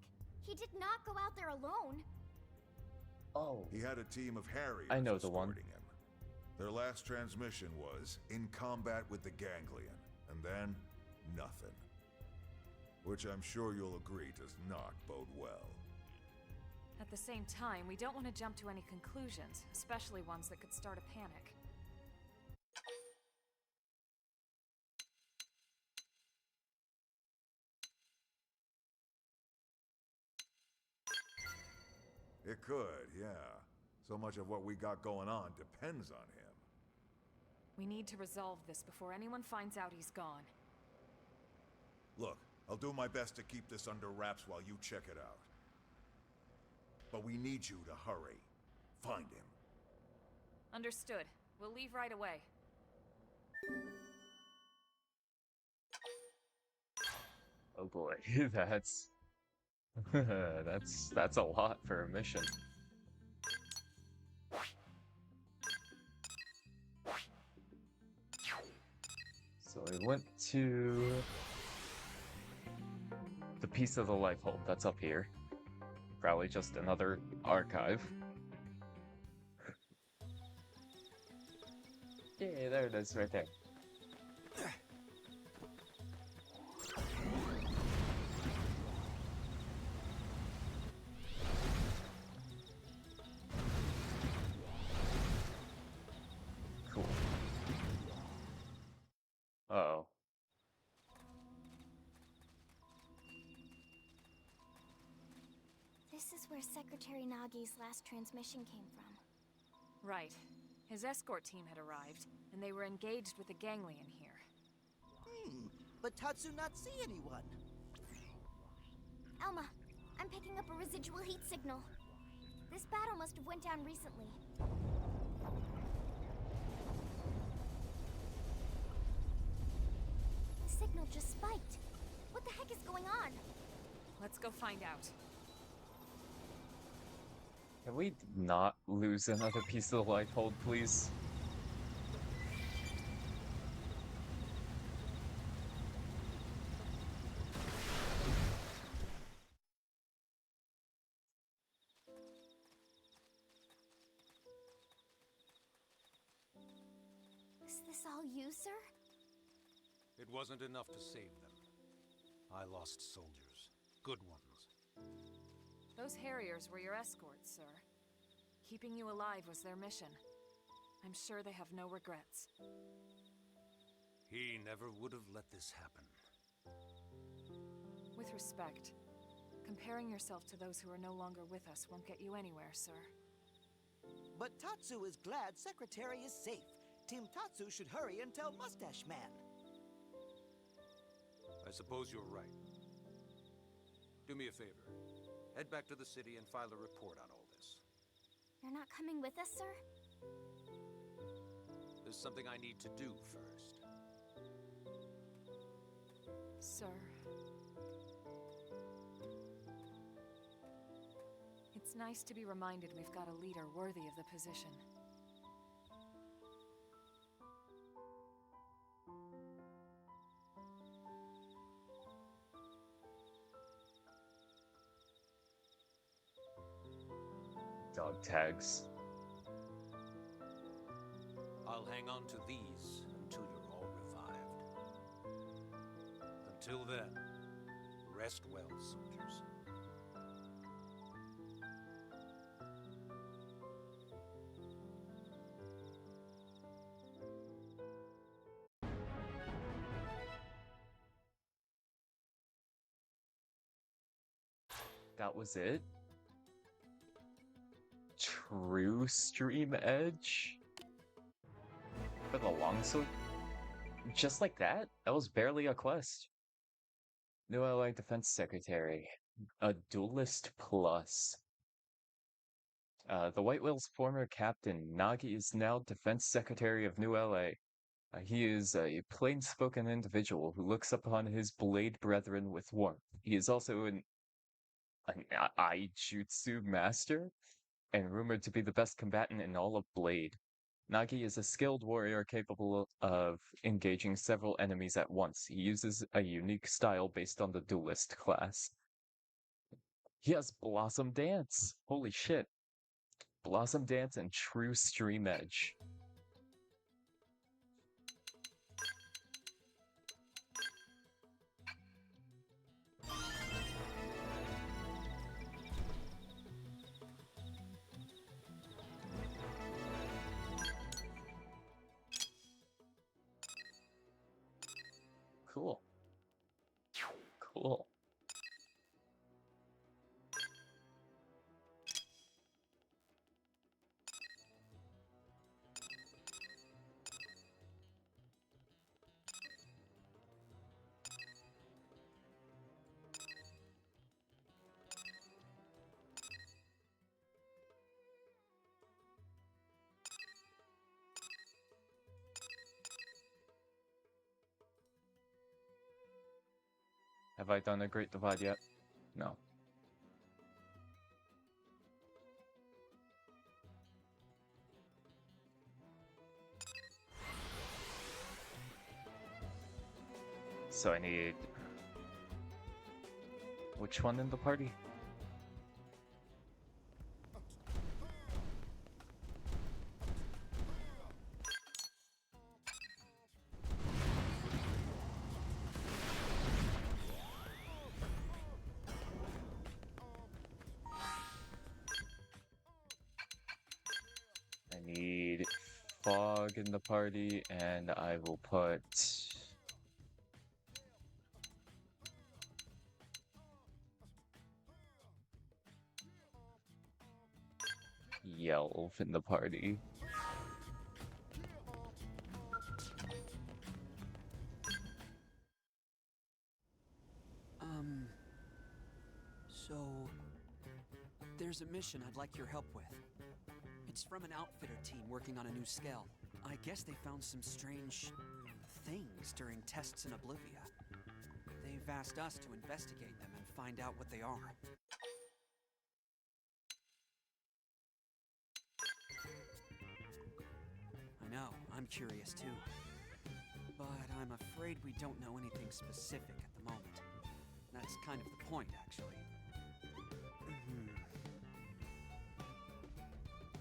He did not go out there alone. oh, He had a team of Harriers I know the one. escorting him. Their last transmission was in combat with the Ganglion, and then nothing. Which I'm sure you'll agree does not bode well. At the same time, we don't want to jump to any conclusions, especially ones that could start a panic. It could, yeah. So much of what we got going on depends on him. We need to resolve this before anyone finds out he's gone. Look, I'll do my best to keep this under wraps while you check it out. But we need you to hurry. Find him. Understood. We'll leave right away. oh boy, that's that's a lot for a mission. So we went to the piece of the lifehold that's up here. Probably just another archive. Yeah, there it is, right there. Cool. Uh-oh. This is where Secretary Nagi's last transmission came from. Right. His escort team had arrived, and they were engaged with the Ganglion here. But Tatsu not see anyone. Elma, I'm picking up a residual heat signal. This battle must have went down recently. The signal just spiked. What the heck is going on? Let's go find out. Can we not lose another piece of the lifehold, please? Is this all you, sir? It wasn't enough to save them. I lost soldiers. Good ones. Those Harriers were your escorts, sir. Keeping you alive was their mission. I'm sure they have no regrets. He never would have let this happen. With respect, comparing yourself to those who are no longer with us won't get you anywhere, sir. But Tatsu is glad Secretary is safe. Team Tatsu should hurry and tell Mustache Man. I suppose you're right. Do me a favor. Head back to the city and file a report on all this. You're not coming with us, sir? There's something I need to do first. Sir. It's nice to be reminded we've got a leader worthy of the position. Dog tags. I'll hang on to these until you're all revived. Until then, rest well, soldiers. That was it? True Stream Edge? For the longsword? Just like that? That was barely a quest. New LA Defense Secretary. A Duelist Plus. The White Whale's former captain, Nagi, is now Defense Secretary of New LA. He is a plain-spoken individual who looks upon his blade brethren with warmth. He is also an Aijutsu master, and rumored to be the best combatant in all of Blade. Nagi is a skilled warrior capable of engaging several enemies at once. He uses a unique style based on the duelist class. He has Blossom Dance. Holy shit. Blossom Dance and True Stream Edge. Cool. Cool. Have I done a Great Divide yet? No. So I need... Which one in the party? I need Fog in the party, and I will put... Yelv in the party. So... There's a mission I'd like your help with. It's from an outfitter team working on a new scale. I guess they found some strange... things during tests in Oblivia. They've asked us to investigate them and find out what they are. I know, I'm curious too. But I'm afraid we don't know anything specific at the moment. That's kind of the point, actually.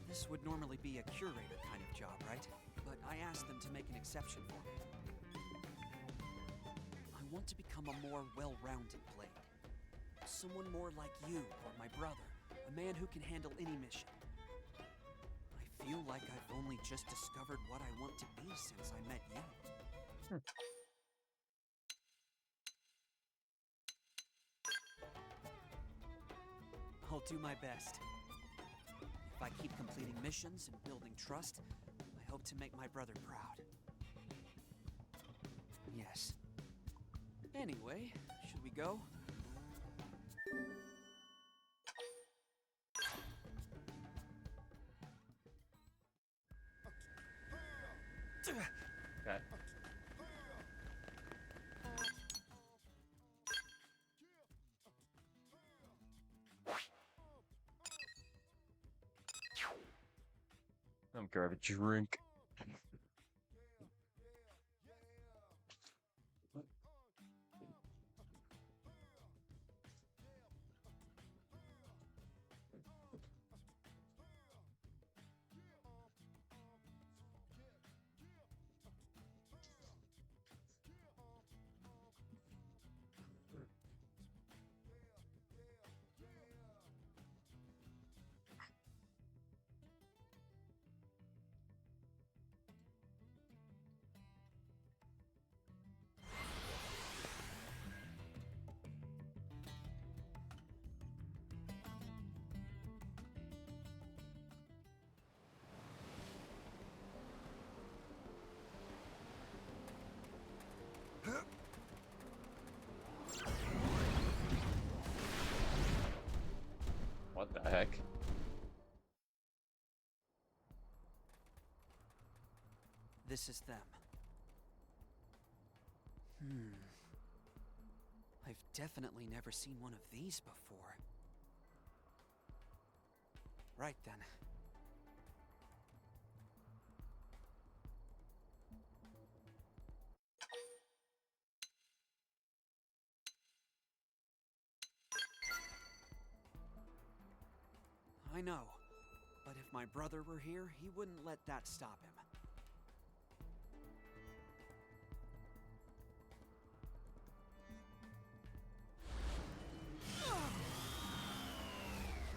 This would normally be a curator kind of job, right? But I asked them to make an exception for me. I want to become a more well-rounded Blade. Someone more like you or my brother. A man who can handle any mission. I feel like I've only just discovered what I want to be since I met you. I'll do my best. If I keep completing missions and building trust, I hope to make my brother proud. Yes. Anyway, should we go? I'm gonna grab a drink. What the heck? This is them. I've definitely never seen one of these before. Right then. I know, but if my brother were here, he wouldn't let that stop him.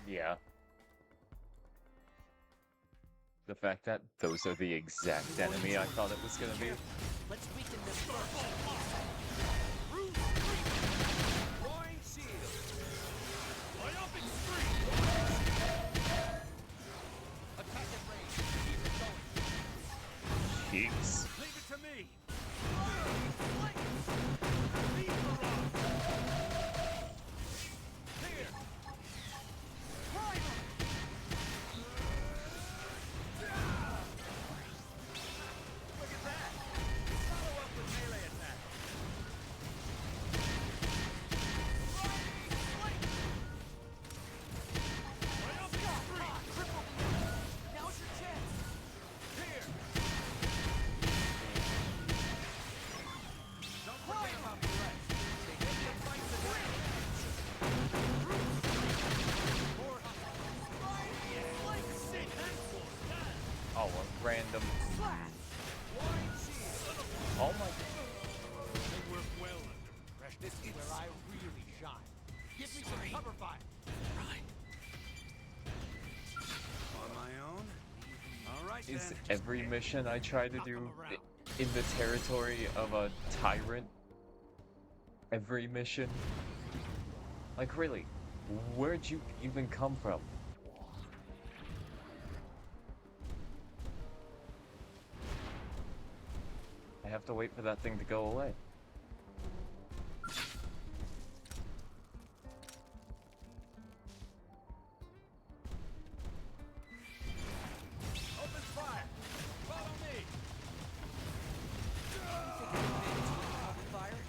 Yeah. The fact that those are the exact enemy I thought it was gonna be. Let's weaken this first. Roaring shield. Triumphant streak. Attack at range. Keep it going. Jeez. Leave it to me. Leave her up. Here. Primer. Look at that. Follow up with melee attack. Now's your chance. Here. Don't forget about the rest. They get their fight to win. More like sick. Oh, a random. Wine shield. Oh my. They work well under pressure. This is where I really shine. Give me some cover fire. Right. On my own? All right, Is then. every mission I try to do in the territory of a tyrant? Every mission? Like really, where'd you even come from? I have to wait for that thing to go away. Open fire. Follow me. Cover fire?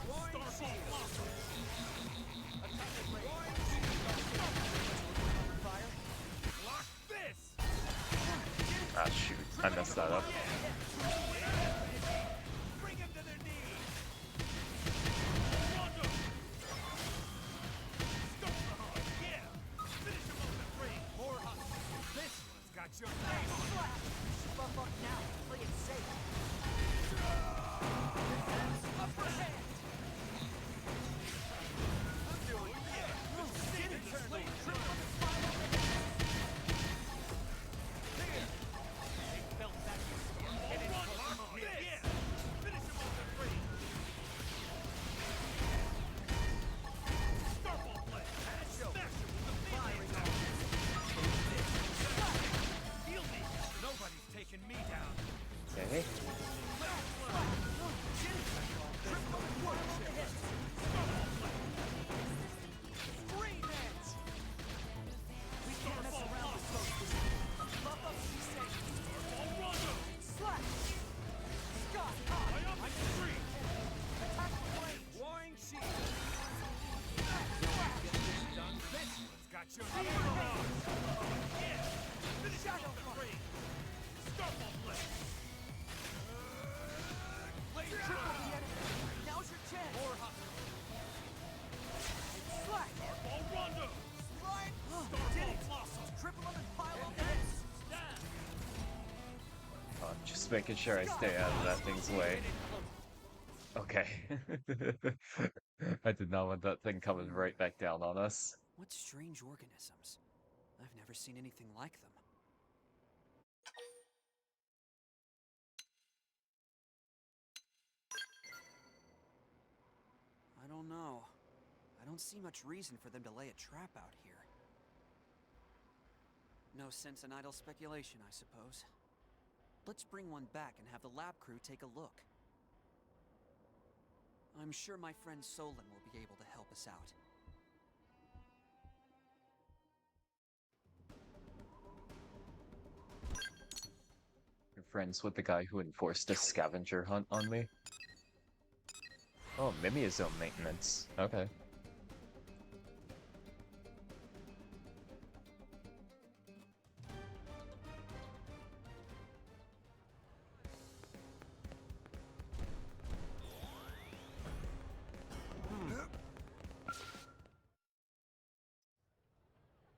Roaring shield. Attack at range. Roaring shield. Cover fire? Block this. Ah shoot, I messed that up. Bring him to their knees. Yeah. Finish him on the ring. More hot. This one's got your name on it. Buff up now. Play it safe. Upper hand. I'm doing it. Sit and turn the trip on the spine. Here. They felt that. And it's on this. Yeah. Finish him on the ring. Starfall blade. Smash him with the firing arm. Feel me. Nobody's taking me down. Okay. Got your name on. Shadow Flame! Scuffle Blade! Blade Triple the enemy! Now's your chance! More hot! Slash! Starfall Rondo! Slide! Starfall Blossom! Triple them and pile up Hits! Stab! Just making sure I stay out of that thing's way. Okay. I did not want that thing coming right back down on us. What strange organisms? I've never seen anything like them. I don't know. I don't see much reason for them to lay a trap out here. No sense in idle speculation, I suppose. Let's bring one back and have the lab crew take a look. I'm sure my friend Solon will be able to help us out. You're friends with the guy who enforced a scavenger hunt on me? Oh, Mimiazone maintenance. Okay.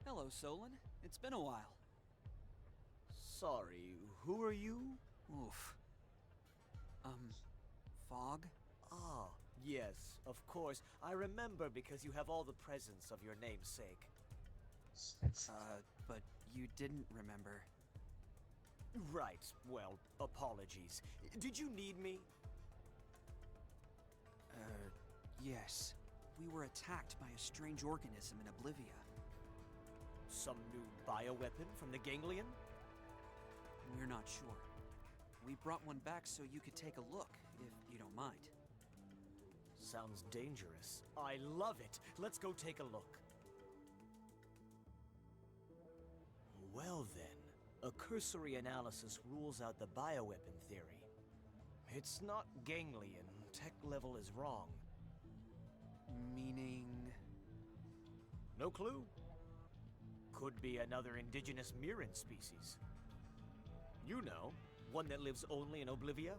Hello, Solon. It's been a while. Sorry, who are you? Oof. Fog? Ah, yes, of course. I remember because you have all the presents of your namesake. But you didn't remember. Right, well, apologies. Did you need me? Yes. We were attacked by a strange organism in Oblivia. Some new bioweapon from the ganglion? We're not sure. We brought one back so you could take a look, if you don't mind. Sounds dangerous. I love it. Let's go take a look. Well then, a cursory analysis rules out the bioweapon theory. It's not ganglion. Tech level is wrong. Meaning... No clue. Could be another indigenous Mirren species. You know, one that lives only in Oblivia?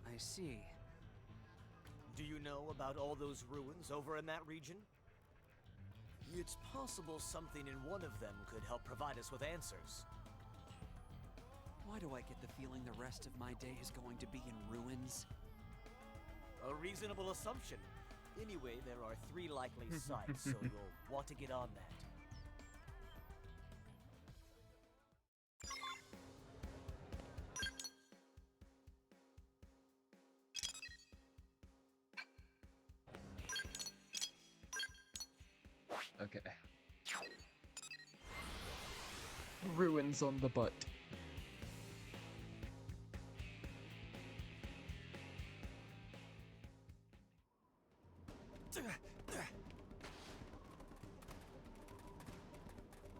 I see. Do you know about all those ruins over in that region? It's possible something in one of them could help provide us with answers. Why do I get the feeling the rest of my day is going to be in ruins? A reasonable assumption. Anyway, there are 3 likely sites, so you'll want to get on that. Okay. Ruins on the butt.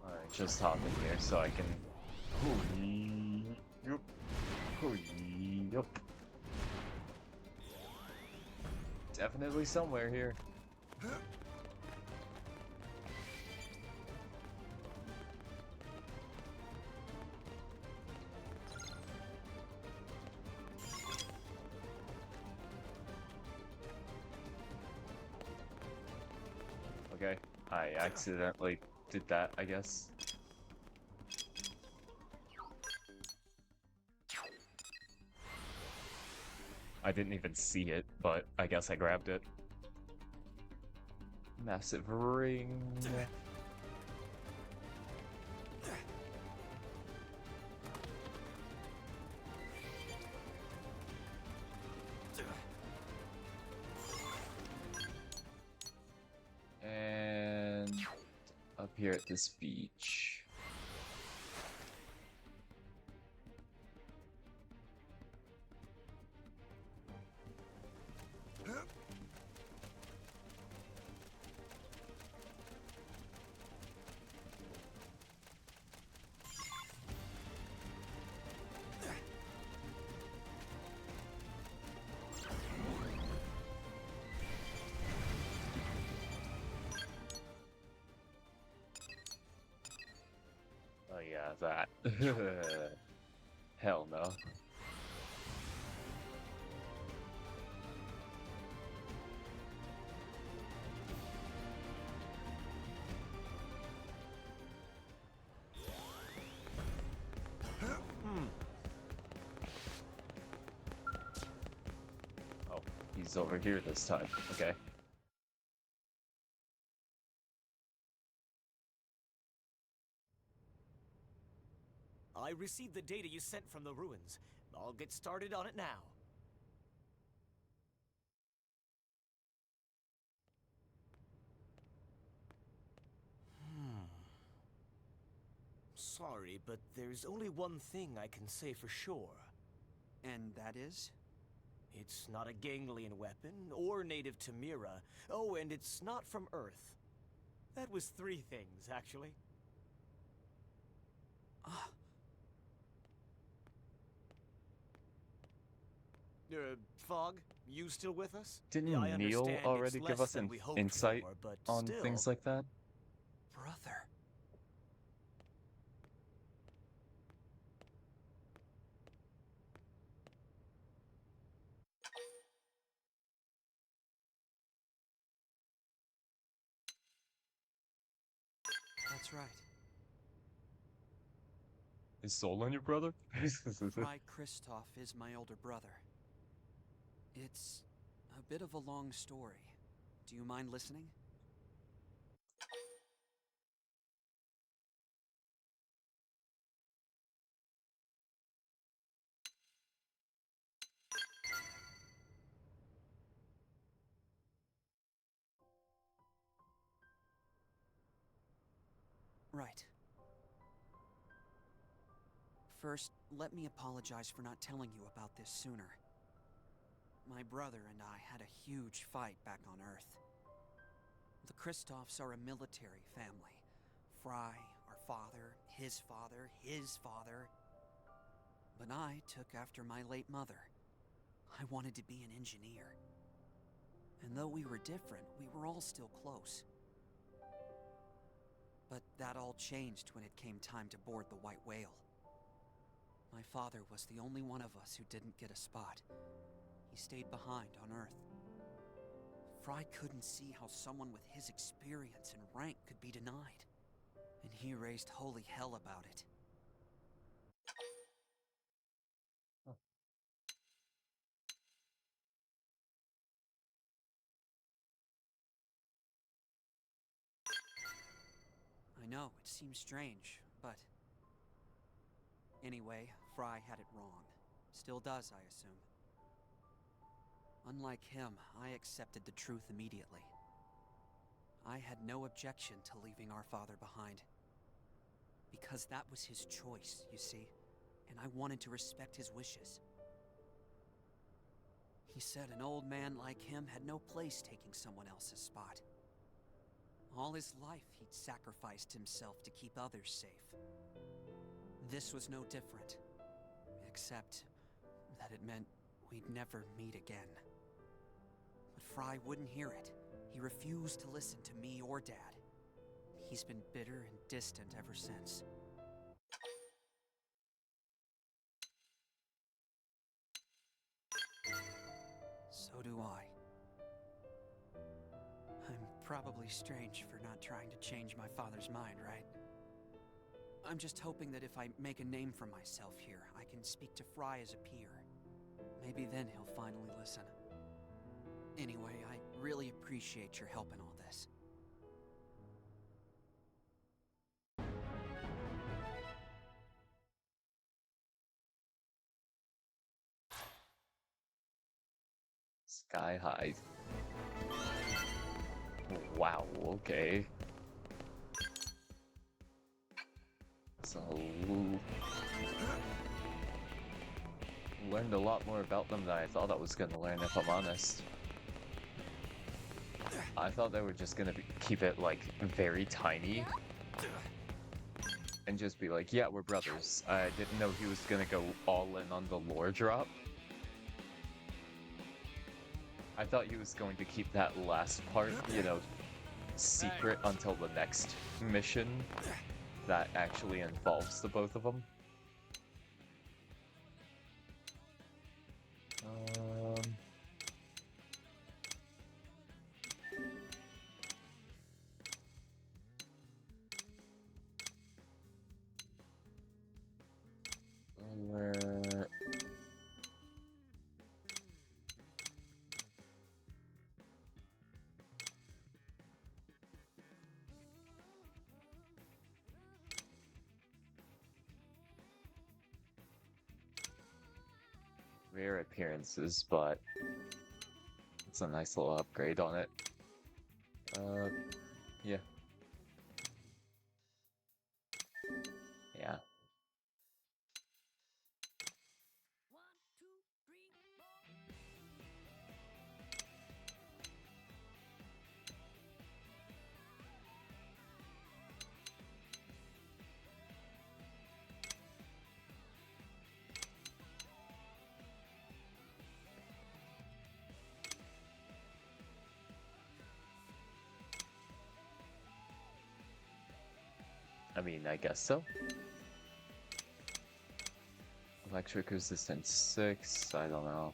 Alright, just hop in here so I can... Yup. Yup. Definitely somewhere here. Okay, I accidentally did that, I guess. I didn't even see it, but I guess I grabbed it. Massive ring. And up here at this beach. yeah, that. Hell no. Oh, he's over here this time. Okay. I received the data you sent from the ruins. I'll get started on it now. Sorry, but there's only one thing I can say for sure. And that is? It's not a ganglion weapon, or native to Mira. Oh, and it's not from Earth. That was 3 things, actually. Fog, you still with us? Didn't I Neil understand already it's give less us than an we hoped insight for, but on still. things like that? Brother. That's right. Is Solon your brother? Fry Kristoff is my older brother. It's a bit of a long story. Do you mind listening? Right. First, let me apologize for not telling you about this sooner. My brother and I had a huge fight back on Earth. The Kristoffs are a military family. Fry, our father, his father, his father. But I took after my late mother. I wanted to be an engineer. And though we were different, we were all still close. But that all changed when it came time to board the White Whale. My father was the only one of us who didn't get a spot. He stayed behind on Earth. Fry couldn't see how someone with his experience and rank could be denied. And he raised holy hell about it. I know, it seems strange, but... Anyway, Fry had it wrong. Still does, I assume. Unlike him, I accepted the truth immediately. I had no objection to leaving our father behind. Because that was his choice, you see, and I wanted to respect his wishes. He said an old man like him had no place taking someone else's spot. All his life, he'd sacrificed himself to keep others safe. This was no different, except that it meant we'd never meet again. But Fry wouldn't hear it. He refused to listen to me or Dad. He's been bitter and distant ever since. So do I. I'm probably strange for not trying to change my father's mind, right? I'm just hoping that if I make a name for myself here, I can speak to Fry as a peer. Maybe then he'll finally listen. Anyway, I really appreciate your help in all this. Sky high. Wow, okay. So... learned a lot more about them than I thought I was gonna learn, if I'm honest. I thought they were just gonna keep it, like, very tiny. And just be like, yeah, we're brothers. I didn't know he was gonna go all in on the lore drop. I thought he was going to keep that last part, you know, secret until the next mission. that actually involves the both of them. Where... Rare appearances, but it's a nice little upgrade on it. Yeah. Yeah. I mean, I guess so. Electric resistance 6, I don't know.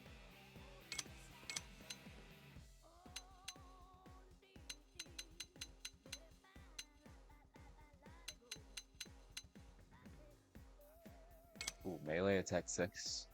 Ooh, melee attack 6.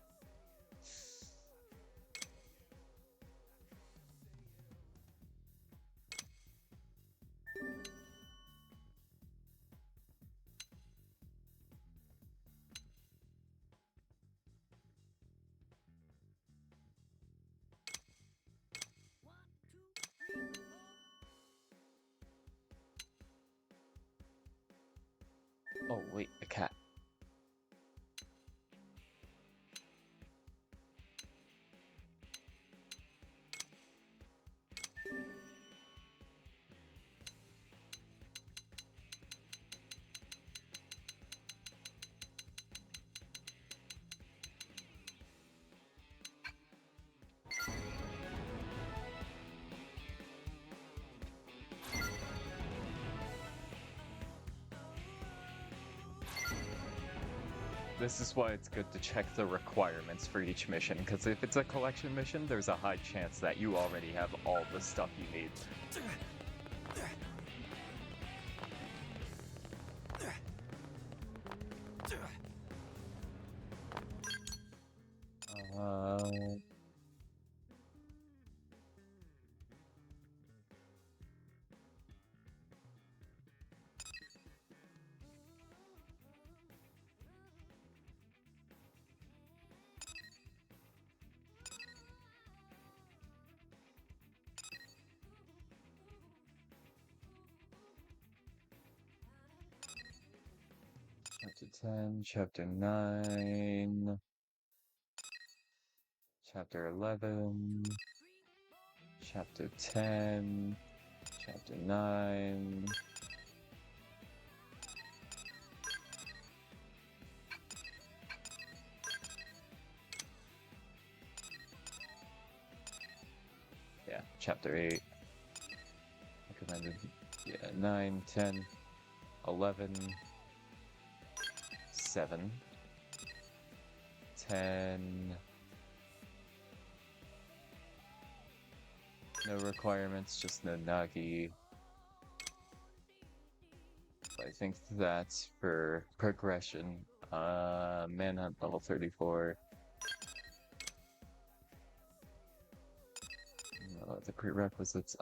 Oh, wait, a cat. This is why it's good to check the requirements for each mission, because if it's a collection mission, there's a high chance that you already have all the stuff you need. Chapter 10, Chapter 9, Chapter 11, Chapter 10, Chapter 9. Yeah, Chapter 8. Recommended. Yeah, 9, 10, 11, 7, 10. No requirements, just no Nagi. I think that's for progression. Manhunt level 34. The prerequisites.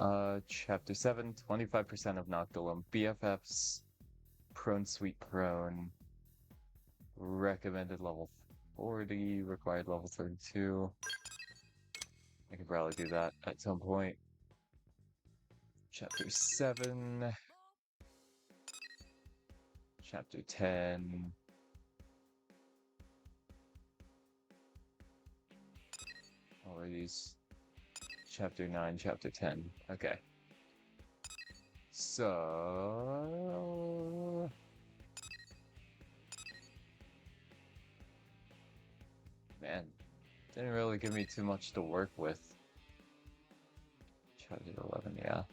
Chapter 7, 25% of Noctilum. BFFs. Prone Sweet Prone. Recommended level 40. Required level 32. I could probably do that at some point. Chapter 7. Chapter 10. All of these. Chapter 9, Chapter 10. Okay. So... Man, didn't really give me too much to work with. Chapter 11, yeah.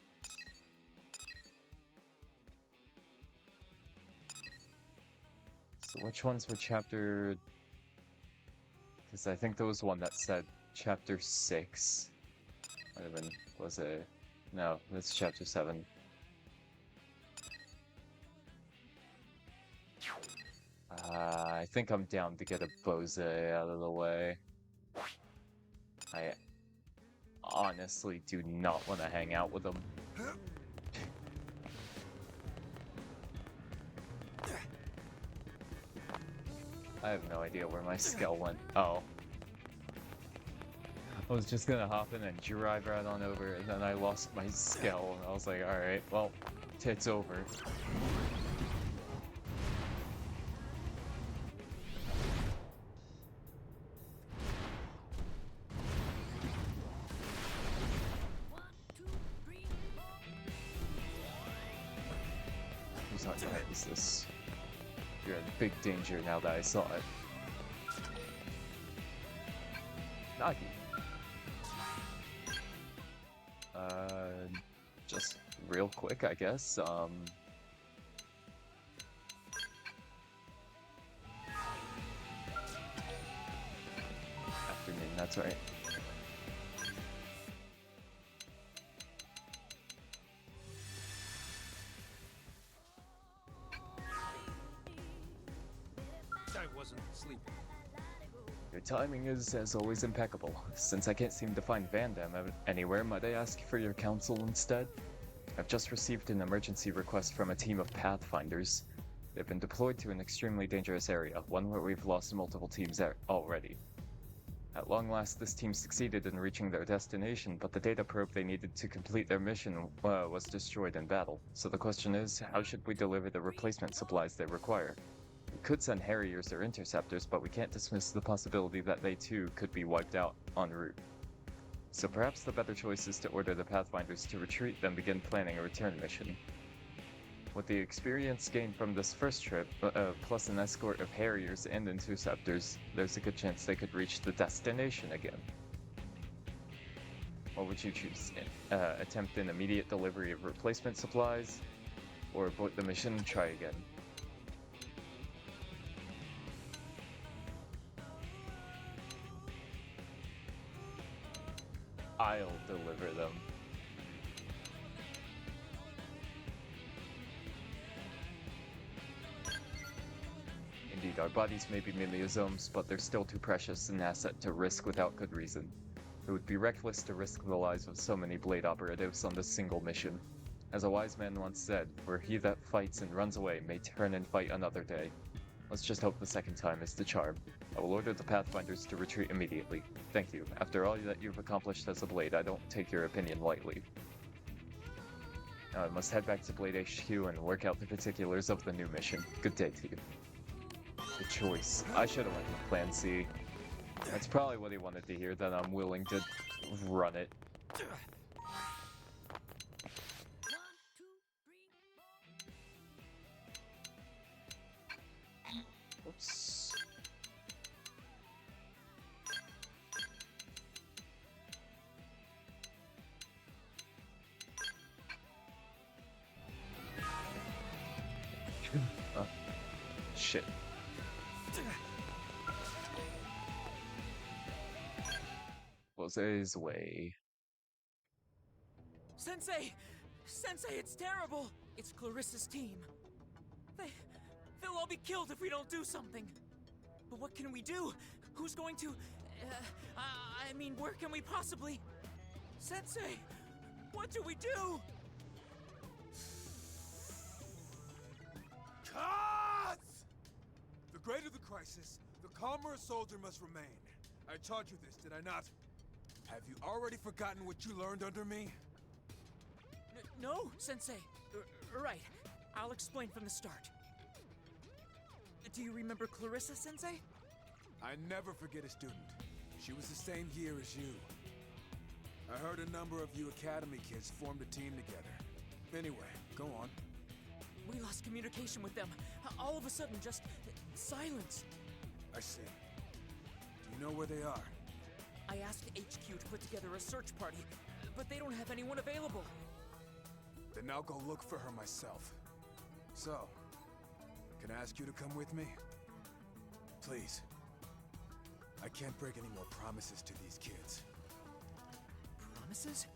So which ones were chapter... Because I think there was one that said chapter 6. Might have been... Was it... No, that's chapter 7. I think I'm down to get a Bose out of the way. I honestly do not want to hang out with them. I have no idea where my Skell went. Oh. I was just gonna hop in and drive right on over, and then I lost my Skell, and I was like, alright, well, it's over. Who's not gonna use this? You're in big danger now that I saw it. Nagi. Just real quick, I guess. Afternoon, that's right. I wasn't sleeping. Your timing is, as always, impeccable. Since I can't seem to find Vandam anywhere, might I ask for your counsel instead? I've just received an emergency request from a team of Pathfinders. They've been deployed to an extremely dangerous area, one where we've lost multiple teams already. At long last, this team succeeded in reaching their destination, but the data probe they needed to complete their mission was destroyed in battle. So the question is, how should we deliver the replacement supplies they require? We could send Harriers or Interceptors, but we can't dismiss the possibility that they too could be wiped out en route. So perhaps the better choice is to order the Pathfinders to retreat, then begin planning a return mission. With the experience gained from this first trip, plus an escort of Harriers and Interceptors, there's a good chance they could reach the destination again. What would you choose? Attempt an immediate delivery of replacement supplies, or abort the mission and try again? I'll deliver them. Indeed, our bodies may be mimeosomes, but they're still too precious an asset to risk without good reason. It would be reckless to risk the lives of so many Blade operatives on this single mission. As a wise man once said, where he that fights and runs away may turn and fight another day. Let's just hope the second time is the charm. I will order the Pathfinders to retreat immediately. Thank you. After all that you've accomplished as a Blade, I don't take your opinion lightly. Now I must head back to Blade HQ and work out the particulars of the new mission. Good day to you. Good choice. I should have went with Plan C. That's probably what he wanted to hear, that I'm willing to run it. Oops. Oh. Shit. Jose's way. Sensei! Sensei, it's terrible! It's Clarissa's team. They'll all be killed if we don't do something. But what can we do? Who's going to... I mean, where can we possibly... Sensei! What do we do? Cut! The greater the crisis, the calmer a soldier must remain. I taught you this, did I not? Have you already forgotten what you learned under me? No, Sensei. Right. I'll explain from the start. Do you remember Clarissa, Sensei? I never forget a student. She was the same year as you. I heard a number of you Academy kids formed a team together. Anyway, go on. We lost communication with them. All of a sudden, just silence. I see. Do you know where they are? I asked HQ to put together a search party, but they don't have anyone available. Then I'll go look for her myself. So, can I ask you to come with me? Please. I can't break any more promises to these kids. Promises?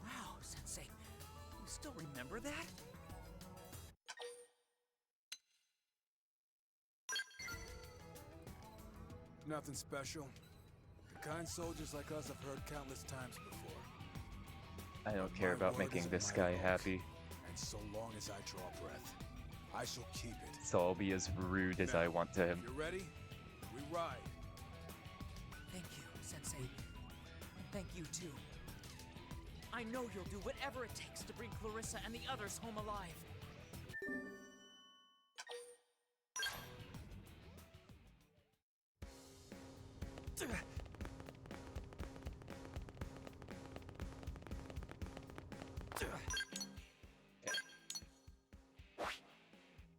Wow, Sensei. You still remember that? Nothing special. The kind soldiers like us have heard countless times before. I don't But care my about word making isn't this my guy oath. happy, And so long as I draw breath, I shall keep it. so I'll be as rude as Now, I want to him. You ready? We ride. Thank you, Sensei. And thank you, too. I know you'll do whatever it takes to bring Clarissa and the others home alive.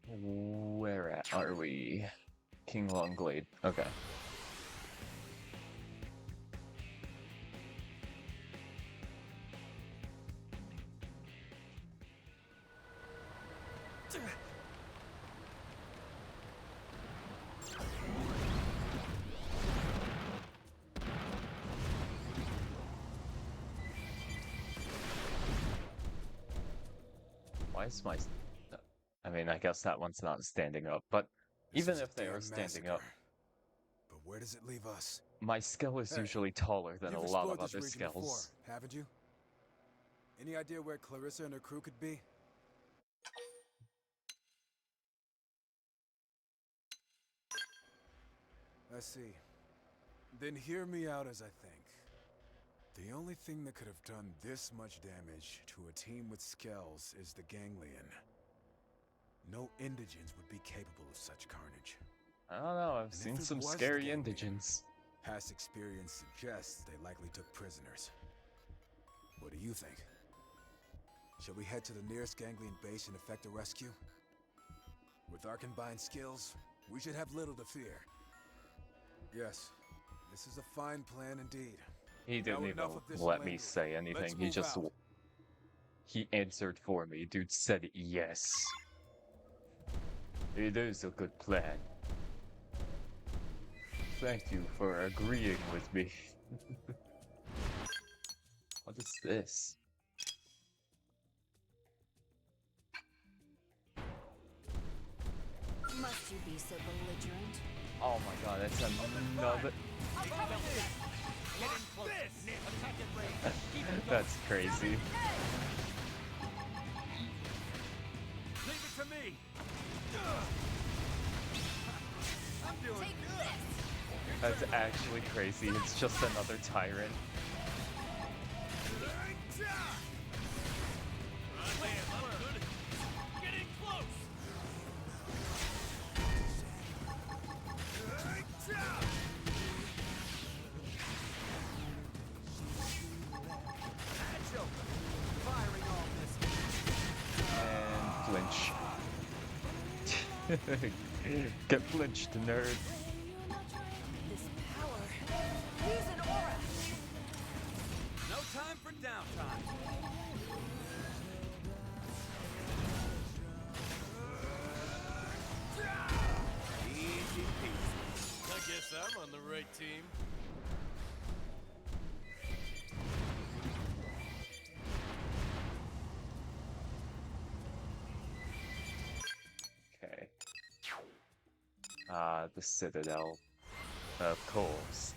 Where at are we? King Longglade. Okay. Why is my... I mean, I guess that one's not standing up, but This even is a if they are damn standing up, massacre. But where does it leave us? my skull is Hey, usually taller than a You've lot of explored this other region before, skulls. haven't you? Any idea where Clarissa and her crew could be? I see. Then hear me out as I think. The only thing that could have done this much damage to a team with skulls is the ganglion. No indigents would be capable of such carnage. I don't know, I've And if seen it some was the scary ganglion, indigents. Past experience suggests they likely took prisoners. What do you think? Shall we head to the nearest ganglion base and effect a rescue? With our combined skills, we should have little to fear. Yes, this is a fine plan indeed. He didn't Now even enough of this let me lingering. say anything. Let's He move just... out. He answered for me. Dude said yes. It is a good plan. Thank you for agreeing with me. What is this? Must you be so belligerent? Oh my god, that's another... Get in close. Attack at range. Keep it going. That's crazy. Leave it to me. I'm doing Take good. this! That's actually crazy. It's just another tyrant. Get in close. Hatch open. Firing all And flinch. Get flinched, nerd. This power. Use an aura. No time for downtime. Easy peasy. I guess I'm on the right team. Okay. The Citadel. Of course.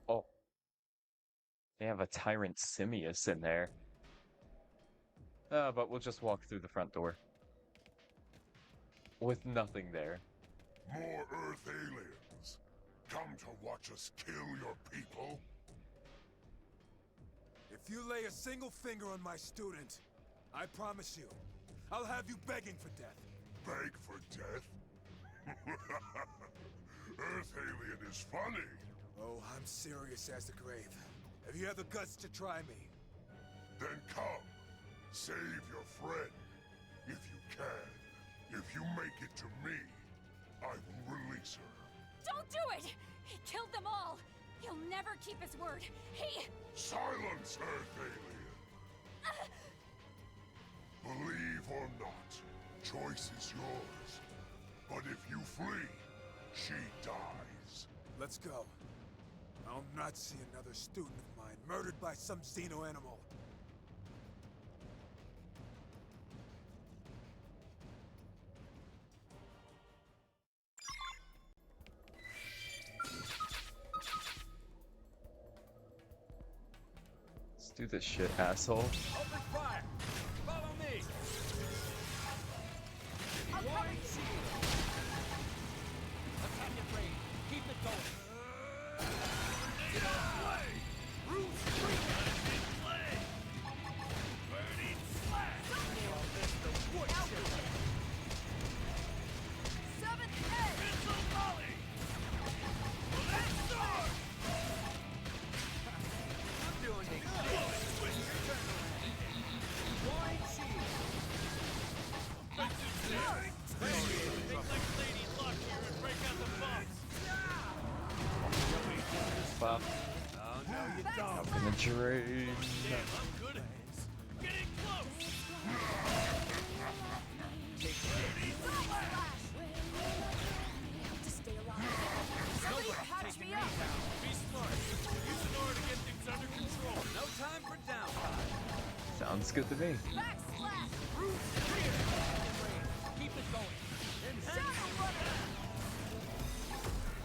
Oh. They have a Tyrant Simius in there. But we'll just walk through the front door. With nothing there. More Earth aliens. Come to watch us kill your people? If you lay a single finger on my student, I promise you, I'll have you begging for death. Beg for death? Earth alien is funny. Oh, I'm serious as the grave. Have you had the guts to try me? Then come. Save your friend. If you can. If you make it to me, I will release her. Don't do it! He killed them all! He'll never keep his word. He... Silence, Earth alien. Believe or not, choice is yours. But if you flee, she dies. Let's go. I'll not see another student of mine murdered by some xeno animal. Let's do this shit, asshole. Open fire! Follow me! Wide shield! Attack it, Rain! Keep it going! Get out of the way! Bruce, free! Play! Burning slash! I'll miss the wood chipper! Seventh head! Missile volley! Let's start! I'm doing it. Wide shield! Think like Lady Luck here and break out the bumps! Fuck. Oh, no, you don't. Up in the drain. Damn, I'm good at this. Getting close! Take 30 slash! To stay alive. Somebody patch me up! Be smart. Use an order to get things under control. No time for downtime. Sounds good to me. Backslash! Bruce, clear! Keep it going. Shadow runner!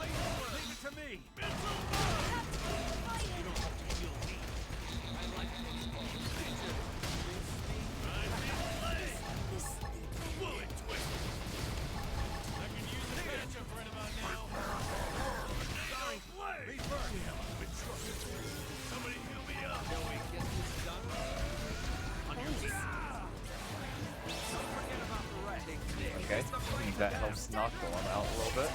Leave it to me. Missile volley! You don't have to heal me. I like baseball. Pitcher. I'm in play. Bullet twist. I can use a matchup right about now. Sorry. Play. Me first. Damn, I've been trusted. Somebody heal me up. Can we get this done? On your feet. Don't forget about the rest. Okay, that helps knock the one out a little bit.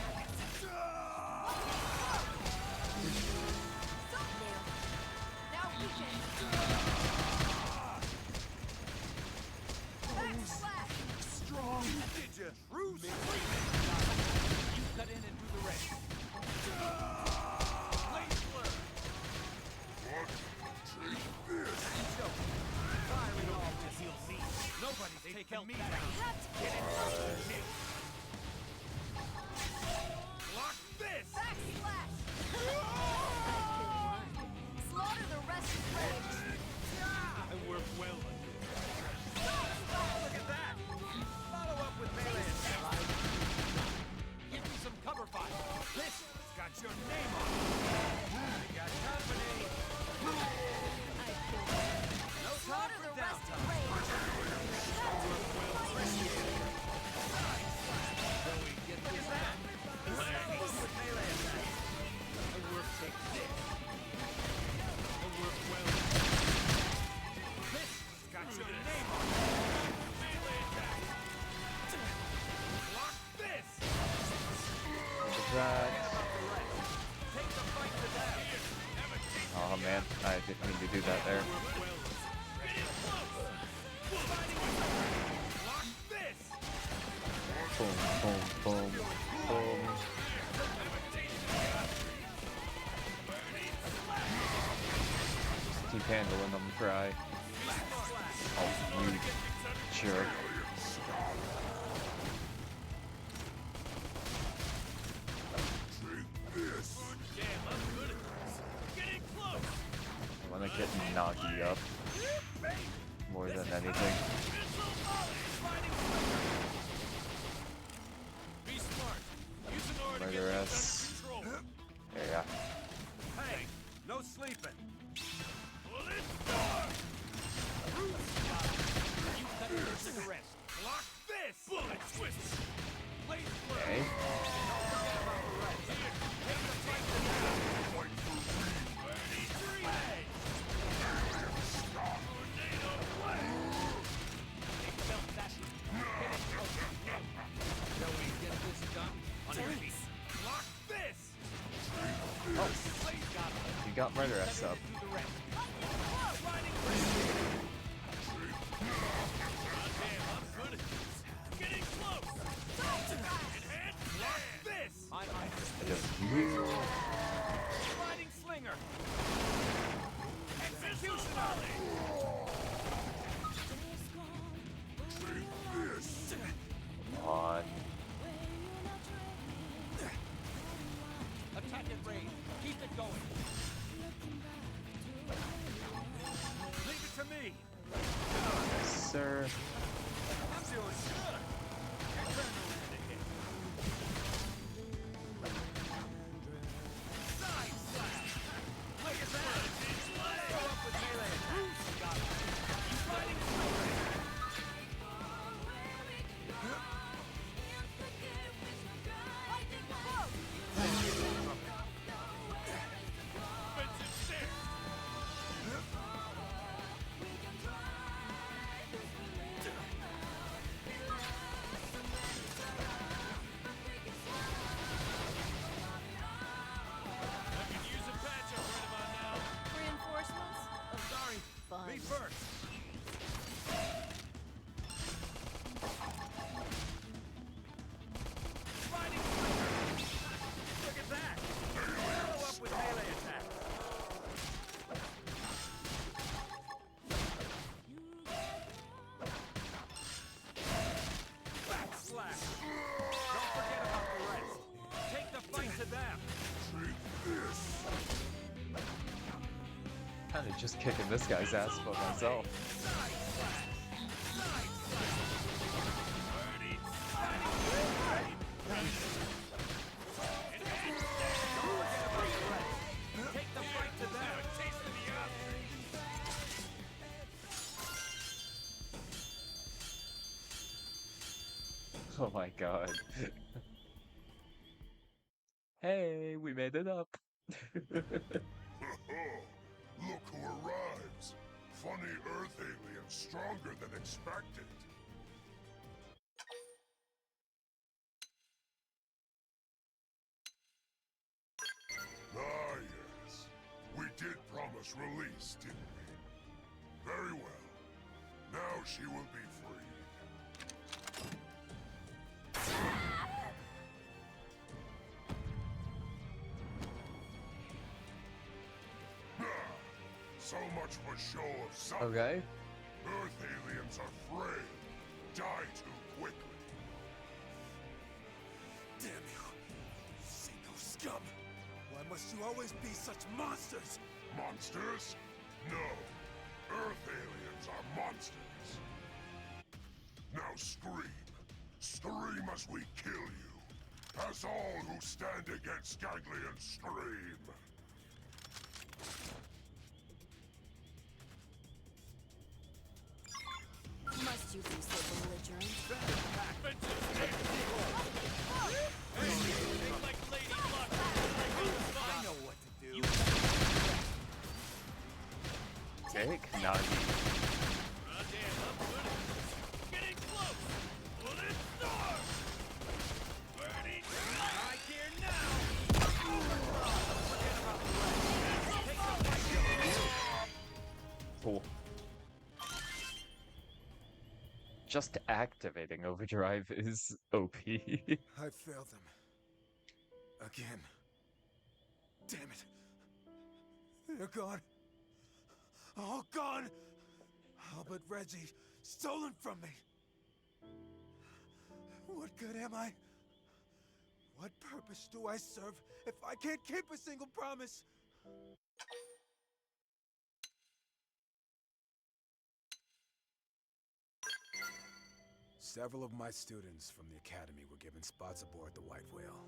Now we can... Backslash! Strong. Did you? Bruce. You cut in and do the rest. Blade blur. Take this. Firing off to heal me. Nobody's taking me down. Get in me. Block this. Backslash! Slaughter the rest of I work well under this. Look at that. Follow up with melee attack. Give me some cover fire. This has got your name on it. We got company. No time Slaughter for the rest of downtime. Shall we get this back? Follow up with melee attack. The work takes this. The work well. This has got your name on it. Melee attack. Block this. That. Take the fight to them. Have a taste. Oh man, I didn't mean to do that there. Get in close. Fighting with the block this. Boom, boom, boom, boom. Keep handling them, Fry. Oh, you jerk. Take this. Damn, I'm good at this. Getting close. I wanna get Nagi up more than anything. Missile volley. Fighting quicker. Be smart. Use an order to get Murderous. things under control. There you go. Hey, no sleeping. Bullet door. You cut it into the rest. Block this. Bullet twist. Blade blur. Okay. Don't forget about the rest. Here, take the fight to them. Burning three. Tornado blade. They felt that. Oh, you got murderous up. Sliding slinger. Executioner. Come on. Attack at range. Keep it going. Leave it to me. Sir. I'm doing good. And turn around and hit. Side slap. Look at that. Go up with melee attack. Got it. Sliding slinger. Reinforcements? I'm sorry. Fun. Me first. Sliding slinger. Look at that. Follow up with melee attack. Back slash. Don't forget about the rest. Take the fight to them. Kinda just kicking this guy's ass for myself. Take the fight to them. Taste of the Oh my god. Hey, we made it up. Look who arrives! Funny Earth alien stronger than expected. Ah, yes. We did promise release, didn't we? Very well. Now she will be free. So much for show of something. Okay. Earth aliens are frail. Die too quickly. Damn you! Single scum! Why must you always be such monsters? Monsters? No. Earth aliens are monsters. Now scream. Scream as we kill you. As all who stand against Ganglion scream. Must you be so belligerent? I know what to do. Dick Nagi. Getting close. Bullet storm. Burning right here now. Cool. Just activating overdrive is OP. I failed them. Again. Damn it. They're gone. All gone. All but Reggie. Stolen from me. What good am I? What purpose do I serve if I can't keep a single promise? Several of my students from the academy were given spots aboard the White Whale.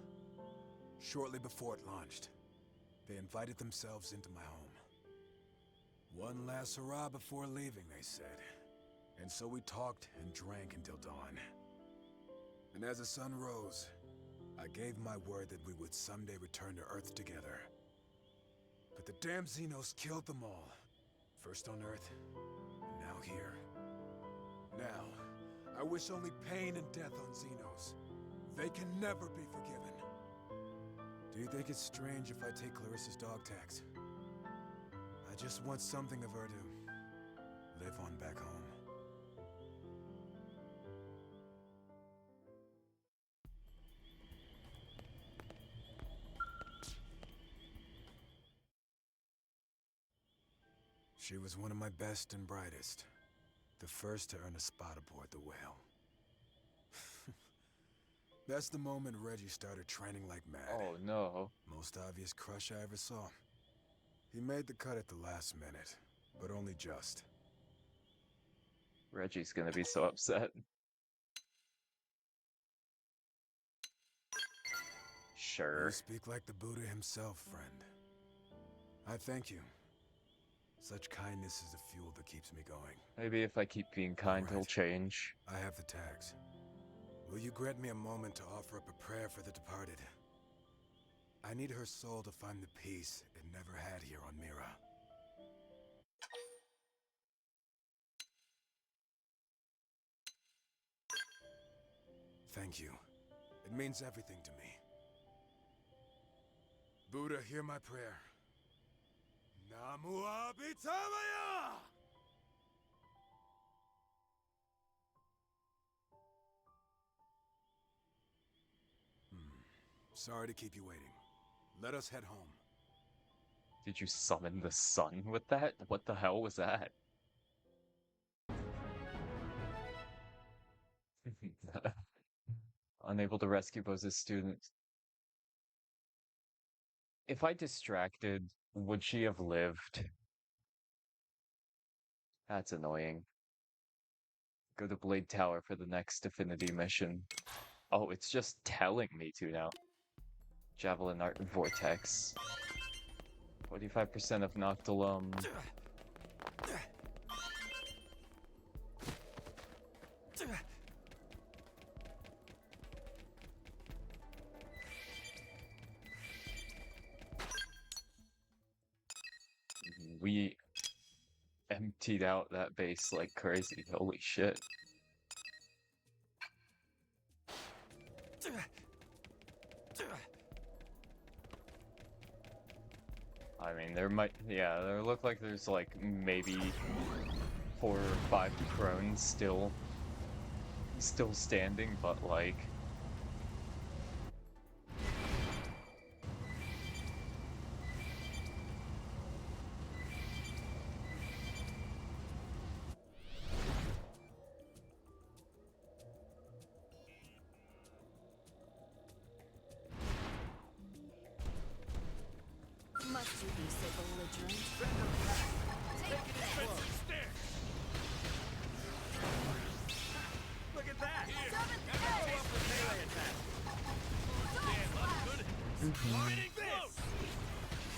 Shortly before it launched, they invited themselves into my home. One last hurrah before leaving, they said. And so we talked and drank until dawn. And as the sun rose, I gave my word that we would someday return to Earth together. But the damn Xenos killed them all. First on Earth, and now here. Now, I wish only pain and death on Xenos. They can never be forgiven. Do you think it's strange if I take Clarissa's dog tags? I just want something of her to live on back home. She was one of my best and brightest. The first to earn a spot aboard the Whale. That's the moment Reggie started training like mad. Oh no. Most obvious crush I ever saw. He made the cut at the last minute, but only just. Reggie's gonna be so upset. Sure. You speak like the Buddha himself, friend. I thank you. Such kindness is the fuel that keeps me going. Maybe if I keep being kind, he'll change. I have the tags. Will you grant me a moment to offer up a prayer for the departed? I need her soul to find the peace it never had here on Mira. Thank you. It means everything to me. Buddha, hear my prayer. Namu Abhitamaya! Sorry to keep you waiting. Let us head home. Did you summon the sun with that? What the hell was that? Unable to rescue Bose's students. If I distracted, would she have lived? That's annoying. Go to Blade Tower for the next Affinity mission. Oh, it's just telling me to now. Javelin Art Vortex. 45% of Noctilum. We emptied out that base like crazy. Holy shit. I mean, there look like there's like maybe 4 or 5 crones still standing, but like Must you be so belligerent? Take an offensive stance! Look at that! Here! Follow up with melee attack! Damn, I'm good at this! Burning close!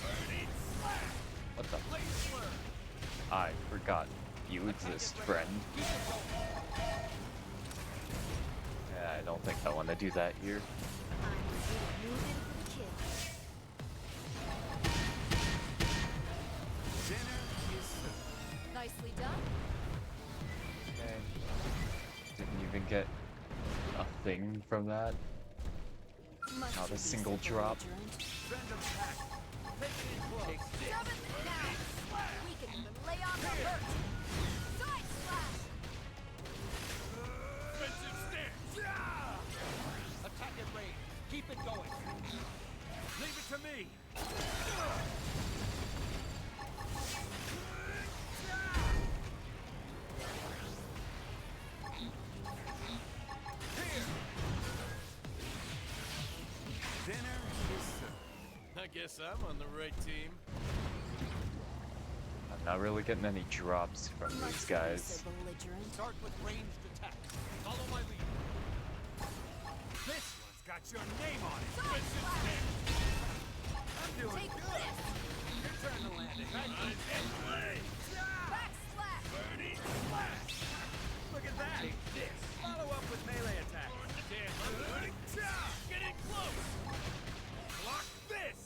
Burning slash! what the? Blade slur! I forgot you exist, friend. Yeah, I don't think I want to do that here. I'm ready to move in for the kill. Dinner is served. Nicely done. Okay. Didn't even get a thing from that. Must Not you a be single so drop. belligerent? Send attack! Take it in close! Take this! Shove it down. Slash! We can even lay off the hurt. Side slash. Offensive stance! Attack at range! Keep it going! Leave it to me! Here! Dinner is served. I guess I'm on the right team. I'm not really getting any drops from these Must you be guys. so belligerent? Start with ranged attacks. Follow my lead. This one's got your name on it. Offensive stance. I'm doing Take good. this. Your turn to land it. NLA. Back slash. Burning slash. Look at that. Take this. Follow up with melee attack. Damn. Get in close. Block this.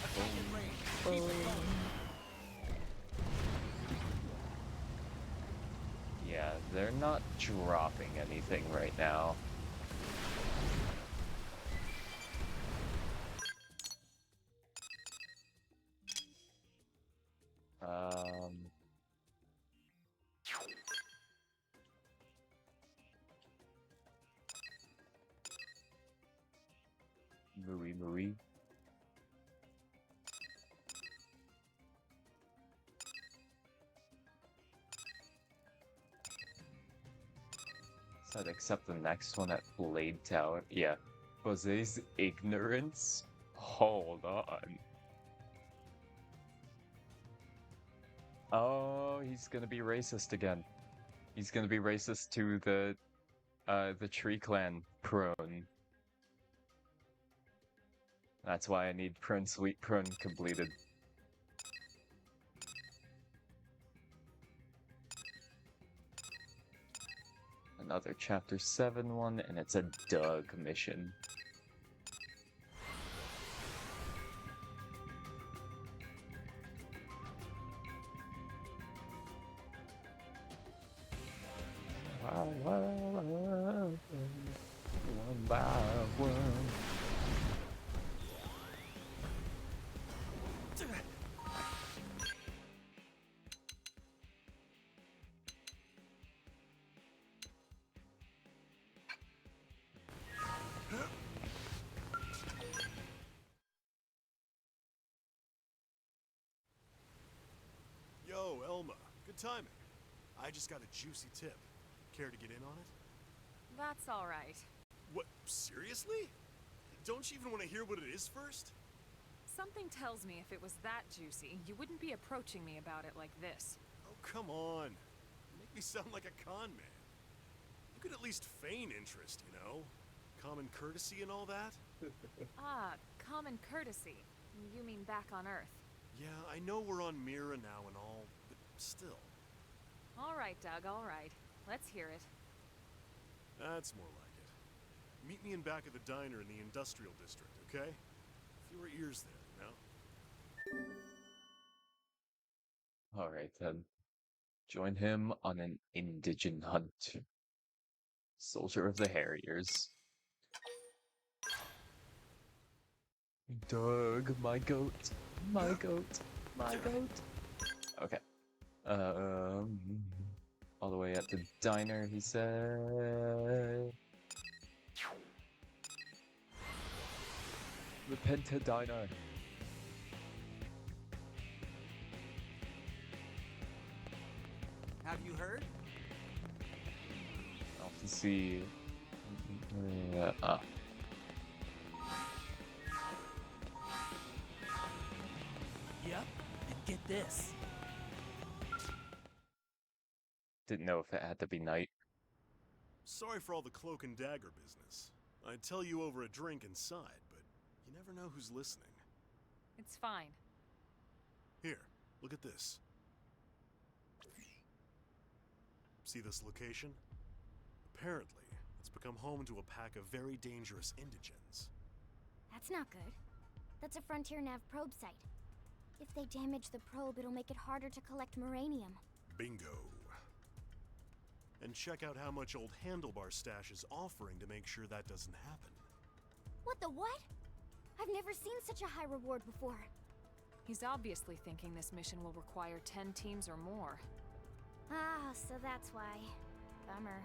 Attack at range. Keep it going. Yeah, they're not dropping anything right now. I'd accept the next one at Blade Tower. Yeah. Jose's ignorance? Hold on. Oh, he's gonna be racist again. He's gonna be racist to the Tree Clan prune. That's why I need Prune Sweet Prune completed. Another Chapter 7 one, and it's a Doug mission. One by one. Yo, Elma. Good timing. I just got a juicy tip. Care to get in on it? That's alright. What, seriously? Don't you even want to hear what it is first? Something tells me if it was that juicy, you wouldn't be approaching me about it like this. Oh, come on. Make me sound like a con man. You could at least feign interest, you know? Common courtesy and all that? Ah, common courtesy. You mean back on Earth. Yeah, I know we're on Mira now and all, but still. Alright, Doug, alright. Let's hear it. That's more like it. Meet me in back of the diner in the industrial district, okay? Fewer ears there, you know? Alright then. Join him on an indigent hunt. Soldier of the Harriers. Doug, my goat. My goat. My goat. Okay. All the way at the diner, he said. The Penta Diner. Have you heard? I'll have to see. Yep, and get this. Didn't know if it had to be night. Sorry for all the cloak and dagger business. I'd tell you over a drink inside, but you never know who's listening. It's fine. Here, look at this. See this location? Apparently, it's become home to a pack of very dangerous indigents. That's not good. That's a Frontier Nav probe site. If they damage the probe, it'll make it harder to collect Moranium. Bingo. And check out how much old Handlebar Stash is offering to make sure that doesn't happen. What the what? I've never seen such a high reward before. He's obviously thinking this mission will require 10 teams or more. Ah, so that's why. Bummer.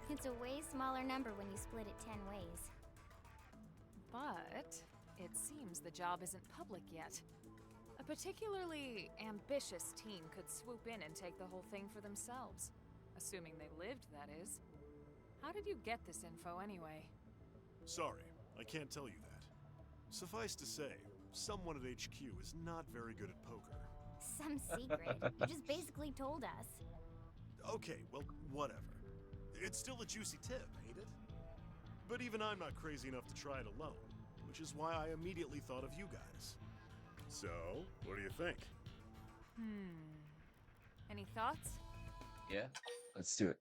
It's a way smaller number when you split it 10 ways. But it seems the job isn't public yet. A particularly ambitious team could swoop in and take the whole thing for themselves. Assuming they lived, that is. How did you get this info anyway? Sorry, I can't tell you that. Suffice to say, someone at HQ is not very good at poker. Some secret. You just basically told us. Okay, well, whatever. It's still a juicy tip, ain't it? But even I'm not crazy enough to try it alone, which is why I immediately thought of you guys. So, what do you think? Any thoughts? Yeah, let's do it.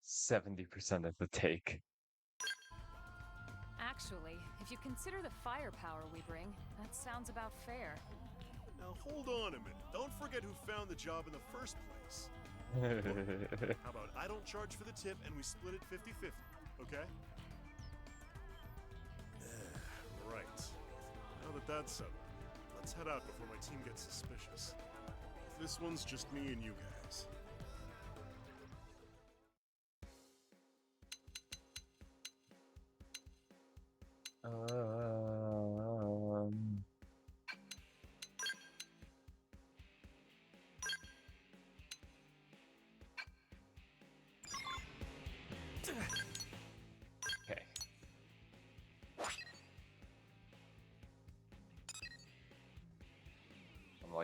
%70 of the take. Actually, if you consider the firepower we bring, that sounds about fair. Now hold on a minute. Don't forget who found the job in the first place. How about I don't charge for the tip and we split it 50-50, okay? Right. Now that that's settled, let's head out before my team gets suspicious. This one's just me and you guys.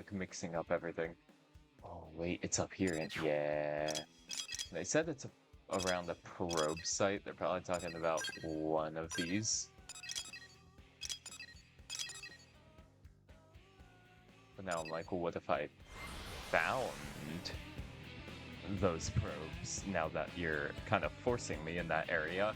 like mixing up everything. Oh wait, it's up here, and yeah. They said it's around the probe site. They're probably talking about one of these. But now I'm like, well, what if I found those probes now that you're kind of forcing me in that area?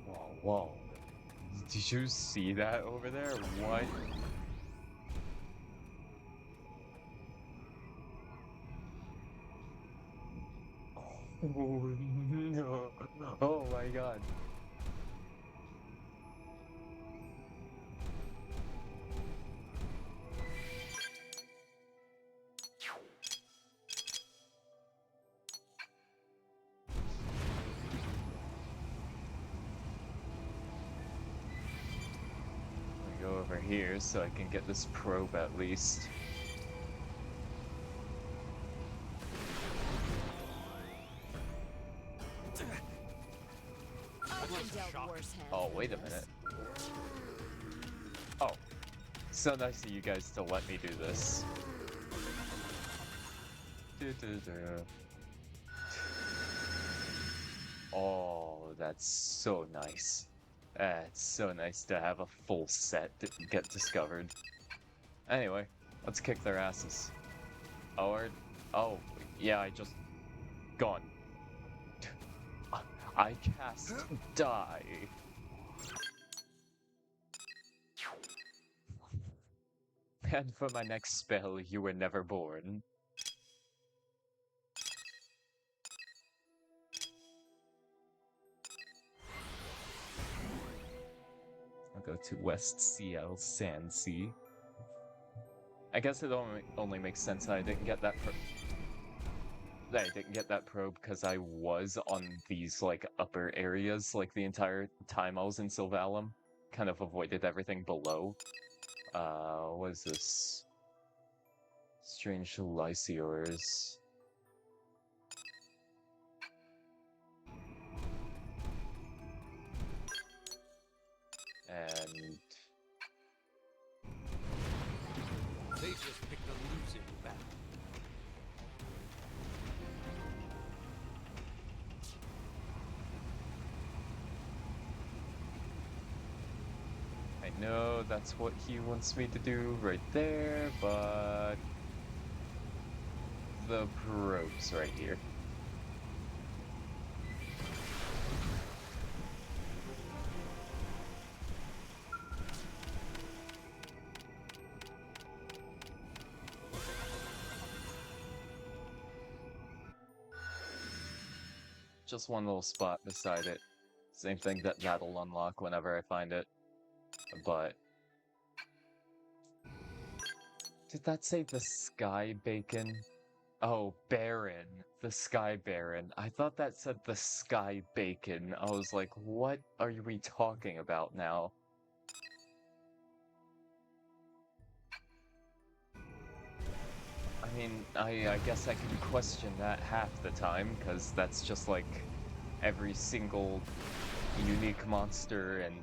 Whoa, whoa. Did you see that over there? What? Oh no. Oh my god. Go over here so I can get this probe at least. Oh, wait a minute. Oh. So nice of you guys to let me do this. Oh, that's so nice. It's so nice to have a full set get discovered. Anyway, let's kick their asses. Oh, yeah, I just... Gone. I cast die. And for my next spell, you were never born. I'll go to West CL Sand Sea. I guess it only makes sense that I didn't get that probe because I was on these like upper areas like the entire time I was in Sylvalum. Kind of avoided everything below. What is this? Strange Lysiors. And They just picked a losing battle. I know that's what he wants me to do right there, but the probe's right here. Just one little spot beside it. Same thing that'll unlock whenever I find it. But did that say the Sky Bacon? Oh, Baron. The Sky Baron. I thought that said the Sky Bacon. I was like, what are we talking about now? I mean, I guess I can question that half the time, because that's just like every single unique monster and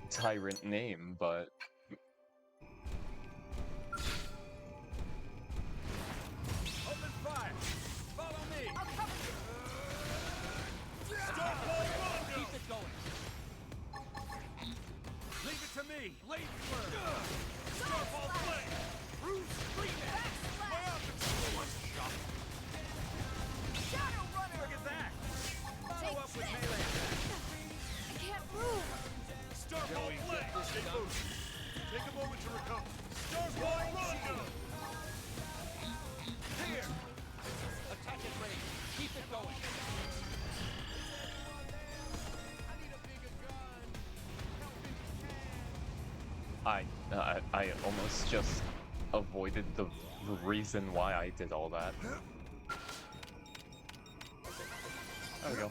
tyrant name, but... Open fire! Follow me! I'll cover you! Keep it going! Leave it to me! Blade Flare! Starfall Flame! Bruce Freeman! One shot! Shadow Runner! Look at that! Follow up with this. melee! I can't move! Starfall Flame! Stay focused. Take a moment to recover. Starfall Rondo! Here! Attack at range! Keep it going! I need a bigger gun! Help if you can! I almost just avoided the reason why I did all that. There we go.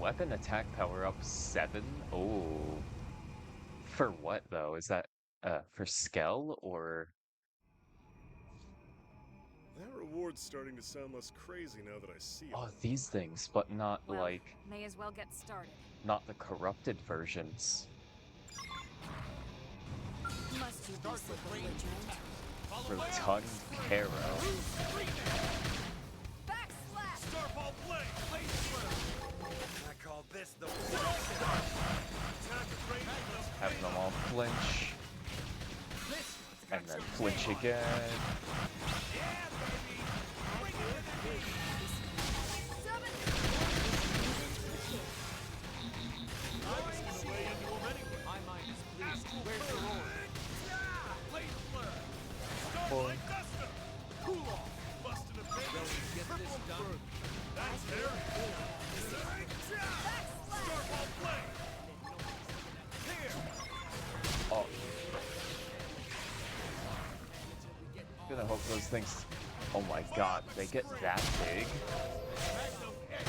Weapon attack power up 7? Oh. For what though? Is that for Skell or That reward's starting to sound less crazy now that I see it. Oh, these things, but not Well, like, may as well get started. not the corrupted versions. Must you be so belligerent? Rotund Caro. Backslash! Starball blade! Blade flare! I call this the Attack at range. Have them all flinch. And then flinch again. My mind is pleased. Where's the roar? Blade flare! Starlight Duster! Cool off! Busted a bit. Get this done. That's very cool. Starball blade! Here! Oh. Gonna hope those things. Oh my god, they get that big? Magnum hit!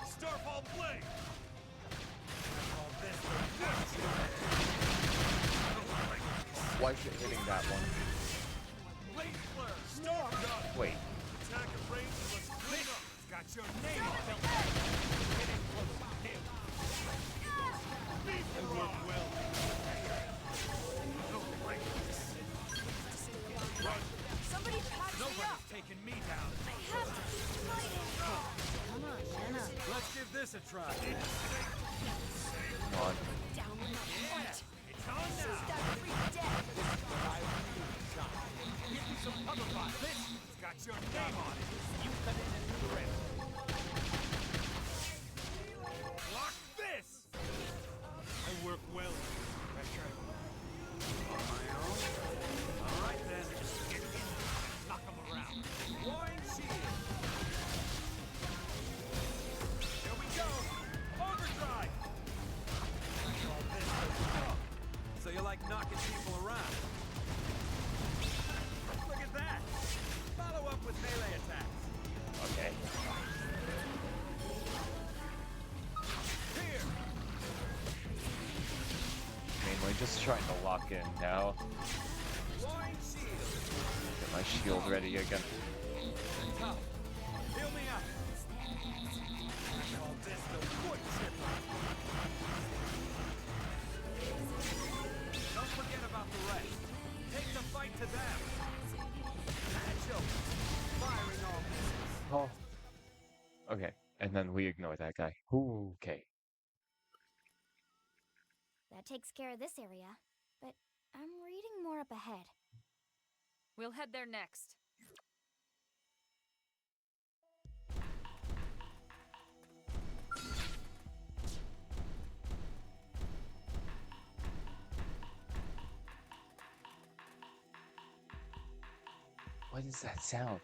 Starball blade! Why is it hitting that one? Blade flare! Star gun! Wait. Attack at range and let's clean up! It's got your name on it! Get in close. Hit! Beef rock well! Somebody patch me up! Nobody's taking me down! I have to keep fighting! Come on, Anna. Let's give this a try. Come on. Down with my fight! It's on now! That free death! Give me some cover fire! This has got your name on it! You cut in and do the rest! Block this! I work well. Pressure. On my own? Alright then. Get in. Knock 'em around. Wine shield! Here we go! Overdrive! So you like knocking people around? Look at that! Follow up with melee attacks. Okay. Here! Mainly just trying to lock in now. Wine shield! Get my shield ready again. Tough. Heal me up. I call this the wood chipper. Don't forget about the rest. Take the fight to them. Match up. Firing all missiles. Oh. Okay. And then we ignore that guy. Ooh, okay. That takes care of this area, but I'm reading more up ahead. We'll head there next. What is that sound?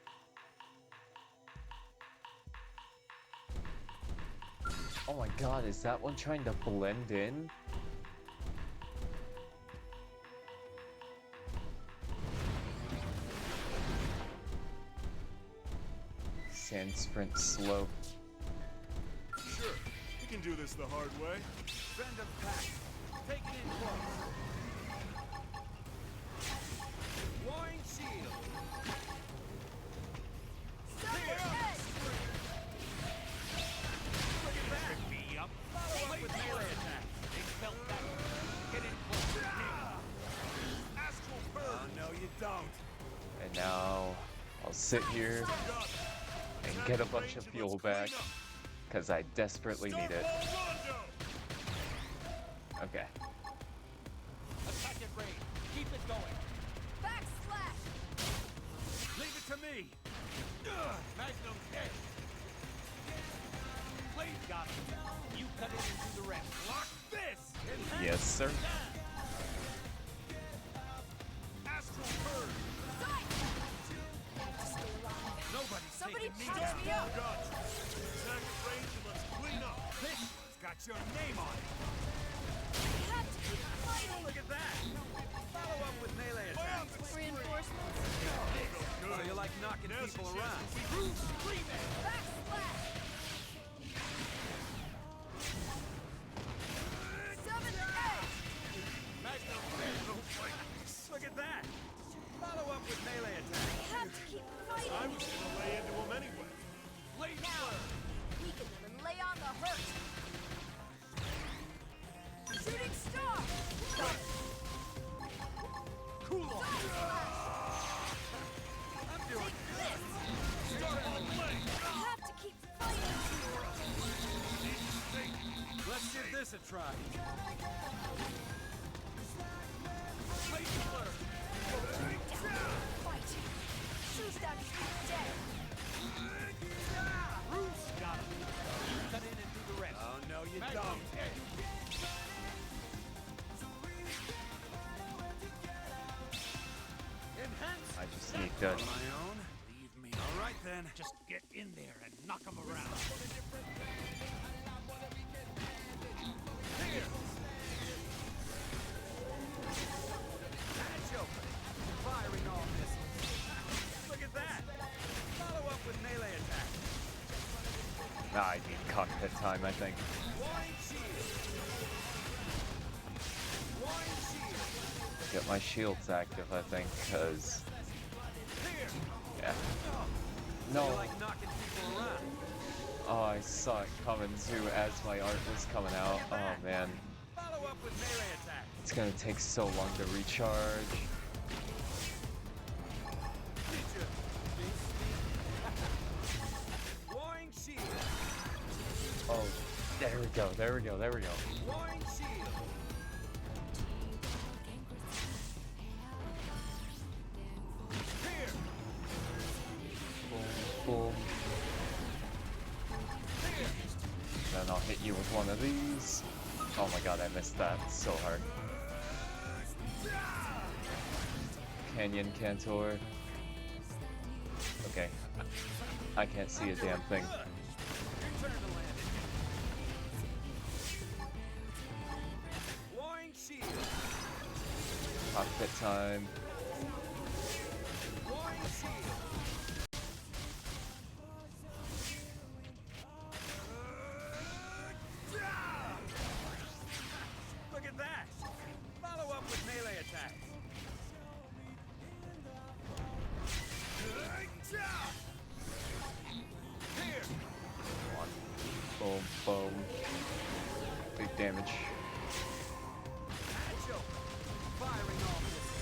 Oh my god, is that one trying to blend in? Sand sprint slow. Sure, we can do this the hard way. Send them back. Take it in close. Wine shield. Look at that. Me up! Follow up with melee attacks. They felt that! Get in close! Astral Oh, burn! no, you don't. And now I'll sit here and get a bunch of fuel back because I desperately need it. Okay. Attack at range! Keep it going! Backslash! Leave it to me! Magnum hit! Blade got it! You cut in and do the rest! Lock this! Yes, sir. Astral burn! Nobody's Somebody taking me patch down! me up! Got you. Attack at range and let's clean up. This one's got your name on it! I have to keep fighting! Look at that. Follow up with melee attacks. Reinforcements? So you like knocking people around? Backslash! Summon edge! Magnum hit! Look at that. Follow up with melee attacks. I have to keep fighting! Fight! Shoes down, he's dead! Bruce got him. Cut in and do the rest. Oh, no, you Magnum don't. hit. Enhance. I just need to. On my own. Leave me. All right then. Just get in there and knock him around. Here. Patch open. Firing all missiles. Look at that. Follow up with melee attack. Nah, I need cockpit time, I think. Wine shield. Wine shield. Get my shields active, I think, because. Yeah. No. You like knocking people around. Oh, I saw it coming too as my art was coming out. Oh man. Follow up with melee attack. It's gonna take so long to recharge. Wine shield. Oh, there we go, there we go, there we go. Wine shield. Here. Boom, boom. Then I'll hit you with one of these. Oh my god, I missed that so hard. Canyon Cantor. Okay. I can't see a damn thing. Return to landing. Wine shield. Cockpit time. Wine shield. Look at that. Follow up with melee attacks. Here. Boom, boom. Big damage. Patch open. Firing all missiles.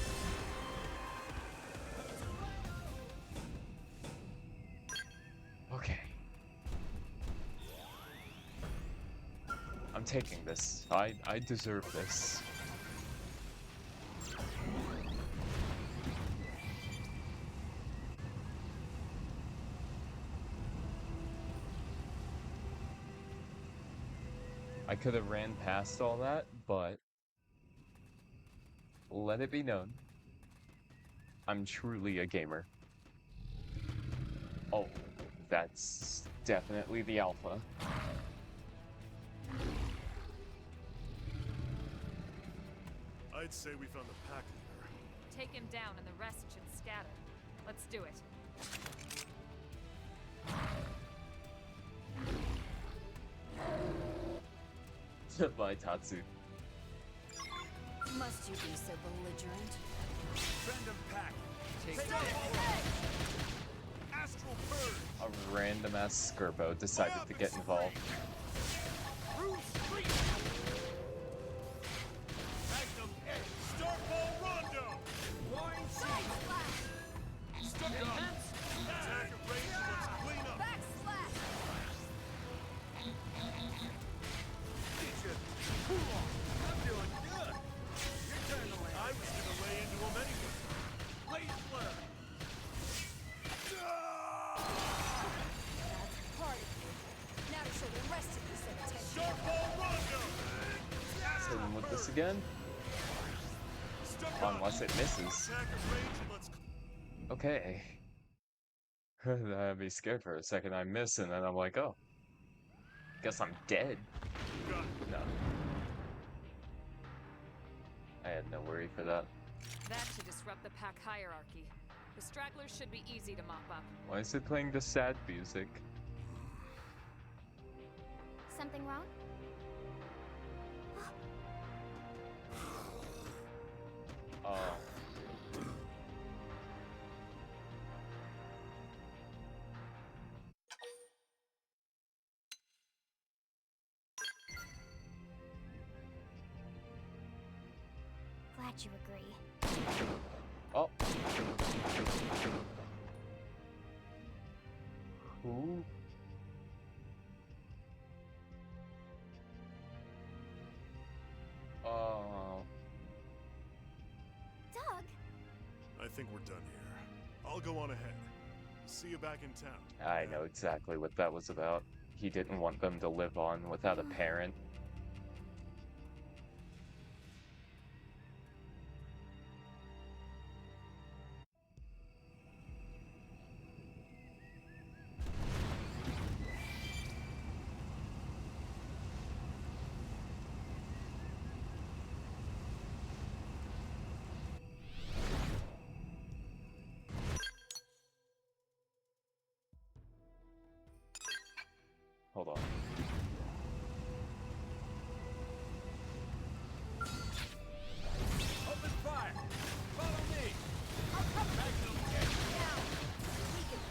Okay. I'm taking this. I deserve this. I could have ran past all that, but let it be known, I'm truly a gamer. Oh, that's definitely the alpha. I'd say we found the pack leader. Take him down and the rest should scatter. Let's do it. Bye, Tatsu. Must you be so belligerent? Random pack. Take Astral purge. A random ass Skirbo decided to get involved. Bruce free. Magnum hit. Starfall Rondo. Wine shield. Stuck up. Attack of range. Let's clean up. Backslash! I'm doing good. Your turn to land. I was gonna lay into him anyway. Blade flare. That's part of you. Now to show the rest of you some attention. Starfall Rondo. Hit him with this again. Stuck up. Unless it misses. Attack of range. Let's. Okay. I'd be scared for a second. I miss, and then I'm like, oh. Guess I'm dead. Got it. No. I had no worry for that. That should disrupt the pack hierarchy. The stragglers should be easy to mop up. Why is it playing the sad music? Something wrong? Oh. Glad you agree. Oh. Who? think we're done here. I'll go on ahead. See you back in town. I know exactly what that was about. He didn't want them to live on without a parent. Hold on. Open fire! Follow me! I'll come back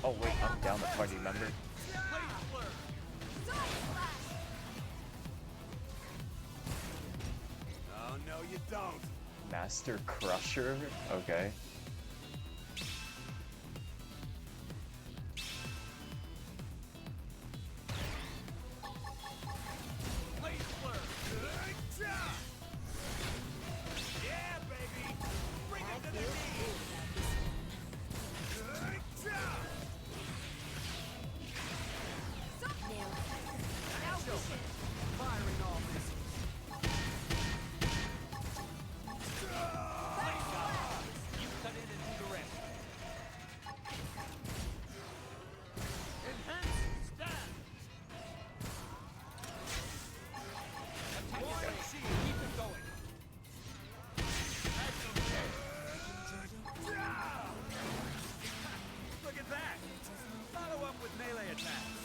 Oh wait, I'm down the party member. Oh, no, you don't. Master Crusher? Okay. Yeah, baby! Bring him to their knees! Firing all missiles. You cut in and do the rest. Enhance stand. Attack your shield. Keep it going. Look at that. Follow up with melee attacks.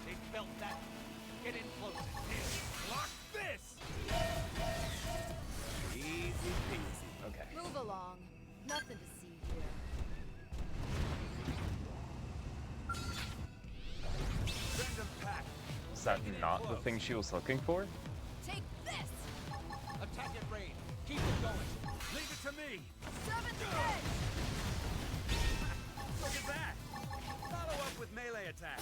They felt that. Get in closer. Block this! Easy peasy. Okay. Move along. Nothing to see here. Send them pack. Is that not the thing she was looking for? Take this! Attack at range. Keep it going. Leave it to me. Seventh edge! Look at that. Follow up with melee attack.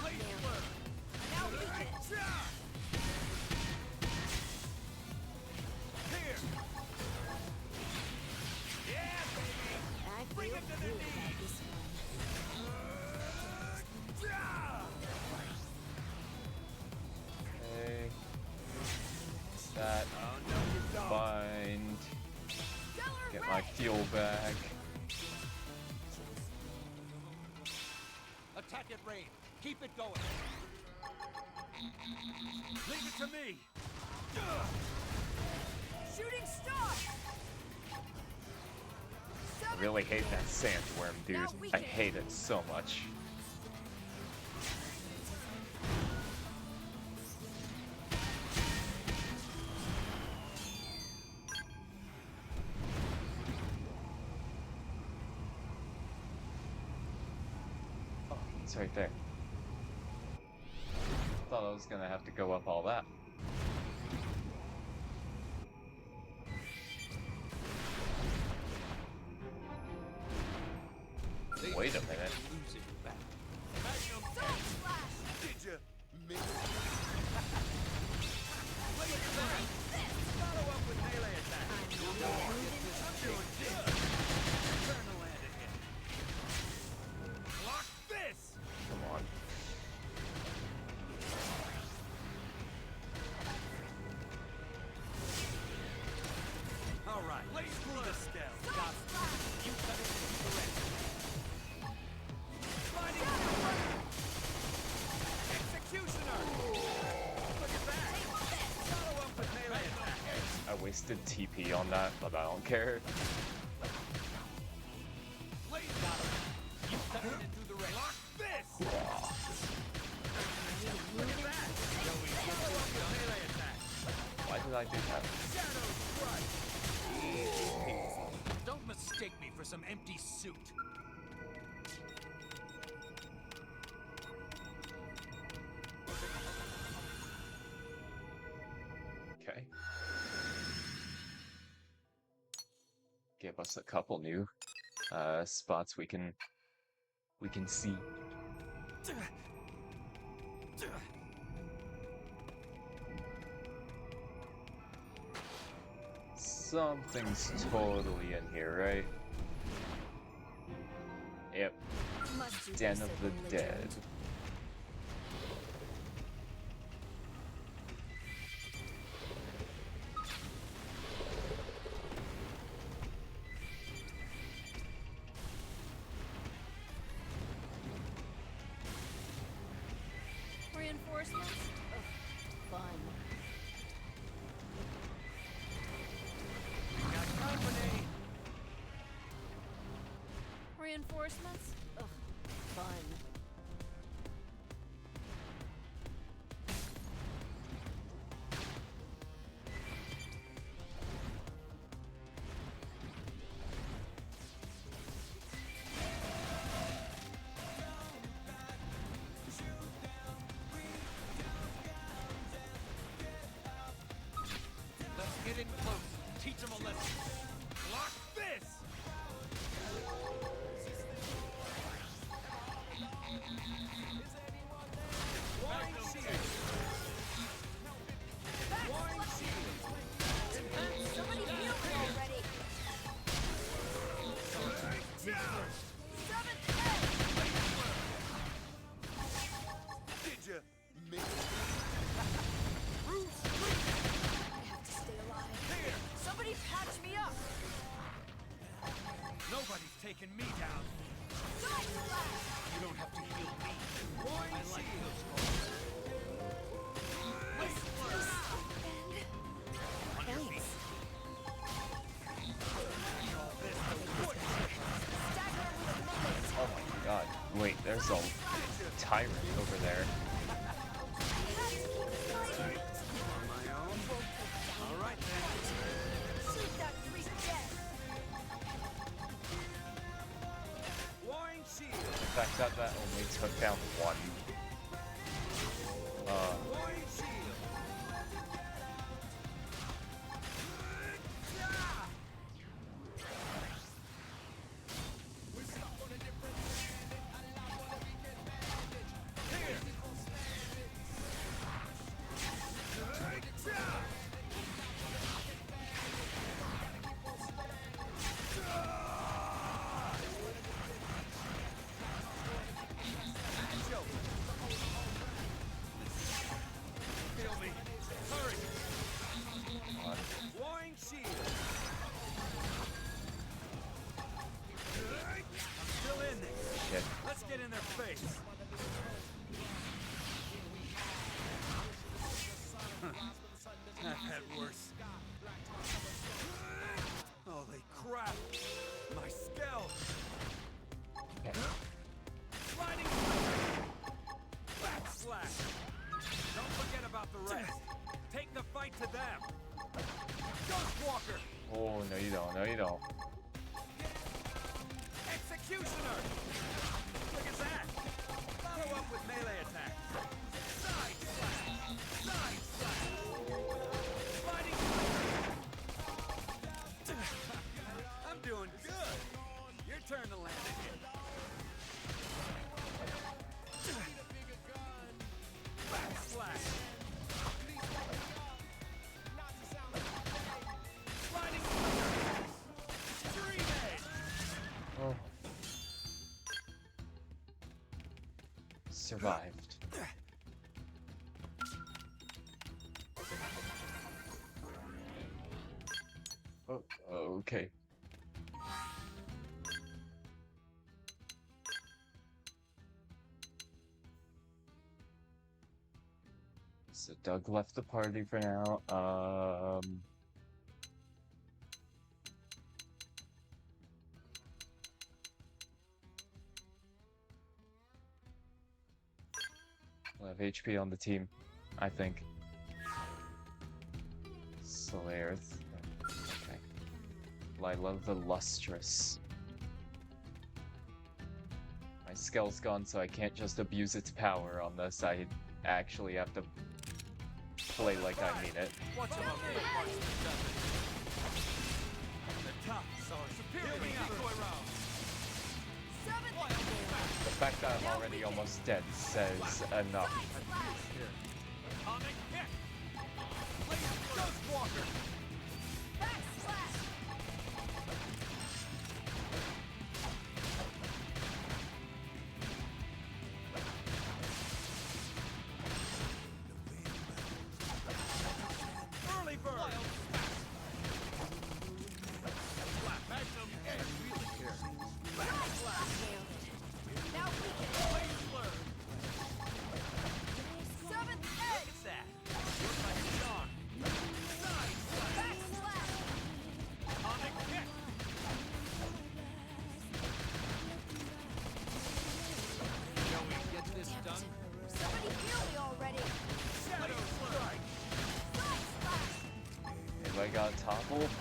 Blade Slur. Now weaken it. Here. Yeah, baby. I Bring feel him to their good about knees. this one. Okay. That. Oh, no, you don't. Bind. Get my fuel back. Attack at range. Keep it going. Leave it to me. Shooting star! I really hate that sandworm, dude. I hate it so much. Oh, it's right there. Thought I was gonna have to go up all that. Wait a minute. Did you miss? Look at that. Follow up with melee attack. I'm doing this. Turn the land ahead. Block this. Come on. All right. Blaze through the scale. Got it. You cut it into the rest. Sliding forward. Executioner. Look at that. Follow up with melee attack. I wasted TP on that, but I don't care. Blaze got him. You cut it into the rest. Block this. Look at that. Follow up with melee attack. Why did I do that? Shadow strike. Easy peasy. Don't mistake me for some empty suit. Okay. Give us a couple new spots we can see. Something's totally in here, right? Yep. Must you Den be of so the Dead. belligerent? Reinforcements? Ugh, fun. Got company. Reinforcements? Ugh, fun. Let's get in close. Teach them a lesson. Block this! Wine shield! Wine shield! Somebody heal me already! Did you miss? Bruce! I have to stay alive. Here! Somebody patch me up! Nobody's taking me down. You don't have to heal me. I like those calls. On your feet. Oh my god. Wait, there's a tyrant over there. On my own? All right then. Shoot that freak dead! Wine shield. The fact that that only took down one. Wine shield. Kill me. Hurry. Wine shield. I'm still in this. Shit. Let's get in their face. I've had worse. Holy crap! My scalp! Sliding back slash! Don't forget about the rest. Take the fight to them. Ghost Walker! Oh, no you don't, no you don't. Executioner! Look at that! Follow up with melee attack. Side slash! Side slash! Sliding I'm doing good! Your turn to land it. Back slash! Sliding Stream edge! Oh. Survived. Oh, okay. So Doug left the party for now. We'll have HP on the team, I think. Slayer. Okay. Lila the Lustrous. My skill's gone, so I can't just abuse its power on this. I actually have to play like I mean it. Watch them up in the parts of the desert. The top are superior decoy rounds. Seven! fact that I'm already almost dead says enough. Atomic kick! Laser Ghost Walker! Backslash! Early bird! Wild Slap! Magnum edge! Backslash! Nailed it. Now we can. Blaze blur! Seventh Look edge! at that! You're my star! Side slash! Backslash! Atomic kick! Shall we get this done? Somebody heal me already! Shadow strike! Side slash! If I got toppled,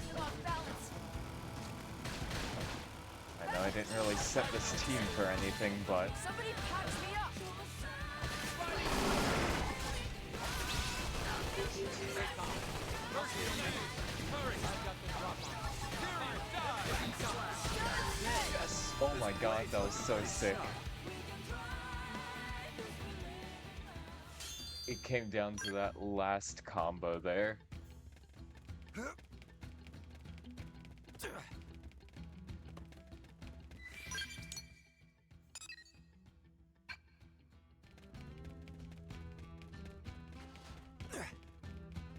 Still off balance. I know I didn't really set this team for anything, but Somebody patch me up! yes! Oh my god, that was so sick. It came down to that last combo there.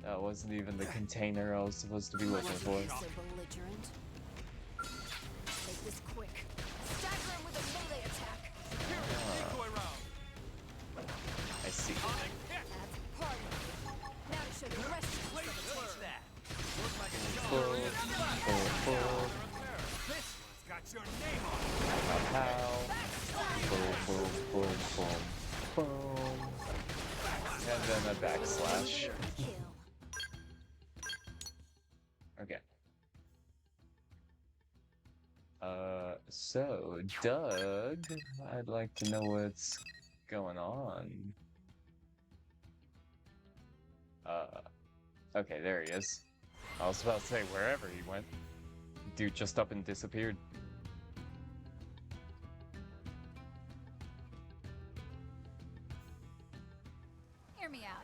That wasn't even the container I was supposed to be looking for. So belligerent. Make this quick. Stagger him with a melee attack. Decoy round! I see. Atomic kick! That's part of it. Now to show the rest of Blaze us. blur! That! Look like a Boom, boom, boom. This one's got your name on it! Pow. Boom, boom, boom, boom, boom. And then a backslash. Kill. Okay. So, Doug, I'd like to know what's going on. Okay, there he is. I was about to say, wherever he went. Dude just up and disappeared. Hear me out.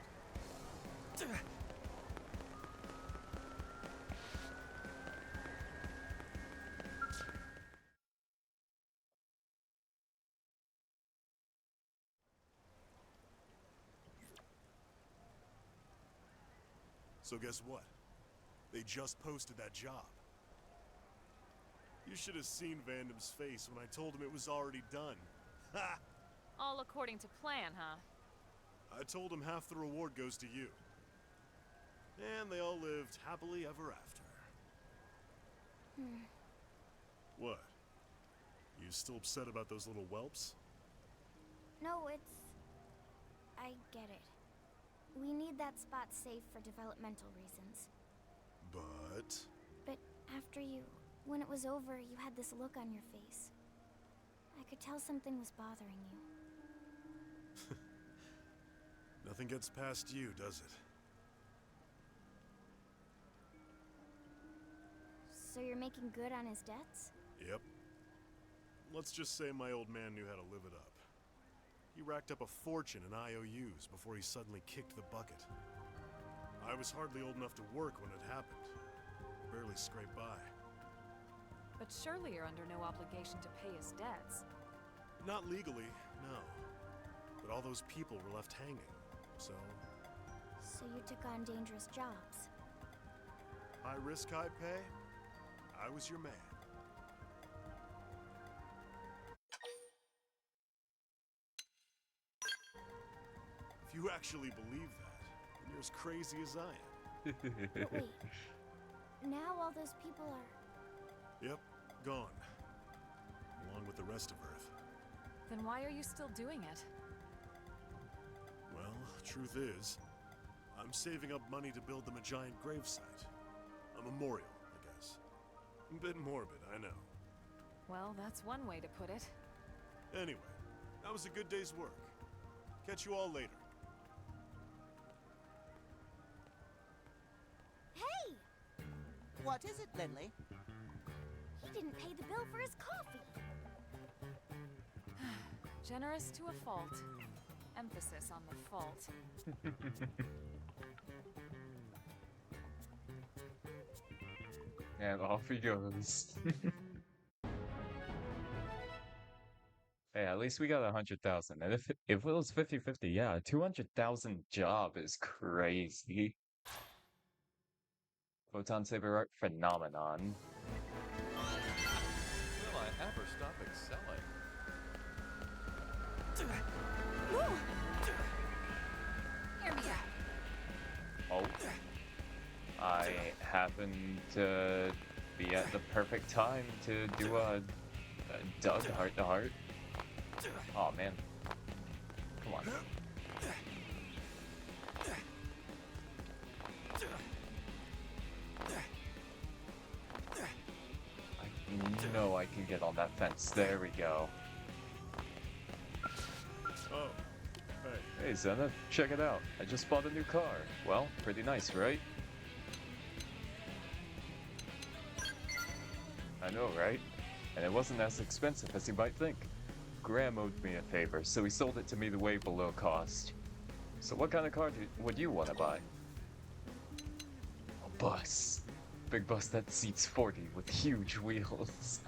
So guess what? They just posted that job. You should have seen Vandam's face when I told him it was already done. Ha! All according to plan, huh? I told him half the reward goes to you. And they all lived happily ever after. What? You still upset about those little whelps? No, I get it. We need that spot safe for developmental reasons. But... But after when it was over, you had this look on your face. I could tell something was bothering you. Nothing gets past you, does it? So you're making good on his debts? Yep. Let's just say my old man knew how to live it up. He racked up a fortune in IOUs before he suddenly kicked the bucket. I was hardly old enough to work when it happened. Barely scraped by. But surely you're under no obligation to pay his debts. Not legally, no. But all those people were left hanging, so... So you took on dangerous jobs. High risk, high pay? I was your man. If you actually believe that, then you're as crazy as I am. But wait. Now all those people are... Yep, gone. Along with the rest of Earth. Then why are you still doing it? Well, truth is, I'm saving up money to build them a giant gravesite. A memorial, I guess. A bit morbid, I know. Well, that's one way to put it. Anyway, that was a good day's work. Catch you all later. Hey! What is it, Lindley? He didn't pay the bill for his coffee. Generous to a fault. Emphasis on the fault. And off he goes. Hey, at least we got 100,000. And if it was 50-50, yeah, 200,000 job is crazy. Photon Saber Art Phenomenon. Will I ever stop excelling? Hear me out. Oh. I happen to be at the perfect time to do a Doug heart to heart. Oh man. Come on. I know I can get on that fence. There we go. Oh, hey. Hey Zena, check it out. I just bought a new car. Well, pretty nice, right? I know, right? And it wasn't as expensive as you might think. Graham owed me a favor, so he sold it to me the way below cost. So what kind of car would you want to buy? A bus. Big bus that seats 40 with huge wheels.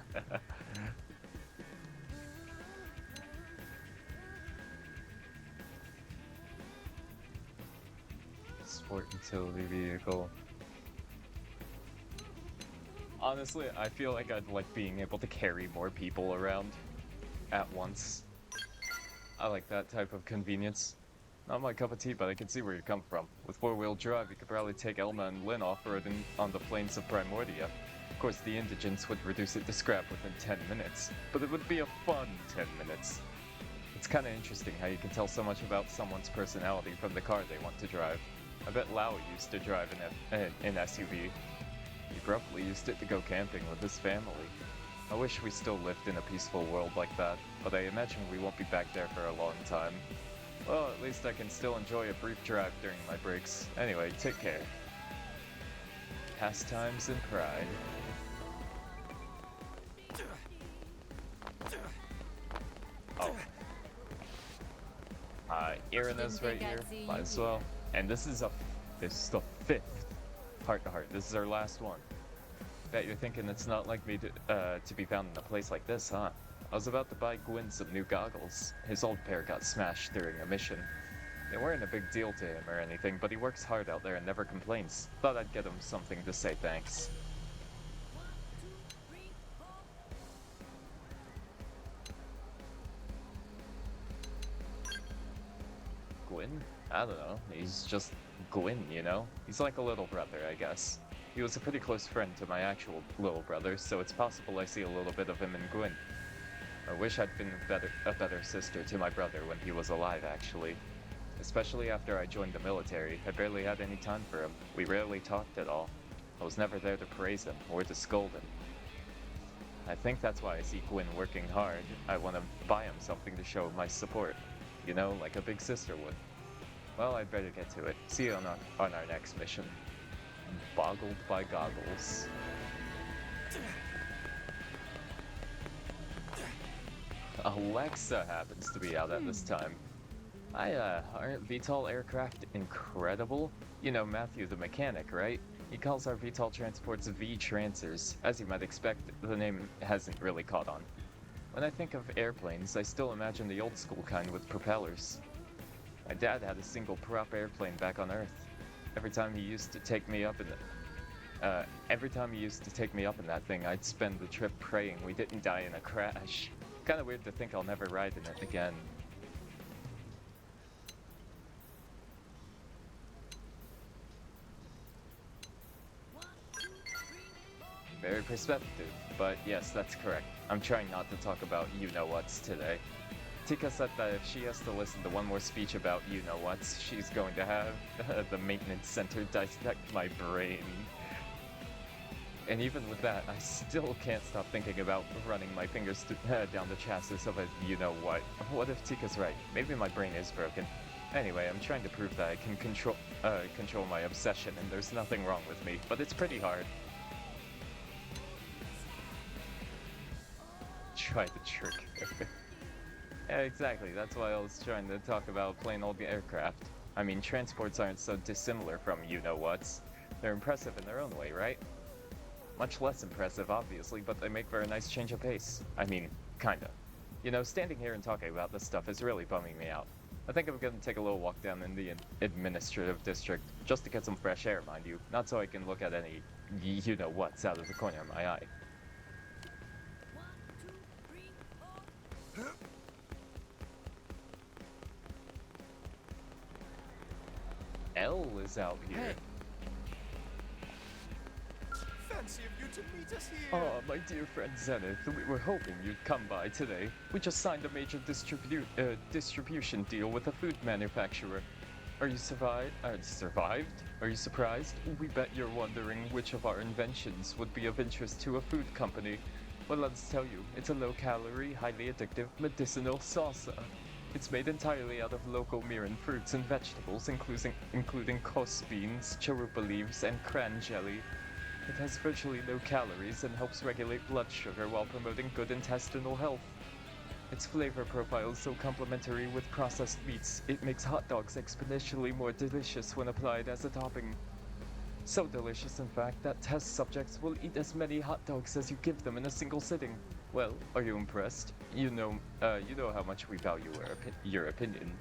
Sport utility vehicle. Honestly, I feel like I'd like being able to carry more people around at once. I like that type of convenience. Not my cup of tea, but I can see where you come from. With four-wheel drive, you could probably take Elma and Lynn off-roading on the plains of Primordia. Of course, the indigents would reduce it to scrap within 10 minutes, but it would be a fun 10 minutes. It's kinda interesting how you can tell so much about someone's personality from the car they want to drive. I bet Lau used to drive an SUV. He probably used it to go camping with his family. I wish we still lived in a peaceful world like that, but I imagine we won't be back there for a long time. Well, at least I can still enjoy a brief drive during my breaks. Anyway, take care. Pastimes and Pride. Oh. Irina's right here. Might as well. And this is the 5th heart-to-heart. This is our last one. Bet you're thinking it's not like me to be found in a place like this, huh? I was about to buy Gwyn some new goggles. His old pair got smashed during a mission. They weren't a big deal to him or anything, but he works hard out there and never complains. Thought I'd get him something to say thanks. Gwyn? I don't know. He's just Gwyn, you know? He's like a little brother, I guess. He was a pretty close friend to my actual little brother, so it's possible I see a little bit of him in Gwyn. I wish I'd been a better sister to my brother when he was alive, actually. Especially after I joined the military, I barely had any time for him. We rarely talked at all. I was never there to praise him or to scold him. I think that's why I see Gwyn working hard. I want to buy him something to show my support. You know, like a big sister would. Well, I'd better get to it. See you on our next mission. I'm boggled by goggles. Alexa happens to be out at this time. Aren't VTOL aircraft incredible? You know Matthew the mechanic, right? He calls our VTOL transports V-Trancers. As you might expect, the name hasn't really caught on. When I think of airplanes, I still imagine the old school kind with propellers. My dad had a single prop airplane back on Earth. Every time he used to take me up in that thing, I'd spend the trip praying we didn't die in a crash. Kinda weird to think I'll never ride in it again. Very perspective, but yes, that's correct. I'm trying not to talk about you-know-whats today. Tika said that if she has to listen to one more speech about you-know-whats, she's going to have the maintenance center dissect my brain. And even with that, I still can't stop thinking about running my fingers down the chassis of a you-know-what. What if Tika's right? Maybe my brain is broken. Anyway, I'm trying to prove that I can control my obsession, and there's nothing wrong with me, but it's pretty hard. Try the trick. Yeah, exactly. That's why I was trying to talk about plain old aircraft. I mean, transports aren't so dissimilar from you-know-whats. They're impressive in their own way, right? Much less impressive, obviously, but they make for a nice change of pace. I mean, kinda. You know, standing here and talking about this stuff is really bumming me out. I think I'm gonna take a little walk down in the administrative district, just to get some fresh air, mind you. Not so I can look at any you-know-whats out of the corner of my eye. L is out here. Hey. Fancy of you to meet us here. Oh, my dear friend Zenith, we were hoping you'd come by today. We just signed a major distribution deal with a food manufacturer. Are you survived? Are you surprised? We bet you're wondering which of our inventions would be of interest to a food company. Well, let's tell you, it's a low-calorie, highly addictive medicinal salsa. It's made entirely out of local Miran fruits and vegetables, including cos beans, charupa leaves, and cran jelly. It has virtually no calories and helps regulate blood sugar while promoting good intestinal health. Its flavor profile is so complementary with processed meats, it makes hot dogs exponentially more delicious when applied as a topping. So delicious, in fact, that test subjects will eat as many hot dogs as you give them in a single sitting. Well, are you impressed? You know how much we value your opinion.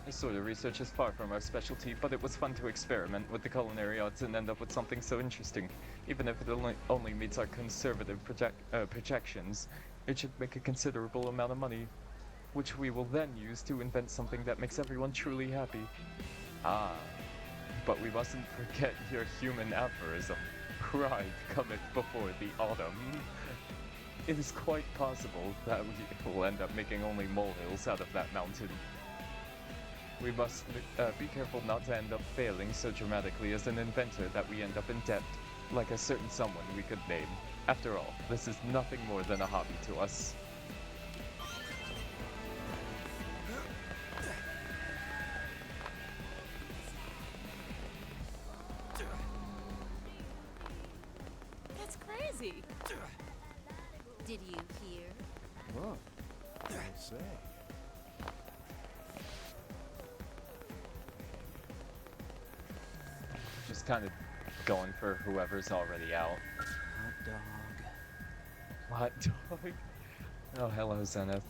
This sort of research is far from our specialty, but it was fun to experiment with the culinary arts and end up with something so interesting. Even if it only meets our conservative projections, it should make a considerable amount of money, which we will then use to invent something that makes everyone truly happy. Ah, but we mustn't forget your human aphorism. Pride cometh before the autumn. It is quite possible that we will end up making only molehills out of that mountain. We must be careful not to end up failing so dramatically as an inventor that we end up in debt, like a certain someone we could name. After all, this is nothing more than a hobby to us. That's crazy. Did you hear? Huh. I'll say. Just kind of going for whoever's already out. Hot dog. Hot dog? Oh, hello, Zenith.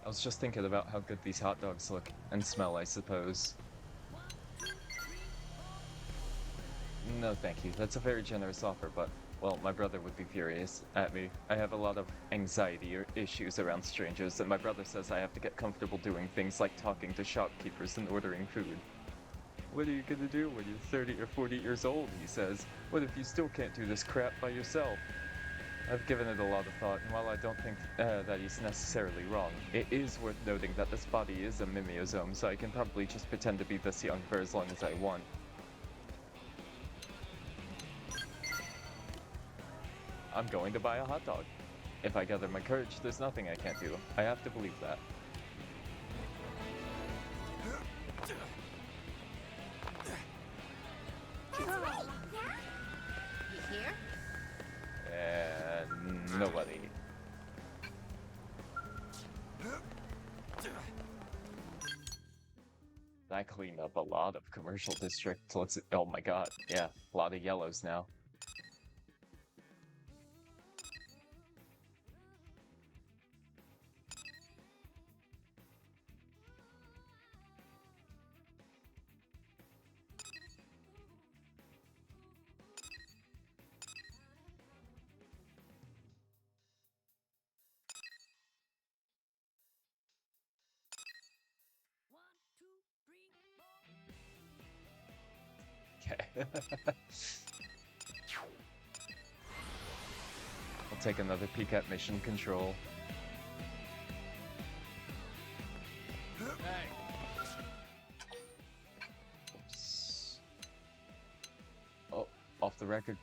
I was just thinking about how good these hot dogs look and smell, I suppose. No, thank you. That's a very generous offer, but, well, my brother would be furious at me. I have a lot of anxiety or issues around strangers, and my brother says I have to get comfortable doing things like talking to shopkeepers and ordering food. What are you gonna do when you're 30 or 40 years old, he says. What if you still can't do this crap by yourself? I've given it a lot of thought, and while I don't think that he's necessarily wrong, it is worth noting that this body is a mimeosome, so I can probably just pretend to be this young for as long as I want. I'm going to buy a hot dog. If I gather my courage, there's nothing I can't do. I have to believe that. You hear? And nobody. That cleaned up a lot of commercial districts. Oh my god, yeah, a lot of yellows now. Okay. I'll take another peek at mission control. Oops. Oh, off the record.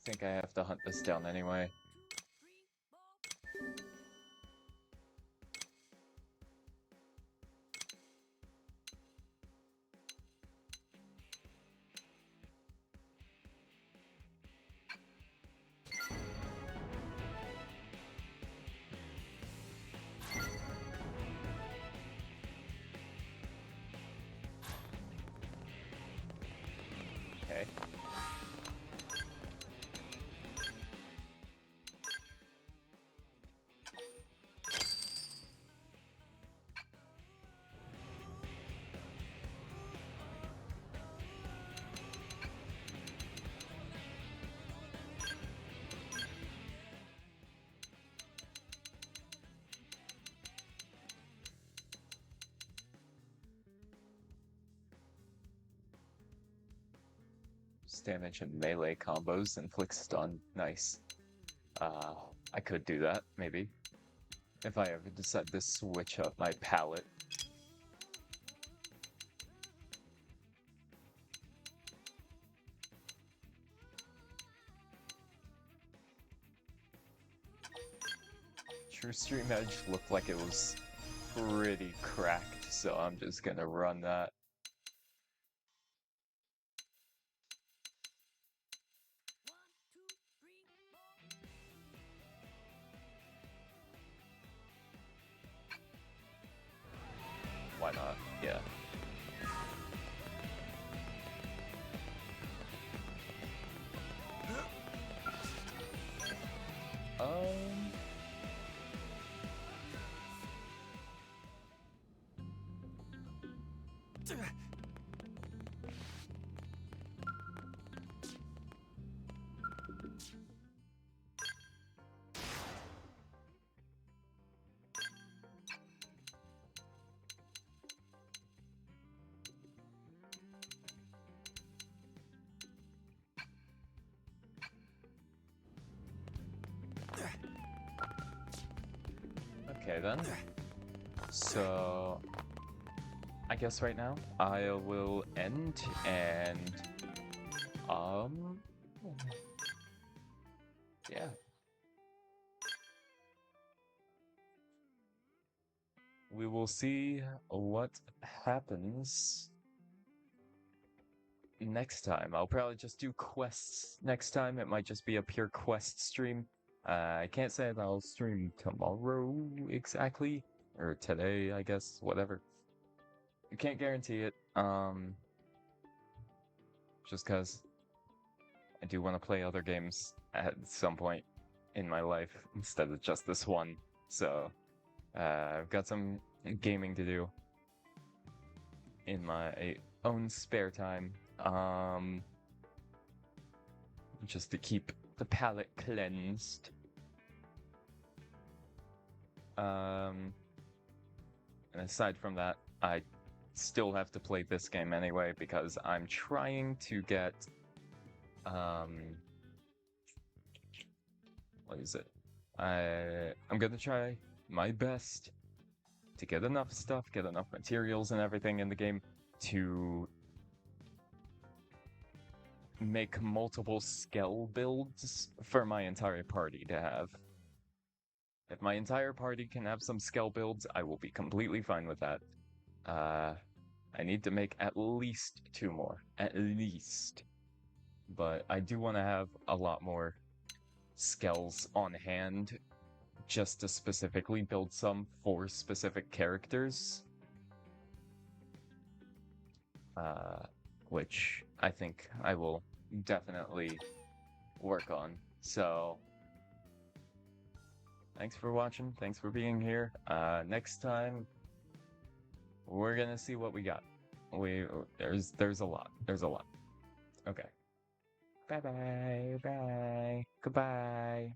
think I have to hunt this down anyway. Okay. Damage and melee combos, inflict stun. Nice. I could do that, maybe. If I ever decide to switch up my palette. True Stream Edge looked like it was pretty cracked, so I'm just gonna run that. Why not? Yeah. Um... Okay then. So I guess right now I will end and yeah. We will see what happens next time. I'll probably just do quests next time. It might just be a pure quest stream. I can't say that I'll stream tomorrow exactly, or today, I guess, whatever. I can't guarantee it, just because I do want to play other games at some point in my life instead of just this one. So, I've got some gaming to do in my own spare time. Just to keep the palate cleansed. And aside from that, I still have to play this game anyway because I'm trying to get what is it? I'm gonna try my best to get enough stuff, get enough materials and everything in the game to make multiple skill builds for my entire party to have. If my entire party can have some skill builds, I will be completely fine with that. I need to make at least 2 more. At least. But I do want to have a lot more skills on hand just to specifically build some for specific characters. Which I think I will definitely work on. So, thanks for watching. Thanks for being here. Next time, we're gonna see what we got. There's a lot. There's a lot. Okay. Bye bye. Bye. Goodbye.